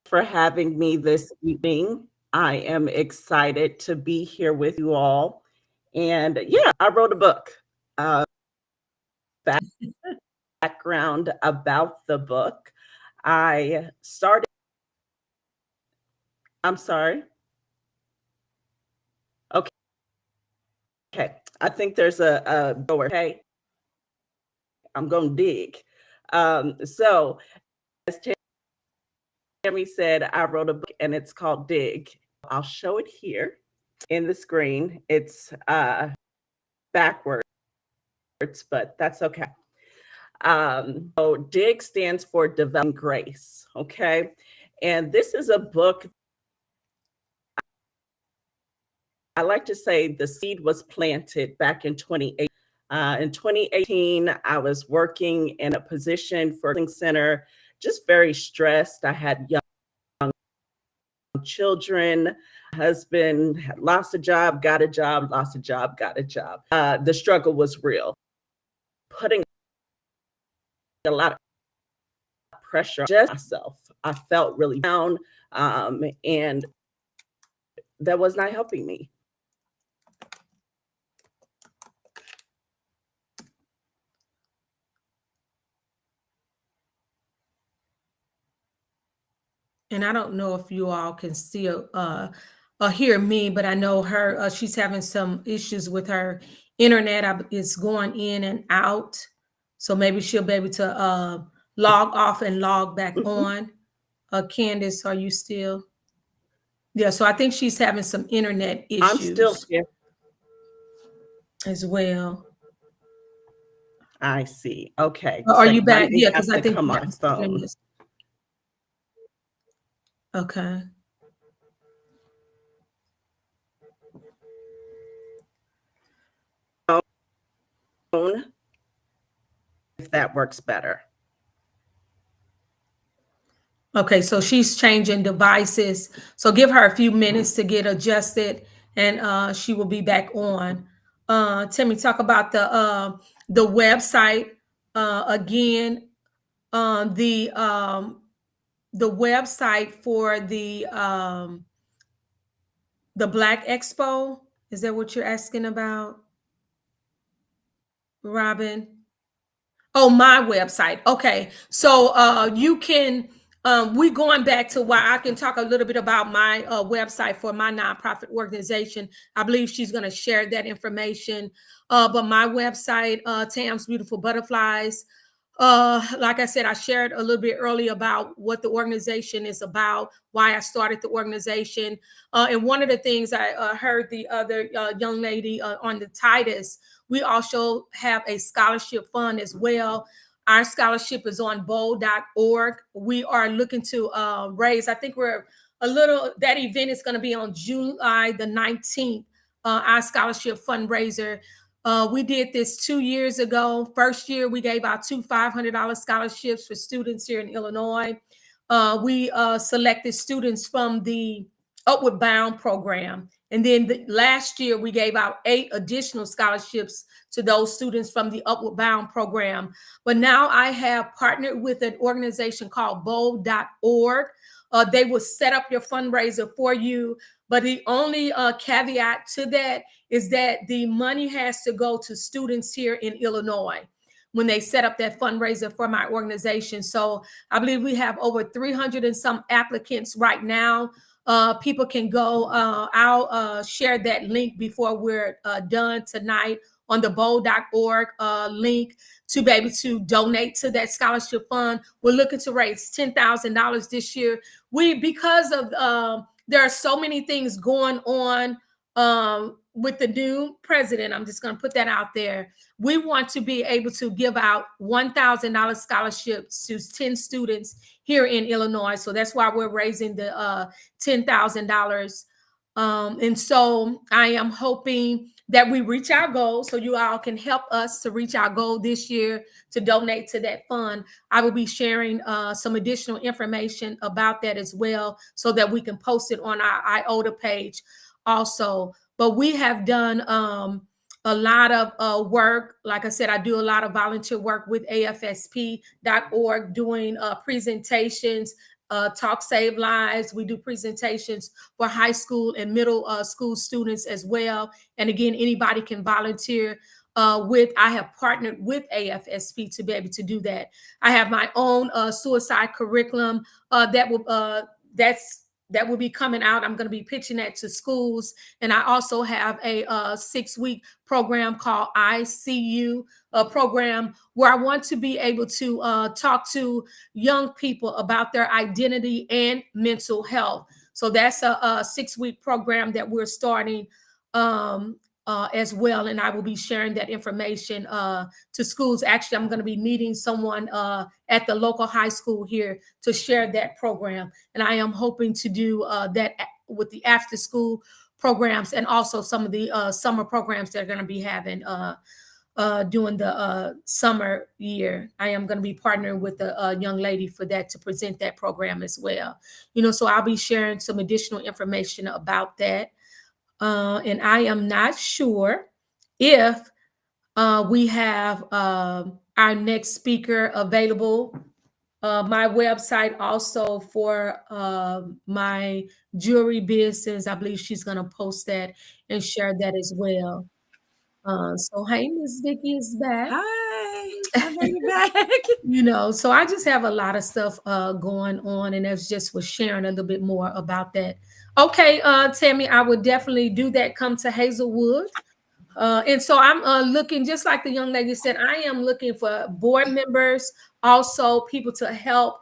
for having me this evening. I am excited to be here with you all. And yeah, I wrote a book. Background about the book. I started. I'm sorry. Okay. Okay. I think there's a door. Okay. I'm going to dig. So, as Tammy said, I wrote a book and it's called Dig. I'll show it here in the screen. It's backwards, but that's okay. So DIG stands for Developing Grace, okay? And this is a book, I like to say the seed was planted back in 2018. In 2018, I was working in a position for a center, just very stressed. I had young children, husband had lost a job, got a job, lost a job, got a job. The struggle was real, putting a lot of pressure on just myself. I felt really down, and that was not helping me. And I don't know if you all can still hear me, but I know her. She's having some issues with her internet. It's going in and out, so maybe she'll be able to log off and log back on. Candace, are you still? Yeah. So I think she's having some internet I'm still issues here. as well. I see. Okay. Are you I back? may Yeah, have because I to think come you off have the some phone. internet. Okay. If that works better. Okay, so she's changing devices. So give her a few minutes to get adjusted, and she will be back on. Timmy, talk about the website again. The website for the Black Expo. Is that what you're asking about, Robin? Oh, my website. Okay. So you can we going back to why I can talk a little bit about my website for my nonprofit organization. I believe she's going to share that information. But my website, Tam's Beautiful Butterflies, like I said, I shared a little bit earlier about what the organization is about, why I started the organization. And one of the things I heard the other young lady on the Titus, we also have a scholarship fund as well. Our scholarship is on bold.org. We are looking to raise, I think that event is going to be on July the 19th, our scholarship fundraiser. We did this 2 years ago. First year, we gave out two $500 scholarships for students here in Illinois. We selected students from the Upward Bound program. And then last year, we gave out 8 additional scholarships to those students from the Upward Bound program. But now I have partnered with an organization called bold.org. They will set up your fundraiser for you. But the only caveat to that is that the money has to go to students here in Illinois when they set up that fundraiser for my organization. So I believe we have over 300 and some applicants right now. People can go. I'll share that link before we're done tonight on the bold.org link to be able to donate to that scholarship fund. We're looking to raise $10,000 this year. Because of there are so many things going on with the new president. I'm just going to put that out there. We want to be able to give out $1,000 scholarships to 10 students here in Illinois. So that's why we're raising the $10,000. And so I am hoping that we reach our goal, so you all can help us to reach our goal this year to donate to that fund. I will be sharing some additional information about that as well, so that we can post it on our IOTA page also. But we have done a lot of work. Like I said, I do a lot of volunteer work with AFSP.org, doing presentations, Talk Save Lives. We do presentations for high school and middle school students as well. And again, anybody can volunteer I have partnered with AFSP to be able to do that. I have my own suicide curriculum that will be coming out. I'm going to be pitching that to schools. And I also have a 6-week program called I See You, a program where I want to be able to talk to young people about their identity and mental health. So that's a 6-week program that we're starting as well. And I will be sharing that information to schools. Actually, I'm going to be meeting someone at the local high school here to share that program. And I am hoping to do that with the after school programs and also some of the summer programs they're going to be having during the summer year. I am going to be partnering with a young lady for that, to present that program as well. So I'll be sharing some additional information about that. And I am not sure if we have our next speaker available. My website also for my jewelry business, I believe she's going to post that and share that as well. So hey, Miss Vicky is back. Hi, I'm back. So I just have a lot of stuff going on, and that's just was sharing a little bit more about that. Okay, Tammy, I would definitely do that. Come to Hazelwood. And so I'm looking, just like the young lady said, I am looking for board members, also people to help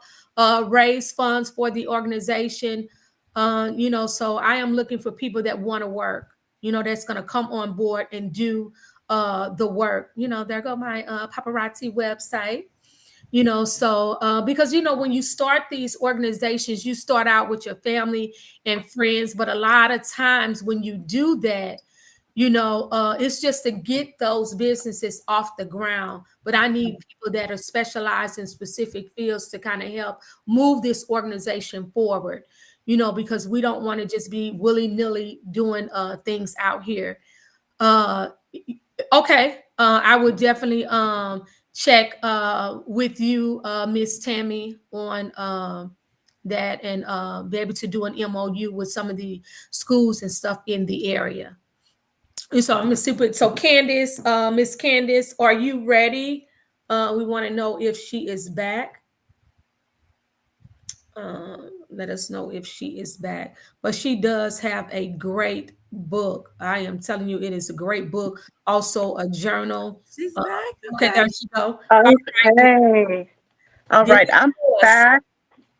raise funds for the organization. So I am looking for people that want to work, that's going to come on board and do the work. There go my paparazzi website. Because when you start these organizations, you start out with your family and friends, but a lot of times when you do that, it's just to get those businesses off the ground. But I need people that are specialized in specific fields to kind of help move this organization forward, because we don't want to just be willy-nilly doing things out here. Okay. I would definitely check with you, Miss Tammy, on that, and be able to do an MOU with some of the schools and stuff in the area. So I'm super. So Candace, Miss Candace, are you ready? We want to know if she is back. Let us know if she is back. But she does have a great book. I am telling you, it is a great book. Also a journal. She's back. Okay, there you go. Okay. All right. I'm back.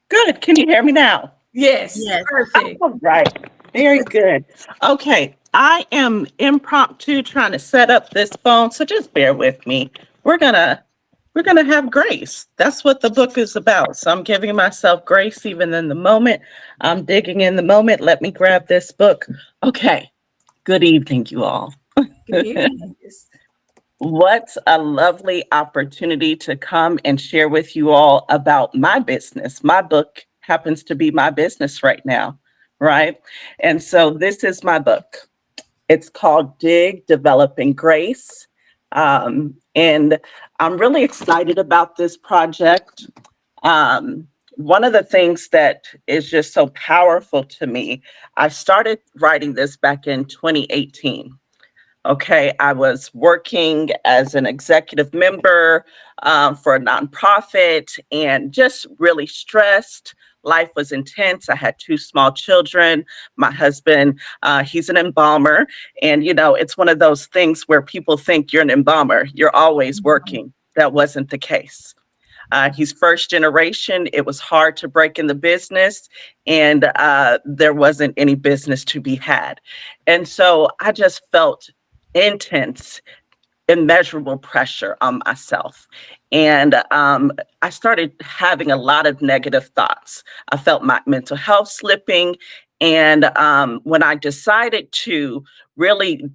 Good. Can you hear me now? Yes. Yes. Perfect. All right. Very good. Okay. I am impromptu trying to set up this phone, so just bear with me. We're gonna have grace. That's what the book is about. So I'm giving myself grace even in the moment. I'm digging in the moment. Let me grab this book. Okay. Good evening, you all. Good evening. What a lovely opportunity to come and share with you all about my business. My book happens to be my business right now. right? And so this is my book. It's called Dig Developing Grace. And I'm really excited about this project. One of the things that is just so powerful to me, I started writing this back in 2018. Okay, I was working as an executive member for a nonprofit and just really stressed. Life was intense. I had two small children. My husband, he's an embalmer. And, you know, it's one of those things where people think you're an embalmer, you're always working. That wasn't the case. He's first generation. It was hard to break in the business, and there wasn't any business to be had. And so I just felt intense, immeasurable pressure on myself. And I started having a lot of negative thoughts. I felt my mental health slipping. And when I decided to really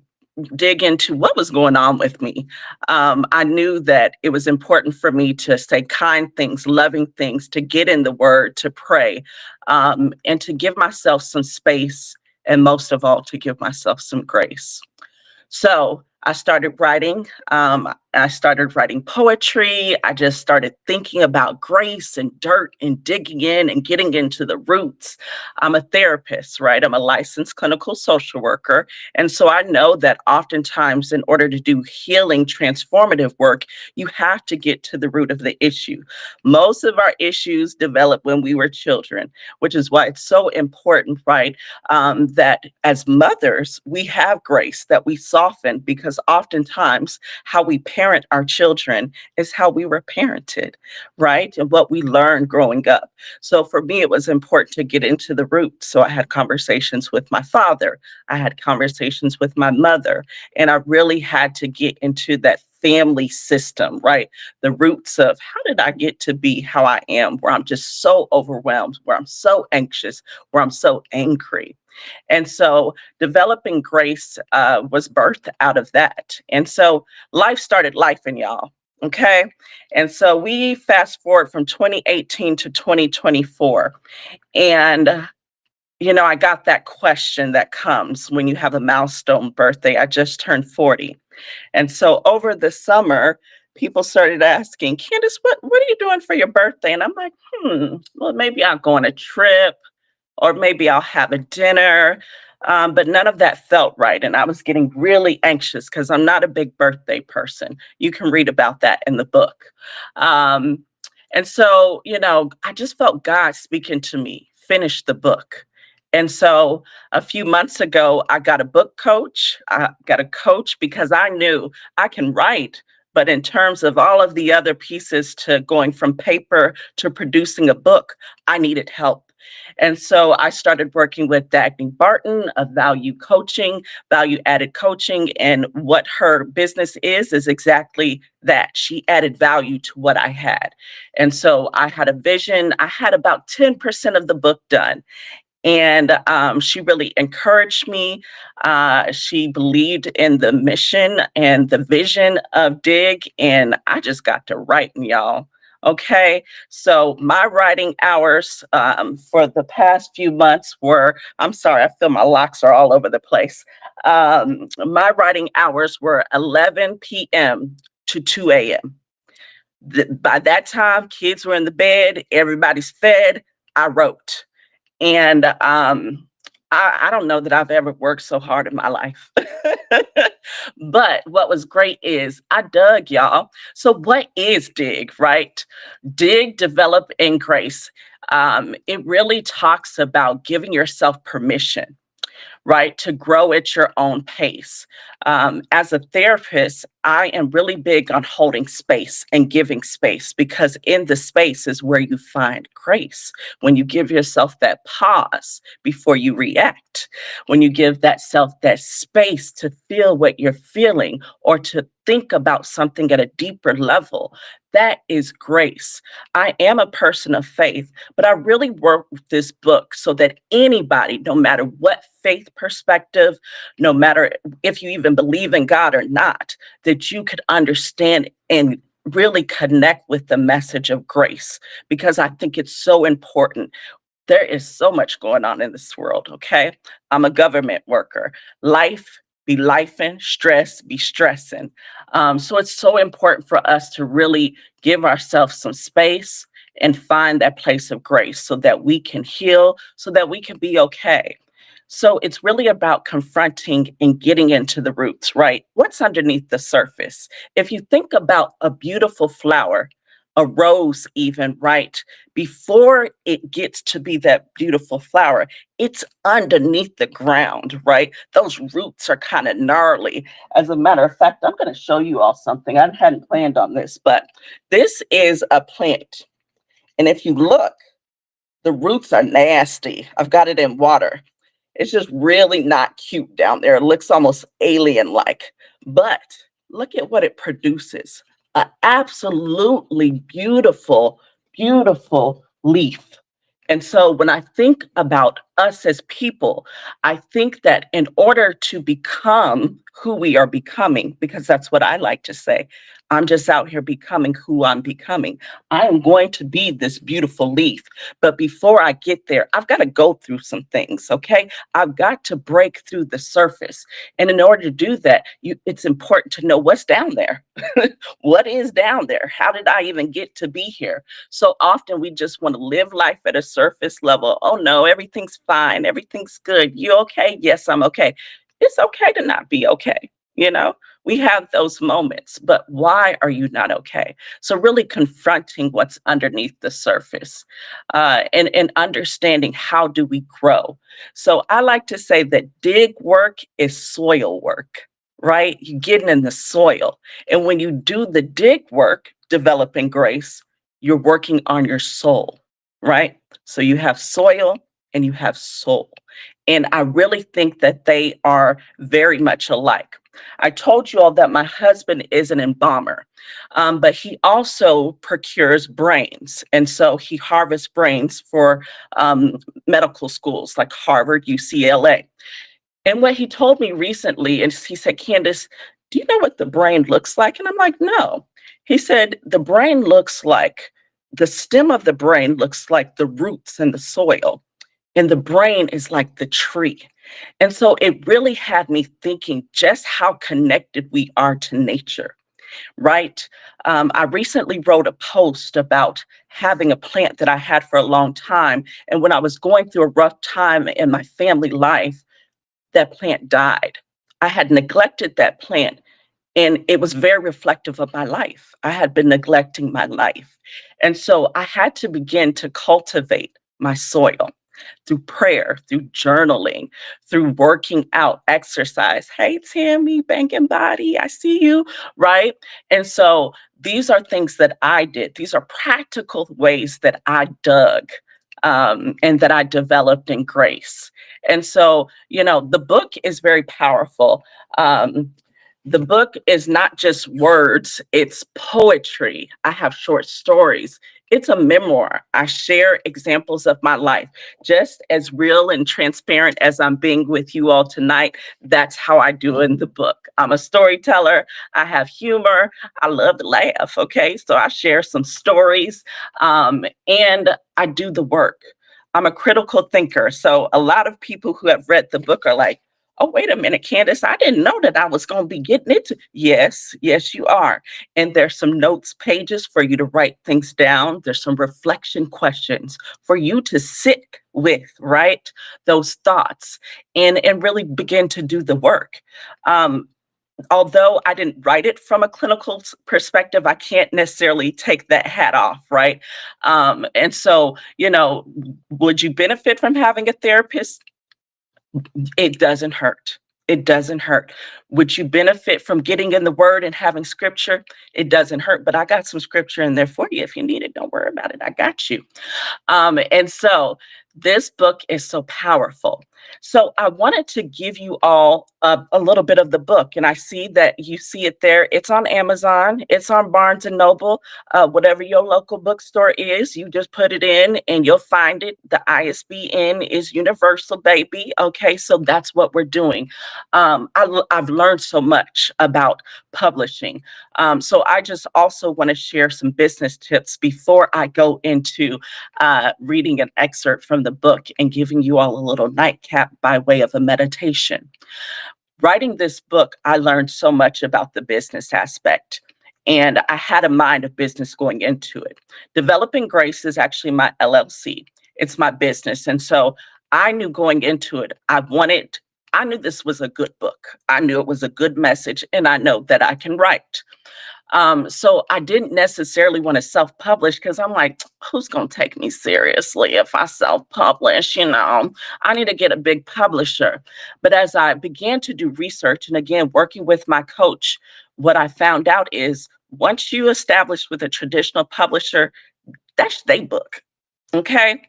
dig into what was going on with me, I knew that it was important for me to say kind things, loving things, to get in the word, to pray, and to give myself some space, and most of all, to give myself some grace. So I started writing. I started writing poetry. I just started thinking about grace and dirt and digging in and getting into the roots. I'm a therapist, right? I'm a licensed clinical social worker. And so I know that oftentimes, in order to do healing, transformative work, you have to get to the root of the issue. Most of our issues develop when we were children, which is why it's so important, right? That as mothers, we have grace that we soften, because oftentimes how we parent our children is how we were parented, right? And what we learned growing up. So for me, it was important to get into the roots. So I had conversations with my father, I had conversations with my mother, and I really had to get into that family system, right? The roots of how did I get to be how I am, where I'm just so overwhelmed, where I'm so anxious, where I'm so angry. And so developing grace was birthed out of that. And so life started life in y'all. Okay. And so we fast forward from 2018 to 2024. And you know, I got that question that comes when you have a milestone birthday. I just turned 40. And so over the summer, people started asking, Candace, what are you doing for your birthday? And I'm like, well, maybe I'll go on a trip, or maybe I'll have a dinner. But none of that felt right. And I was getting really anxious because I'm not a big birthday person. You can read about that in the book. Um, and so, you know, I just felt God speaking to me, finish the book. And so a few months ago, I got a book coach. I got a coach because I knew I can write. But in terms of all of the other pieces to going from paper to producing a book, I needed help. And so I started working with Dagny Barton of Value Added Coaching. And what her business is exactly that. She added value to what I had. And so I had a vision. I had about 10% of the book done. And she really encouraged me. She believed in the mission and the vision of DIG, and I just got to writing, y'all. Okay, so my writing hours for the past few months were, I'm sorry, I feel my locks are all over the place. My writing hours were 11 p.m. to 2 a.m. By that time, kids were in the bed, everybody's fed. I wrote. And I don't know that I've ever worked so hard in my life. But what was great is I dug, y'all. So, what is DIG, right? DIG, Develop, and Grace. It really talks about giving yourself permission, right, to grow at your own pace. As a therapist, I am really big on holding space and giving space, because in the space is where you find grace. When you give yourself that pause before you react, when you give that self that space to feel what you're feeling or to think about something at a deeper level, that is grace. I am a person of faith, but I really wrote this book so that anybody, no matter what faith perspective, no matter if you even believe in God or not, that you could understand and really connect with the message of grace, because I think it's so important. There is so much going on in this world, okay? I'm a government worker. Life be lifing, stress be stressing. So it's so important for us to really give ourselves some space and find that place of grace so that we can heal, so that we can be okay. So it's really about confronting and getting into the roots, right? What's underneath the surface? If you think about a beautiful flower, a rose, even, right? Before it gets to be that beautiful flower, it's underneath the ground, right? Those roots are kind of gnarly. As a matter of fact, I'm going to show you all something. I hadn't planned on this, but this is a plant. And if you look, the roots are nasty. I've got it in water. It's just really not cute down there. It looks almost alien like. But look at what it produces, an absolutely beautiful, beautiful leaf. And so when I think about us as people, I think that in order to become who we are becoming, because that's what I like to say, I'm just out here becoming who I'm becoming. I am going to be this beautiful leaf. But before I get there, I've got to go through some things, okay? I've got to break through the surface. And in order to do that, it's important to know what's down there. What is down there? How did I even get to be here? So often we just want to live life at a surface level. Oh no, everything's fine. Everything's good. You okay? Yes, I'm okay. It's okay to not be okay. You know, we have those moments, but why are you not okay? So really confronting what's underneath the surface, and understanding how do we grow. So I like to say that dig work is soil work, right? You're getting in the soil. And when you do the dig work, developing grace, you're working on your soul, right? So you have soil and you have soul. And I really think that they are very much alike. I told you all that my husband is an embalmer, but he also procures brains. And so he harvests brains for um, medical schools like Harvard, UCLA. And what he told me recently, and he said, Candace, do you know what the brain looks like? And I'm like, no. He said, the brain looks like the stem of the brain looks like the roots in the soil, and the brain is like the tree. And so it really had me thinking just how connected we are to nature, right? I recently wrote a post about having a plant that I had for a long time. And when I was going through a rough time in my family life, that plant died. I had neglected that plant, and it was very reflective of my life. I had been neglecting my life. And so I had to begin to cultivate my soil through prayer, through journaling, through working out, exercise. Hey, Tammy, banking body, I see you, right? And so these are things that I did. These are practical ways that I dug, and that I developed in grace. And so, the book is very powerful. Um, the book is not just words, it's poetry. I have short stories. It's a memoir. I share examples of my life. Just as real and transparent as I'm being with you all tonight, that's how I do in the book. I'm a storyteller. I have humor. I love to laugh. Okay. So I share some stories, and I do the work. I'm a critical thinker. So a lot of people who have read the book are like, oh, wait a minute, Candace, I didn't know that I was going to be getting into. Yes, yes, you are. And there's some notes pages for you to write things down. There's some reflection questions for you to sit with, right? Those thoughts and really begin to do the work. Um, Although I didn't write it from a clinical perspective, I can't necessarily take that hat off, right? And so, would you benefit from having a therapist? It doesn't hurt. It doesn't hurt. Would you benefit from getting in the word and having scripture? It doesn't hurt, but I got some scripture in there for you if you need it. Don't worry about it. I got you. And so this book is so powerful. So I wanted to give you all a little bit of the book, and I see that you see it there. It's on Amazon, it's on Barnes and Noble, whatever your local bookstore is. You just put it in, and you'll find it. The ISBN is universal, baby. Okay, so that's what we're doing. I've learned so much about publishing. So I just also want to share some business tips before I go into reading an excerpt from the book and giving you all a little nightcap by way of a meditation. Writing this book, I learned so much about the business aspect. And I had a mind of business going into it. Developing Grace is actually my LLC. It's my business. And so I knew going into it, I knew this was a good book. I knew it was a good message, and I know that I can write. So I didn't necessarily want to self-publish because I'm like, who's going to take me seriously if I self-publish? I need to get a big publisher. But as I began to do research, and again, working with my coach, what I found out is once you establish with a traditional publisher, that's their book. Okay.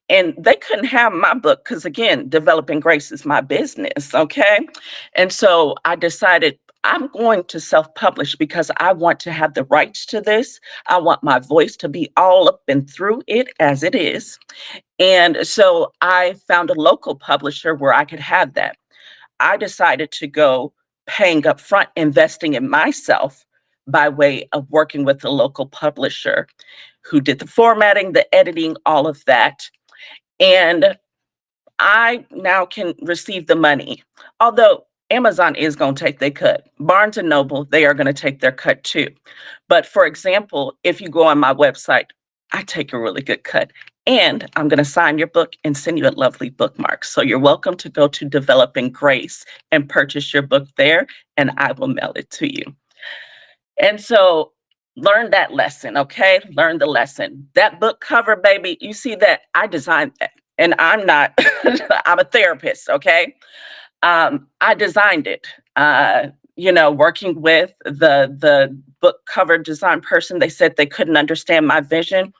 And they couldn't have my book because, again, Developing Grace is my business. Okay. And so I decided I'm going to self publish because I want to have the rights to this. I want my voice to be all up and through it as it is. And so I found a local publisher where I could have that. I decided to go paying up front, investing in myself by way of working with a local publisher who did the formatting, the editing, all of that. And I now can receive the money. Although Amazon is going to take their cut. Barnes and Noble, they are going to take their cut too. But for example, if you go on my website, I take a really good cut. And I'm going to sign your book and send you a lovely bookmark. So you're welcome to go to Developing Grace and purchase your book there, and I will mail it to you. And so learn that lesson, okay? Learn the lesson. That book cover, baby, you see that? I designed that. And I'm not, I'm a therapist, okay? I designed it. Working with the book cover design person, they said they couldn't understand my vision.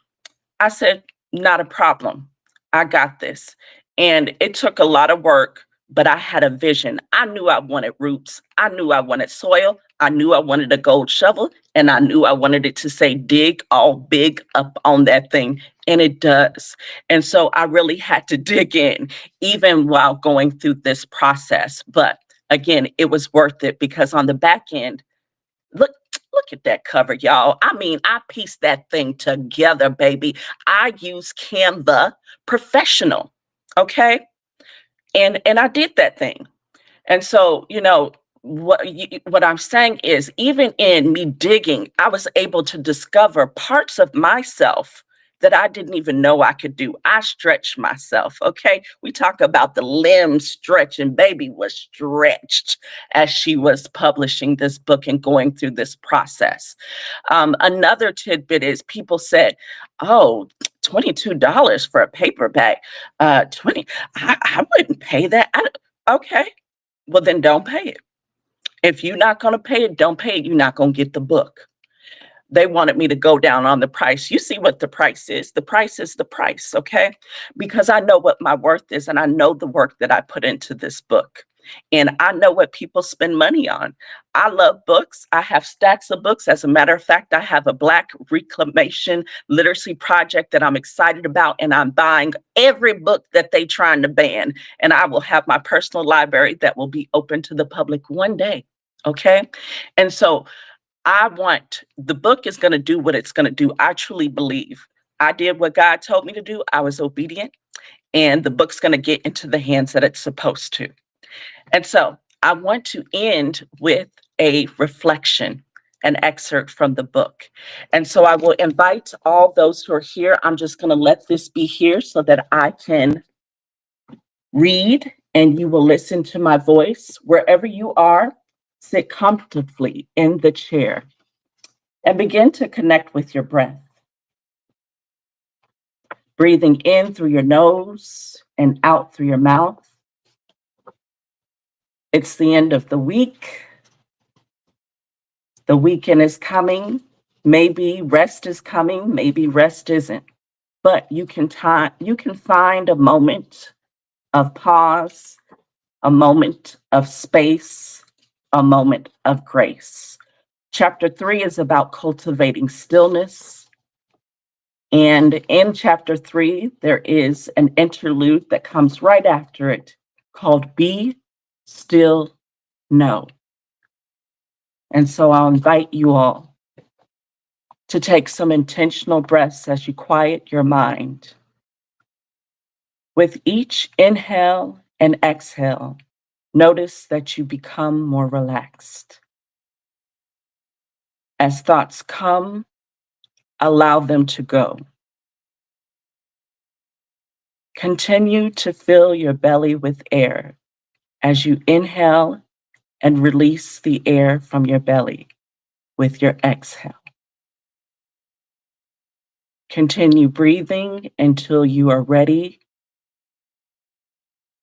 I said, not a problem. I got this. And it took a lot of work, but I had a vision. I knew I wanted roots. I knew I wanted soil. I knew I wanted a gold shovel. And I knew I wanted it to say dig all big up on that thing. And it does. And so I really had to dig in, even while going through this process. But again, it was worth it because on the back end, look at that cover, y'all. I mean, I pieced that thing together, baby. I use Canva Professional, okay? And I did that thing. And so, what I'm saying is, even in me digging, I was able to discover parts of myself that I didn't even know I could do. I stretched myself. Okay. We talk about the limb stretch, and baby was stretched as she was publishing this book and going through this process. Another tidbit is people said, oh, $22 for a paperback. 20, I wouldn't pay that. Okay. Well, then don't pay it. If you're not going to pay it, don't pay it. You're not going to get the book. They wanted me to go down on the price. You see what the price is. The price is the price, okay? Because I know what my worth is, and I know the work that I put into this book. And I know what people spend money on. I love books. I have stacks of books. As a matter of fact, I have a Black reclamation literacy project that I'm excited about, and I'm buying every book that they're trying to ban. And I will have my personal library that will be open to the public one day, okay? And so the book is going to do what it's going to do. I truly believe I did what God told me to do. I was obedient, and the book's going to get into the hands that it's supposed to. And so I want to end with a reflection, an excerpt from the book. And so I will invite all those who are here. I'm just going to let this be here so that I can read and you will listen to my voice. Wherever you are, sit comfortably in the chair and begin to connect with your breath. Breathing in through your nose and out through your mouth. It's the end of the week. The weekend is coming. Maybe rest is coming, maybe rest isn't. But you can find a moment of pause, a moment of space, a moment of grace. Chapter 3 is about cultivating stillness. And in chapter 3, there is an interlude that comes right after it called Be Still Know. And so I'll invite you all to take some intentional breaths as you quiet your mind. With each inhale and exhale, notice that you become more relaxed. As thoughts come, allow them to go. Continue to fill your belly with air as you inhale and release the air from your belly with your exhale. Continue breathing until you are ready.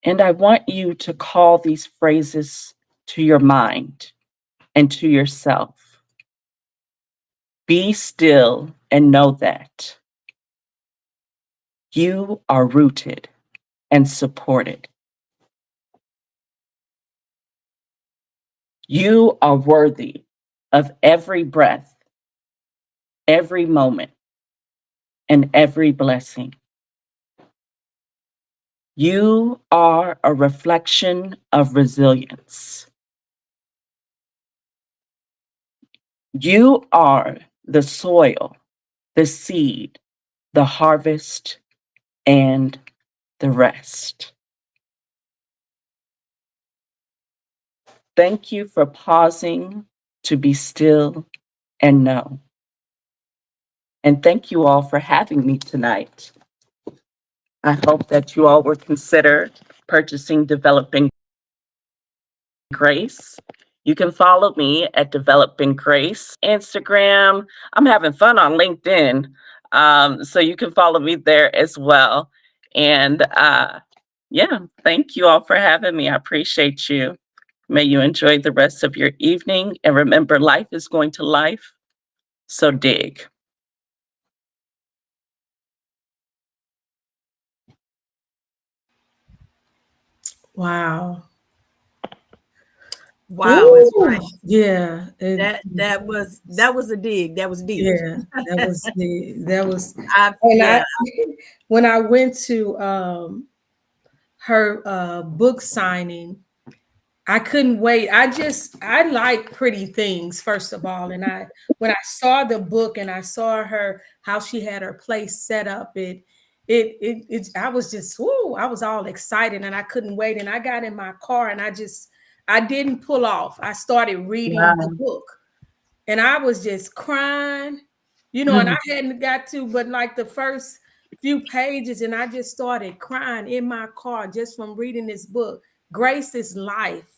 And I want you to call these phrases to your mind and to yourself. Be still and know that you are rooted and supported. You are worthy of every breath, every moment, and every blessing. You are a reflection of resilience. You are the soil, the seed, the harvest, and the rest. Thank you for pausing to be still and know. And thank you all for having me tonight. I hope that you all will consider purchasing Developing Grace. You can follow me at Developing Grace, Instagram. I'm having fun on LinkedIn. So you can follow me there as well. And yeah, thank you all for having me. I appreciate you. May you enjoy the rest of your evening. And remember, life is going to life. So dig. Wow. Wow, it's Ooh, right. yeah. That was a dig. That was deep. Yeah, that was I and I yeah. when I went to her book signing, I couldn't wait. I like pretty things, first of all. And when I saw the book and I saw her how she had her place set up, it I was just whoo, I was all excited and I couldn't wait. And I got in my car and I didn't pull off. I started reading the Wow. book and I was just crying, and I Mhm. hadn't got to but like the first few pages, and I just started crying in my car just from reading this book. Grace is life.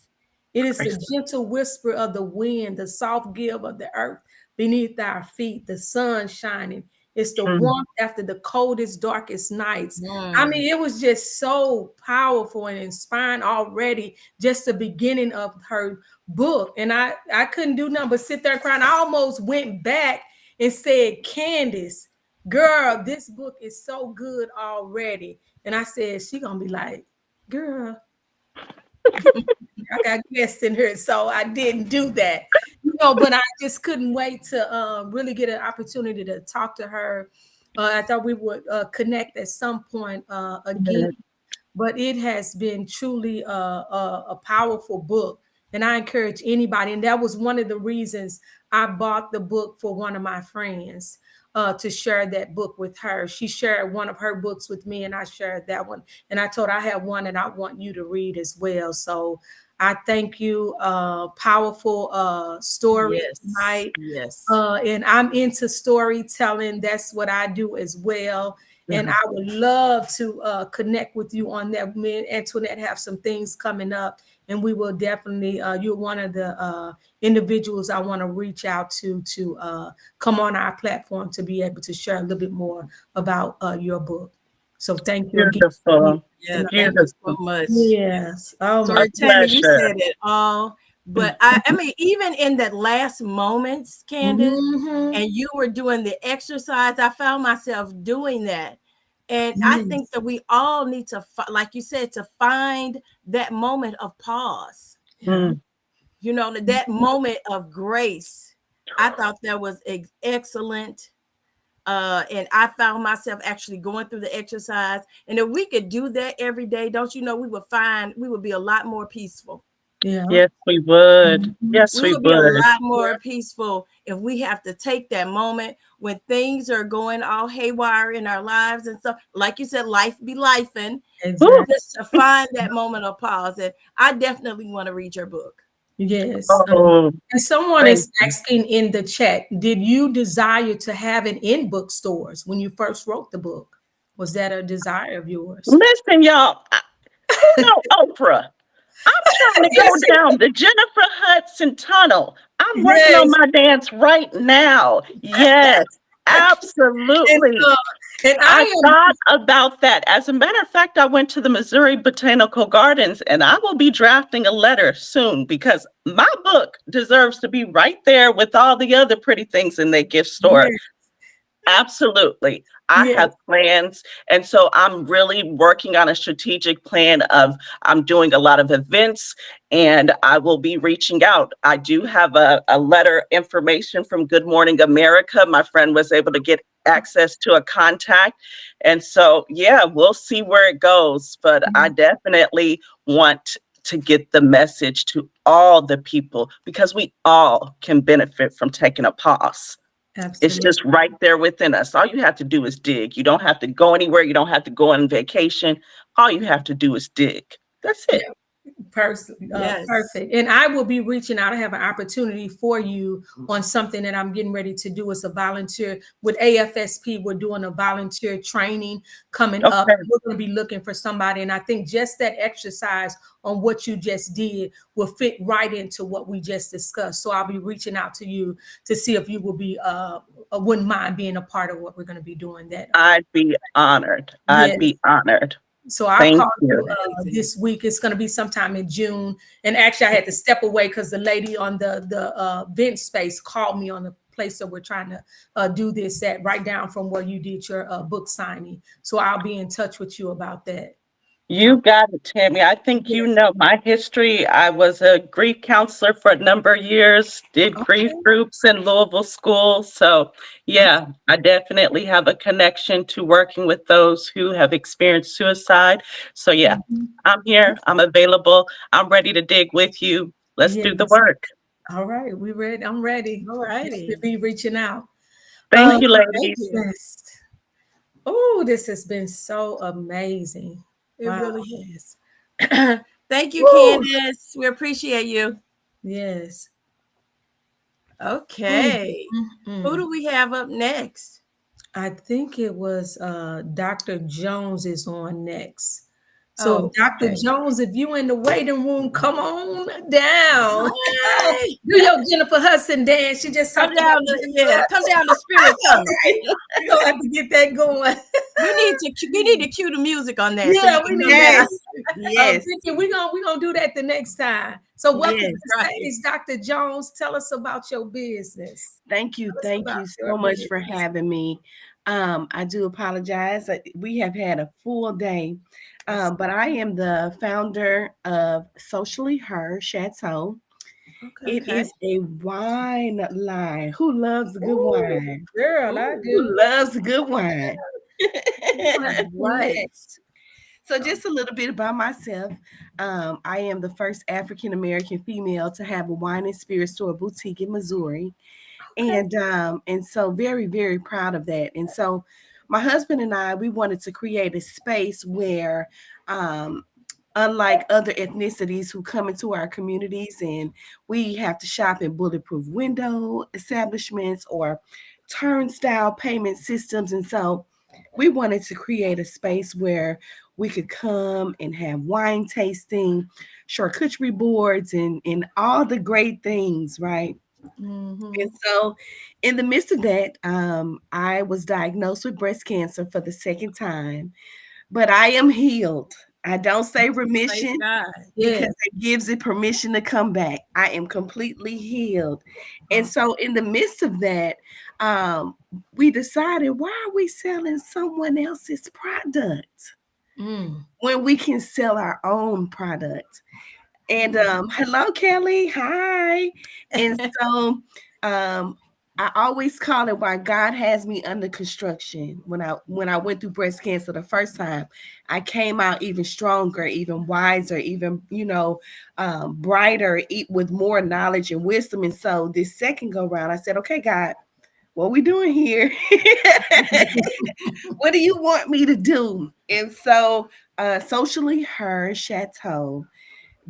It is the Grace. gentle whisper of the wind, the soft give of the earth beneath our feet, the sun shining. It's the Mm. warmth after the coldest, darkest nights. I Mm. mean, it was just so powerful and inspiring already, just the beginning of her book. And I couldn't do nothing but sit there crying. I almost went back and said, Candace, girl, this book is so good already. And I said, she gonna be like, girl, I got guests in here, so I didn't do that. But I just couldn't wait to really get an opportunity to talk to her. I thought we would connect at some point again, but it has been truly a powerful book. And I encourage anybody, and that was one of the reasons I bought the book for one of my friends, to share that book with her. She shared one of her books with me, and I shared that one. And I told her I have one and I want you to read as well. So I thank you. Powerful story Yes. tonight. Yes. And I'm into storytelling. That's what I do as well. And I would love to connect with you on that. Me and Antoinette have some things coming up, and we will definitely. You're one of the individuals I want to reach out to come on our platform to be able to share a little bit more about your book. So thank you again for being Beautiful. Yeah, tonight. thank you so Beautiful. much. Yes. Oh my. A Sorry, Tammy, you pleasure. said it all. But I mean, even in that last moments, Candace, Mhm. and you were doing the exercise, I found myself doing that. And I think that we all need to, like you said, to find that moment of pause, Yeah. you know, that moment of grace. I thought that was excellent. And I found myself actually going through the exercise. And if we could do that every day, don't you know, we would be a lot more peaceful. Yeah. Yes, we would. Mhm. Yes, We we would be a would. lot more peaceful if we have to take that moment when things are going all haywire in our lives and stuff. Like you said, life be life, and Woo. Exactly. just to find that moment of pause. And I definitely want to read your book. Yes. Oh, And someone thank is you. asking in the chat, did you desire to have it in bookstores when you first wrote the book? Was that a desire of yours? Listen, y'all, who know Oprah? I'm trying to go down the Jennifer Hudson Tunnel. I'm working on Yes. my dance right now. Yes, And, absolutely. and I I am, thought about that. As a matter of fact, I went to the Missouri Botanical Gardens and I will be drafting a letter soon because my book deserves to be right there with all the other pretty things in their gift store. yes, Absolutely. I yes. have plans. And so I'm really working on a strategic plan of I'm doing a lot of events and I will be reaching out. I do have a letter information from Good Morning America. My friend was able to get access to a contact. And so, yeah, we'll see where it goes. But I definitely want to get the message to all the people because we all can benefit from taking a pause. It's Absolutely. just right there within us. All you have to do is dig. You don't have to go anywhere. You don't have to go on vacation. All you have to do is dig. That's it. Yes. Perfect. And I will be reaching out. I have an opportunity for you on something that I'm getting ready to do as a volunteer with AFSP. We're doing a volunteer training coming up. Okay. We're going to be looking for somebody. And I think just that exercise on what you just did will fit right into what we just discussed. So I'll be reaching out to you to see if you will be, wouldn't mind being a part of what we're going to be doing that. I'd be honored. I'd Yes. be honored. So I'll Thank call you you. this week. It's going to be sometime in June. And actually, I had to step away because the lady on the bench space called me on the place that we're trying to do this at, right down from where you did your book signing. So I'll be in touch with you about that. You got it, Tammy. I think you Yes. know my history. I was a grief counselor for a number of years, did grief Okay. groups in Louisville schools. So, yeah, I definitely have a connection to working with those who have experienced suicide. So, yeah, Mhm. I'm here. I'm available. I'm ready to dig with you. Let's do the Yes. work. All right. We ready. I'm ready. All We'll righty. be reaching out. Thank Um, you, Thank ladies. you. yes. Oh, this has been so amazing. It Wow. really has. Thank you, Woo. Candace. We appreciate you. Yes. Mm, Okay. mm, Who mm. do we have up next? I think it was Dr. Jones is on next. So Oh, Dr. okay. Jones, if you in the waiting room, come on down. Hey, Do your Jennifer Hudson dance. She just come talked about down the Jennifer yeah, come Hudson. down the spirit tunnel. Okay. We're gonna have to get that going. We need to cue the music on that so Yeah, you we can need come that. down. Yes, yes, Vicky, we're gonna do that the next time. So welcome to yes. the Right. stage, Dr. Jones. Tell us about your business. Thank you. Tell us Thank about you your so much for business. having me. I do apologize. We have had a full day, That's but I am the founder of Socially Her Chateau. It okay. Okay. is a wine line. Who loves good Ooh, wine? girl, I Ooh, do. Who loves good wine? right. Yes. So, just a little bit about myself. I am the first African American female to have a wine and spirit store boutique in Missouri, Okay. and so very proud of that. And so, my husband and I, we wanted to create a space where, um, unlike other ethnicities who come into our communities and we have to shop in bulletproof window establishments or turnstile payment systems, and so we wanted to create a space where we could come and have wine tasting, charcuterie boards, and all the great things, right? And Mm-hmm. so, in the midst of that, I was diagnosed with breast cancer for the second time, but I am healed. I don't say Praise remission God. because Yes. it gives it permission to come back. I am completely healed. And Oh, so, in the midst of that, we decided, why are we selling someone else's product Mm. when we can sell our own product? And hello, Kelly. Hi. And so um I always call it why God has me under construction. When I went through breast cancer the first time, I came out even stronger, even wiser, even brighter, with more knowledge and wisdom. And so this second go round, I said, okay, God, what we doing here? What do you want me to do? And so Socially Her Chateau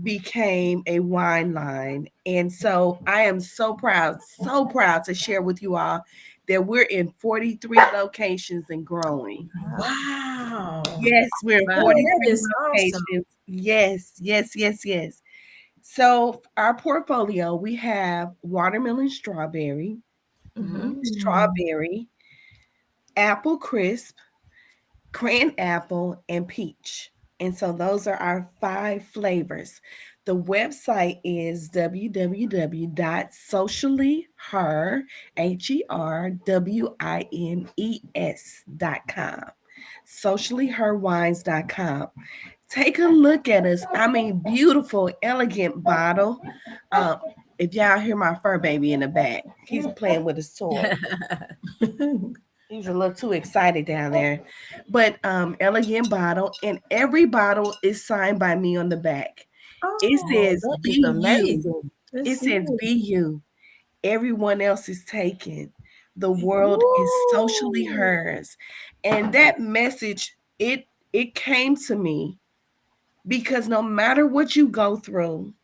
became a wine line. And so I am so proud to share with you all that we're in 43 locations and growing. Wow. Yes, we're in Oh, Wow. 43 that is awesome. locations. Yes, yes, yes, yes. So our portfolio, we have watermelon Mm. strawberry, apple crisp, cran apple, and peach. And so those are our 5 flavors. The website is www.sociallyher, HERWINES.com. Sociallyherwines.com. Take a look at us. I mean, beautiful, elegant bottle. Um, if y'all hear my fur baby in the back, he's playing with his toy. He's a little too excited down there. But elegant bottle, and every bottle is signed by me on the back. It Oh, says that is be you. amazing. It That's says it. be you. Everyone else is taken. The world is socially Woo. hers. And that message, it came to me because no matter what you go through,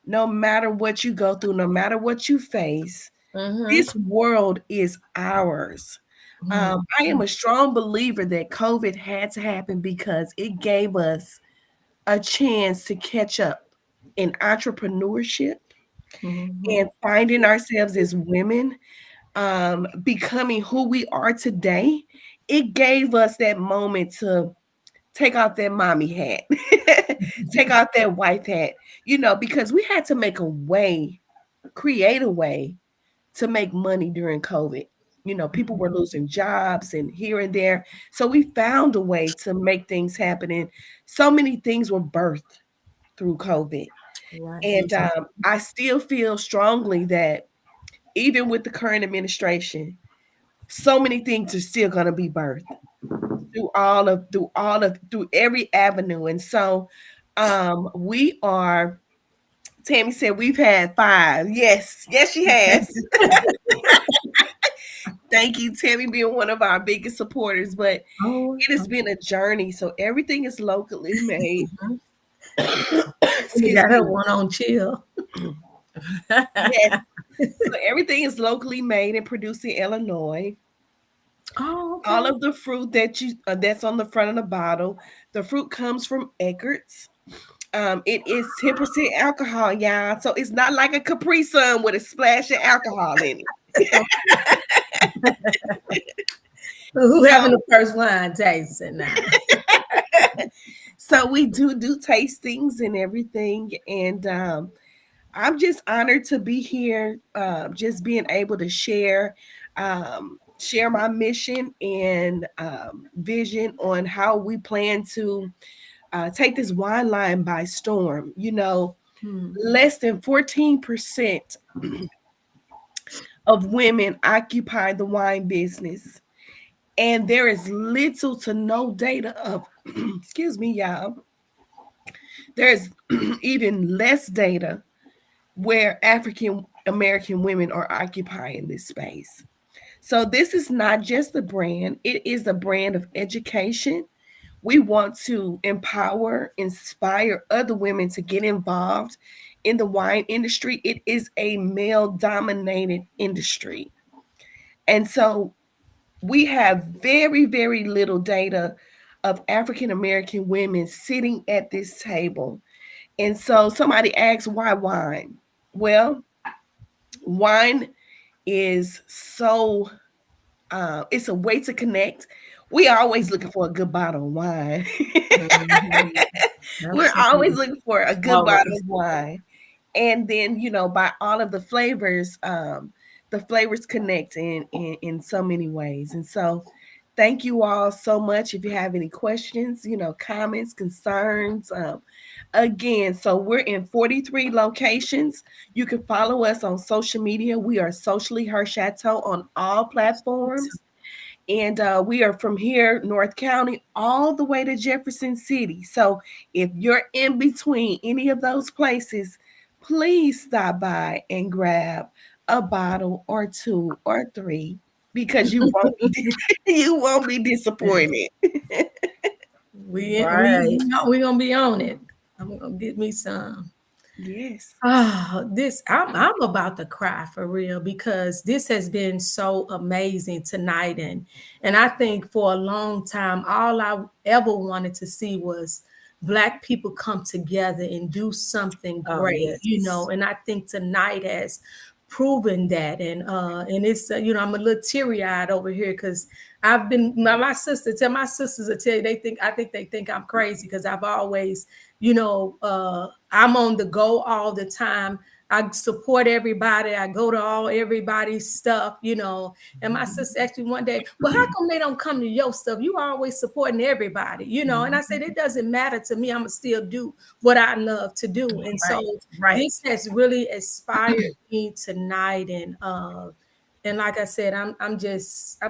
no matter what you go through, no matter what you face, Mm-hmm. this world is ours. I am a strong believer that COVID had to happen because it gave us a chance to catch up in entrepreneurship Mm-hmm. and finding ourselves as women, becoming who we are today. It gave us that moment to take off that mommy hat, take off that wife hat, because we had to make a way, create a way to make money during COVID. People were losing jobs and here and there. So we found a way to make things happen. And so many things were birthed through COVID. Right. And I still feel strongly that even with the current administration, so many things are still going to be birthed through every avenue. And so we are, Tammy said we've had 5. Yes, yes, she has. Thank you, Tammy, being one of our biggest supporters. But Oh, it has been a journey. So everything is locally made. we Excuse got her me. one on chill. Yes. So everything is locally made and produced in Illinois. Oh, All okay. of the fruit that's on the front of the bottle, the fruit comes from Eckerd's. It is 10% alcohol, y'all. So it's not like a Capri Sun with a splash of alcohol in it. Who So having the first wine tasting now? so we do tastings and everything, and I'm just honored to be here, just being able to share my mission and vision on how we plan to take this wine line by storm. Hmm. Less than 14% of women occupy the wine business, and there is little to no data of, excuse me, y'all. There's even less data where African American women are occupying this space. So this is not just a brand, it is a brand of education. We want to empower, inspire other women to get involved in the wine industry. It is a male dominated industry. And so we have very, very little data of African American women sitting at this table. And so somebody asks, why wine? Well, wine is so it's a way to connect. We are always looking for a good bottle of wine. Mhm. We're always Absolutely. looking for a good bottle Always. of wine. And then, by all of the flavors, the flavors connect in so many ways. And so thank you all so much. If you have any questions, comments, concerns, again, so we're in 43 locations. You can follow us on social media. We are Socially Her Chateau on all platforms. And we are from here, North County, all the way to Jefferson City. So if you're in between any of those places, please stop by and grab a bottle or two or three, because you won't be disappointed. We Right. we gonna be on it. I'm gonna get me some. Yes. This I'm about to cry for real because this has been so amazing tonight, and I think for a long time all I ever wanted to see was Black people come together and do something Oh, great, yes. and I think tonight has proven that, and it's I'm a little teary eyed over here because I've been my sister tell my sisters will tell you they think I'm crazy because I've always I'm on the go all the time. I support everybody. I go to all everybody's stuff, And my sister asked me one day, well, how come they don't come to your stuff? You always supporting everybody, And I said, it doesn't matter to me. I'm going to still do what I love to do. And so Right. this has really inspired me tonight. And like I said, I'm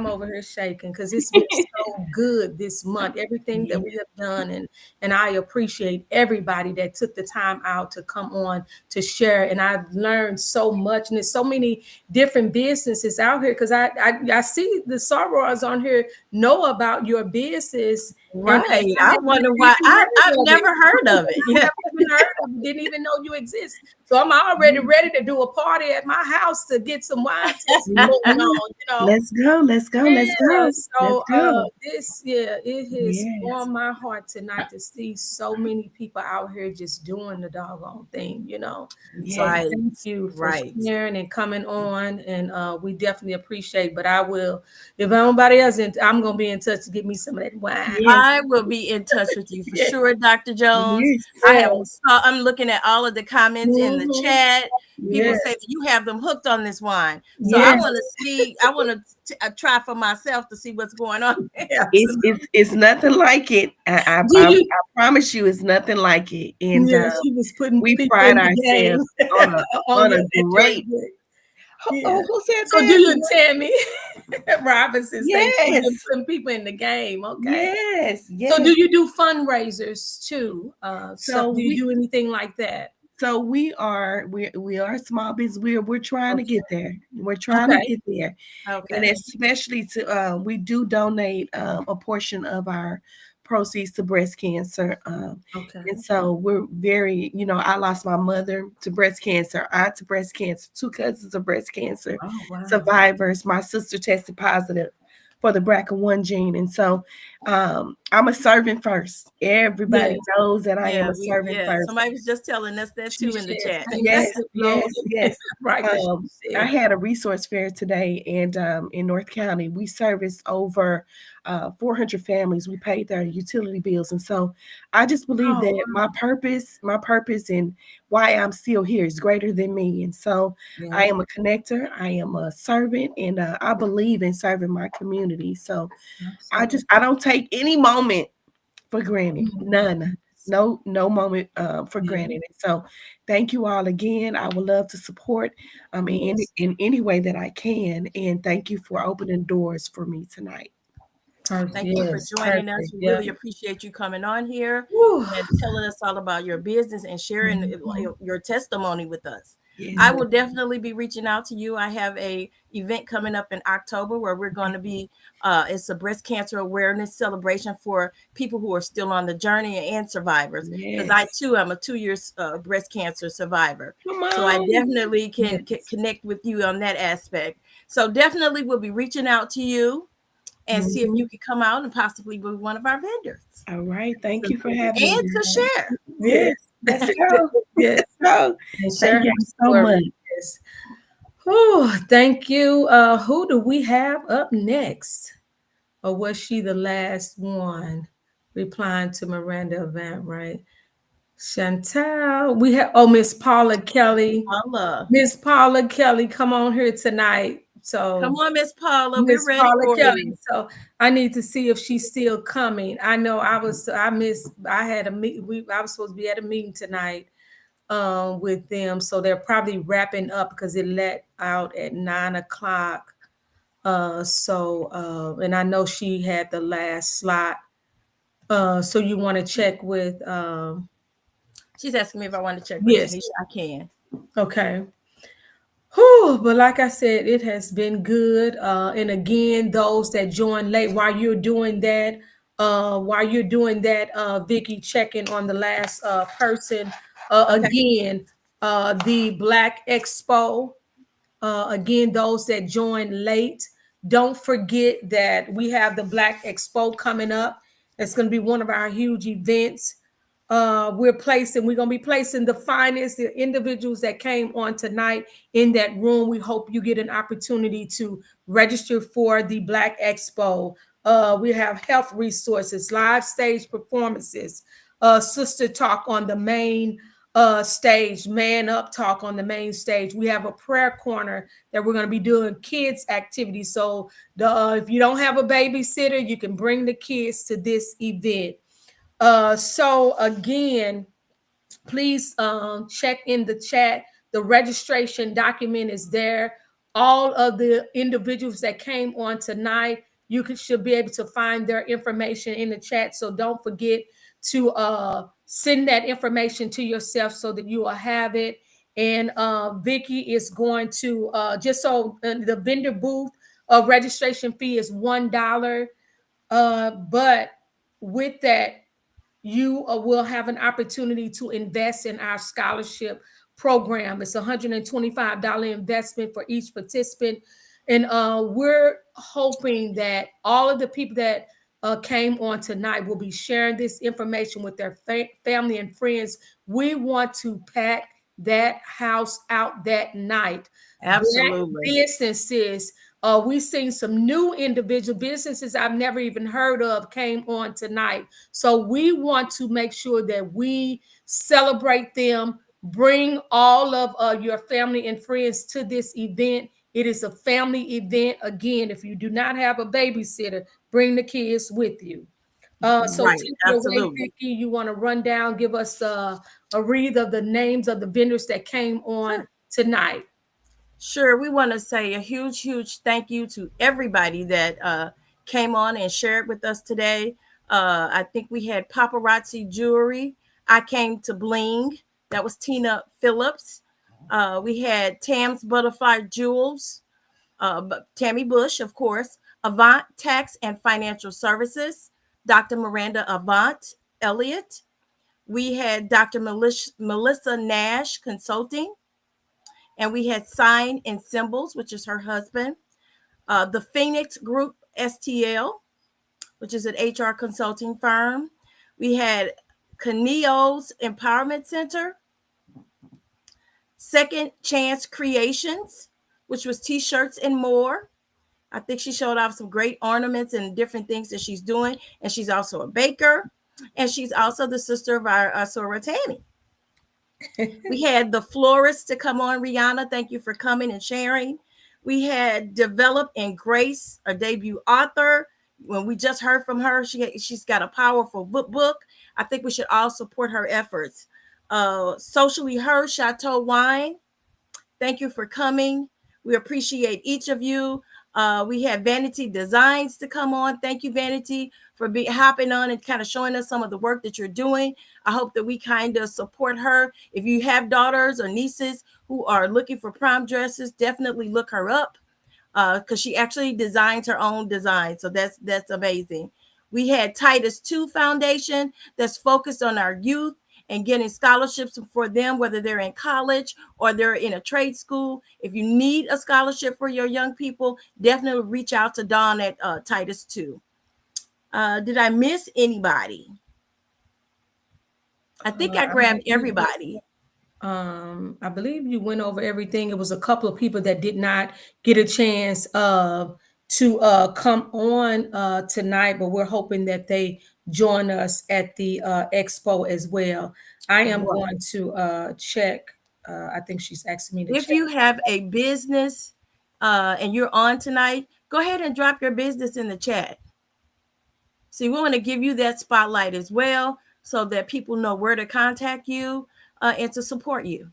over here shaking because it's been so good this month. Everything that we have done, and I appreciate everybody that took the time out to come on to share. And I've learned so much, and there's so many different businesses out here because I see the sorors on here know about your business, and Right. I I haven't wonder why even I've heard of it. never heard of it. I Yeah. never even heard of it, didn't even know you exist. So I'm already ready to do a party at my house to get some wine tasting going on. Let's go. Let's go. Let's Yeah, go. Let's so go. it has Yes. warmed my heart tonight to see so many people out here just doing the doggone thing. So Yes. Right. thank you for Right. sharing and coming on, and we definitely appreciate. But I will, if nobody else, I'm gonna be in touch to get me some of that wine. Yes. I will be in touch with you for Yeah, sure, Dr. Jones. Yes. I'm looking at all of the comments in the hmm chat. People say yes, that you have them hooked on this wine. So I yes, want to see, I want to try for myself to see what's going on. absolutely. It's nothing like it. Do you? I promise you, it's nothing like it. And Yeah, she was putting we people pride in the game ourselves on on a at your great. event. Oh, Yeah. who said So do that? you tell me Robinson say she's Yes. been putting people in the game? Okay. Yes. So Yes. do you do fundraisers too? So So do you we do anything like that? we are a small business. We're trying to Okay. get there. We're trying to Okay. get there. And Okay. especially to we do donate a portion of our proceeds to breast cancer. Okay. And so we're very, I lost my mother to breast cancer, aunt to breast cancer, two cousins of breast cancer Oh wow. survivors. My sister tested positive for the BRCA1 gene. And so I'm a servant first. Everybody Yeah. knows that I am Yeah, a servant first. somebody was just telling us that She too in the shared chat. Yes, famous yes, load. yes. Right. Because she I shared. had a resource fair today, and in North County, we serviced over 400 families. We paid their utility bills, and so I just believe Oh that my purpose, and why I'm still here is greater than me. And so yeah. I am a connector, I am a servant, and I believe in serving my community. So Absolutely. I don't take any moment for granted. Mhm. None. No moment for Yeah. granted. And so thank you all again. I would love to support Yes. in any way that I can. And thank you for opening doors for me tonight. Perfect. Thank you for Yes. joining us. Perfect. We Yeah. really appreciate you coming on here Whew. and telling us all about your business and sharing Mhm. your testimony with us. Yes. I will definitely be reaching out to you. I have a event coming up in October where we're going to be it's a breast cancer awareness celebration for people who are still on the journey and survivors, because I Yes. too am a 2 year breast cancer survivor. Come So I on. definitely can Yes. connect with you on that aspect. So definitely we'll be reaching out to you and see if Mhm. you could come out and possibly be one of our vendors All right. Thank you for Absolutely. having and me. to share. Yes. Yes. Let's go. Yes. Let's go. And share Thank her you so story. much. Yes. Oh, thank you. Who do we have up next? Or was she the last one replying to Miranda Event, right? Chantel. We have Miss Paula Kelly. Paula. Miss Paula Kelly, come on here tonight. Come So on, Miss Paula. We're Miss ready Paula for Kelly. you. So I need to see if she's still coming. I know I missed I had a meet I was supposed to be at a meeting tonight with them. So they're probably wrapping up because it let out at 9 o'clock. And I know she had the last slot. So you want to check with She's asking me if I want to check with yes, Tanisha. I can. okay. Whew, but like I said, it has been good. And again, those that join late while you're doing that, Vicky, checking on the last person. Okay. Again, the Black Expo. Again, those that join late, don't forget that we have the Black Expo coming up. It's going to be one of our huge events. We're going to be placing the finest, the individuals that came on tonight in that room. We hope you get an opportunity to register for the Black Expo. We have health resources, live stage performances, sister talk on the main stage, man up talk on the main stage. We have a prayer corner that we're going to be doing kids activities. So if you don't have a babysitter, you can bring the kids to this event. So again, please check in the chat. The registration document is there. All of the individuals that came on tonight, should be able to find their information in the chat. So don't forget to send that information to yourself so that you will have it. And Vicky is going to the vendor booth registration fee is $1. But with that, you will have an opportunity to invest in our scholarship program. It's a $125 investment for each participant. And we're hoping that all of the people that came on tonight will be sharing this information with their family and friends. We want to pack that house out that night. Black Absolutely. businesses, we've seen some new individual businesses I've never even heard of came on tonight. So we want to make sure that we celebrate them, bring all of your family and friends to this event. It is a family event. Again, if you do not have a babysitter, bring the kids with you. So Right. take it away, Absolutely. Vicki. You want to run down, give us a read of the names of the vendors that came on Sure. tonight. Sure. We want to say a huge, huge thank you to everybody that came on and shared with us today. I think we had Paparazzi Jewelry. I Came to Bling. That was Tina Phillips. We had Tam's Butterfly Jewels. Tammy Bush, of course. Avant Tax and Financial Services. Dr. Miranda Avant Elliott. We had Dr. Melissa Nash Consulting, and we had Sign and Symbols, which is her husband. The Phoenix Group STL, which is an HR consulting firm. We had Kaneo's Empowerment Center, Second Chance Creations, which was t-shirts and more. I think she showed off some great ornaments and different things that she's doing. And she's also a baker. And she's also the sister of our Sora Tammy. We had the florist to come on, Rihanna. Thank you for coming and sharing. We had Develop and Grace, a debut author. When we just heard from her, she's got a powerful book. I think we should all support her efforts. Socially Her Chateau Wine. Thank you for coming. We appreciate each of you. We have Vanity Designs to come on. Thank you, Vanity, for hopping on and kind of showing us some of the work that you're doing. I hope that we kind of support her. If you have daughters or nieces who are looking for prom dresses, definitely look her up because she actually designs her own design. So that's amazing. We had Titus 2 Foundation that's focused on our youth and getting scholarships for them, whether they're in college or they're in a trade school. If you need a scholarship for your young people, definitely reach out to Dawn at Titus 2. Did I miss anybody? I think I I grabbed believe everybody. I believe you went over everything. It was a couple of people that did not get a chance to come on tonight, but we're hoping that they join us at the expo as well. I am Well, going to check. I think she's asking me to if check. you have a business and you're on tonight, go ahead and drop your business in the chat. See, we want to give you that spotlight as well so that people know where to contact you and to support you.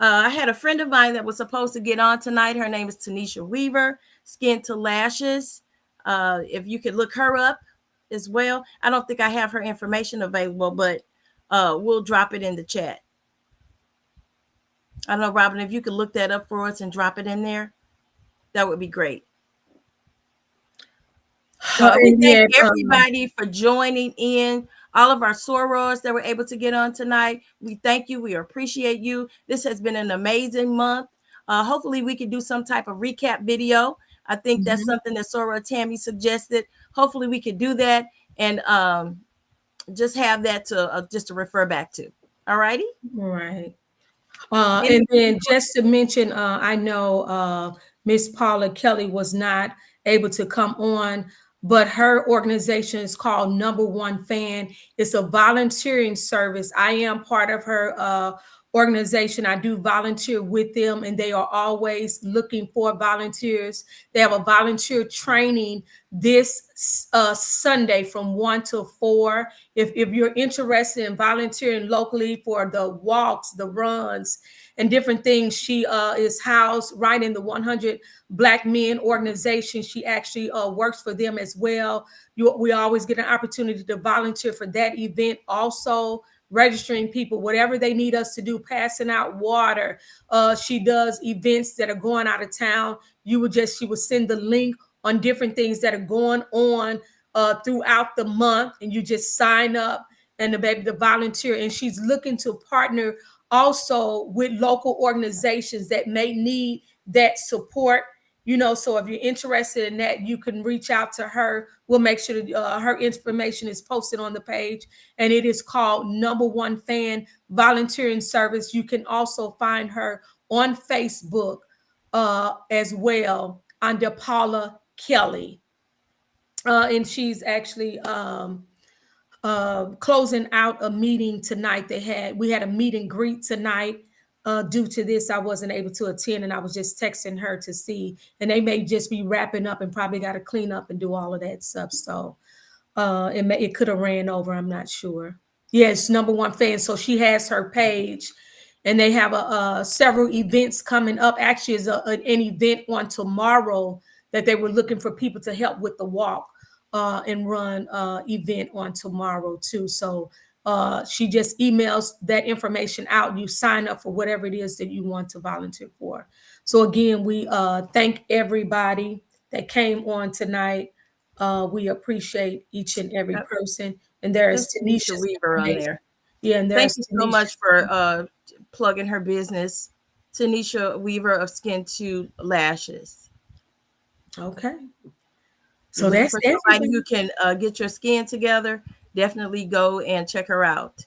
I had a friend of mine that was supposed to get on tonight. Her name is Tanisha Weaver, Skin to Lashes. If you could look her up as well. I don't think I have her information available, but we'll drop it in the chat. I don't know, Robin, if you could look that up for us and drop it in there, that would be great. So we And thank then, everybody for joining in. All of our sorors that were able to get on tonight, we thank you. We appreciate you. This has been an amazing month. Hopefully, we can do some type of recap video. I think that's something that Soror Tammy suggested. Hopefully, we could do that and just have that to just to refer back to. All righty. right. Any And then just to mention, I know Miss Paula Kelly was not able to come on, but her organization is called Number One Fan. It's a volunteering service. I am part of her organization. I do volunteer with them, and they are always looking for volunteers. They have a volunteer training this Sunday from 1 to 4. If you're interested in volunteering locally for the walks, the runs, and different things, she is housed right in the 100 Black Men organization. She actually works for them as well. We always get an opportunity to volunteer for that event also, registering people, whatever they need us to do, passing out water. She does events that are going out of town. She would send the link on different things that are going on throughout the month, and you just sign up and the volunteer. And she's looking to partner also with local organizations that may need that support. So if you're interested in that, you can reach out to her. We'll make sure that her information is posted on the page, and it is called Number One Fan Volunteering Service. You can also find her on Facebook as well under Paula Kelly. And she's actually closing out a meeting tonight. We had a meet and greet tonight. Due to this, I wasn't able to attend, and I was just texting her to see. And they may just be wrapping up and probably got to clean up and do all of that stuff. So it could have ran over. I'm not sure. Yes, Number One Fan. So she has her page, and they have several events coming up. Actually, is an event on tomorrow that they were looking for people to help with the walk and run event on tomorrow too. So she just emails that information out. You sign up for whatever it is that you want to volunteer for. So again, we thank everybody that came on tonight. We appreciate each and every person. And there is There's Tanisha Tanisha's Weaver on information. there. Yeah, and Thank there's you so Tanisha's much for plugging her business, Tanisha Weaver of Skin to Lashes. Okay. You're So looking that's for somebody who everything. can get your skin together, definitely go and check her out.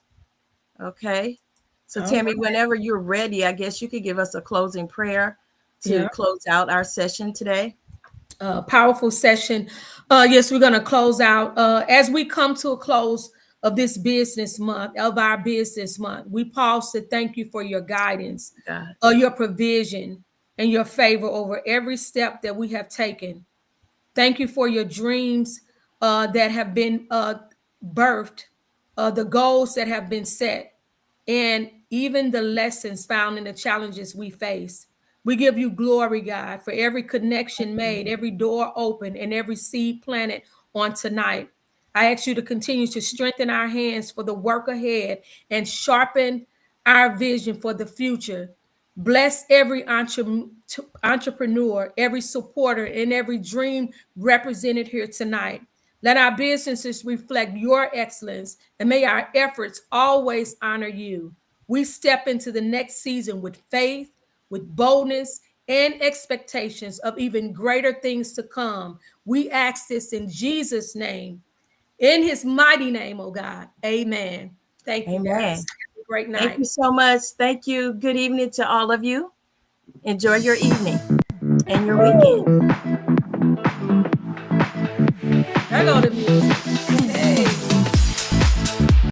Okay. So, All Tammy, right. whenever you're ready, I guess you could give us a closing prayer to Yeah. close out our session today. Powerful session. Yes, we're going to close out. As we come to a close of this business month, of our business month, we pause to thank you for your guidance, God. your provision, and your favor over every step that we have taken. Thank you for your dreams that have been birthed, the goals that have been set, and even the lessons found in the challenges we face. We give you glory, God, for every connection made, every door open, and every seed planted on tonight. I ask you to continue to strengthen our hands for the work ahead and sharpen our vision for the future. Bless every entrepreneur, every supporter, and every dream represented here tonight. Let our businesses reflect your excellence, and may our efforts always honor you. We step into the next season with faith, with boldness, and expectations of even greater things to come. We ask this in Jesus' name, in his mighty name, oh God. Amen. Thank you, guys. Amen. Have a great Thank night. you so much. Thank you. Good evening to all of you. Enjoy your evening. and your weekend. There go the music.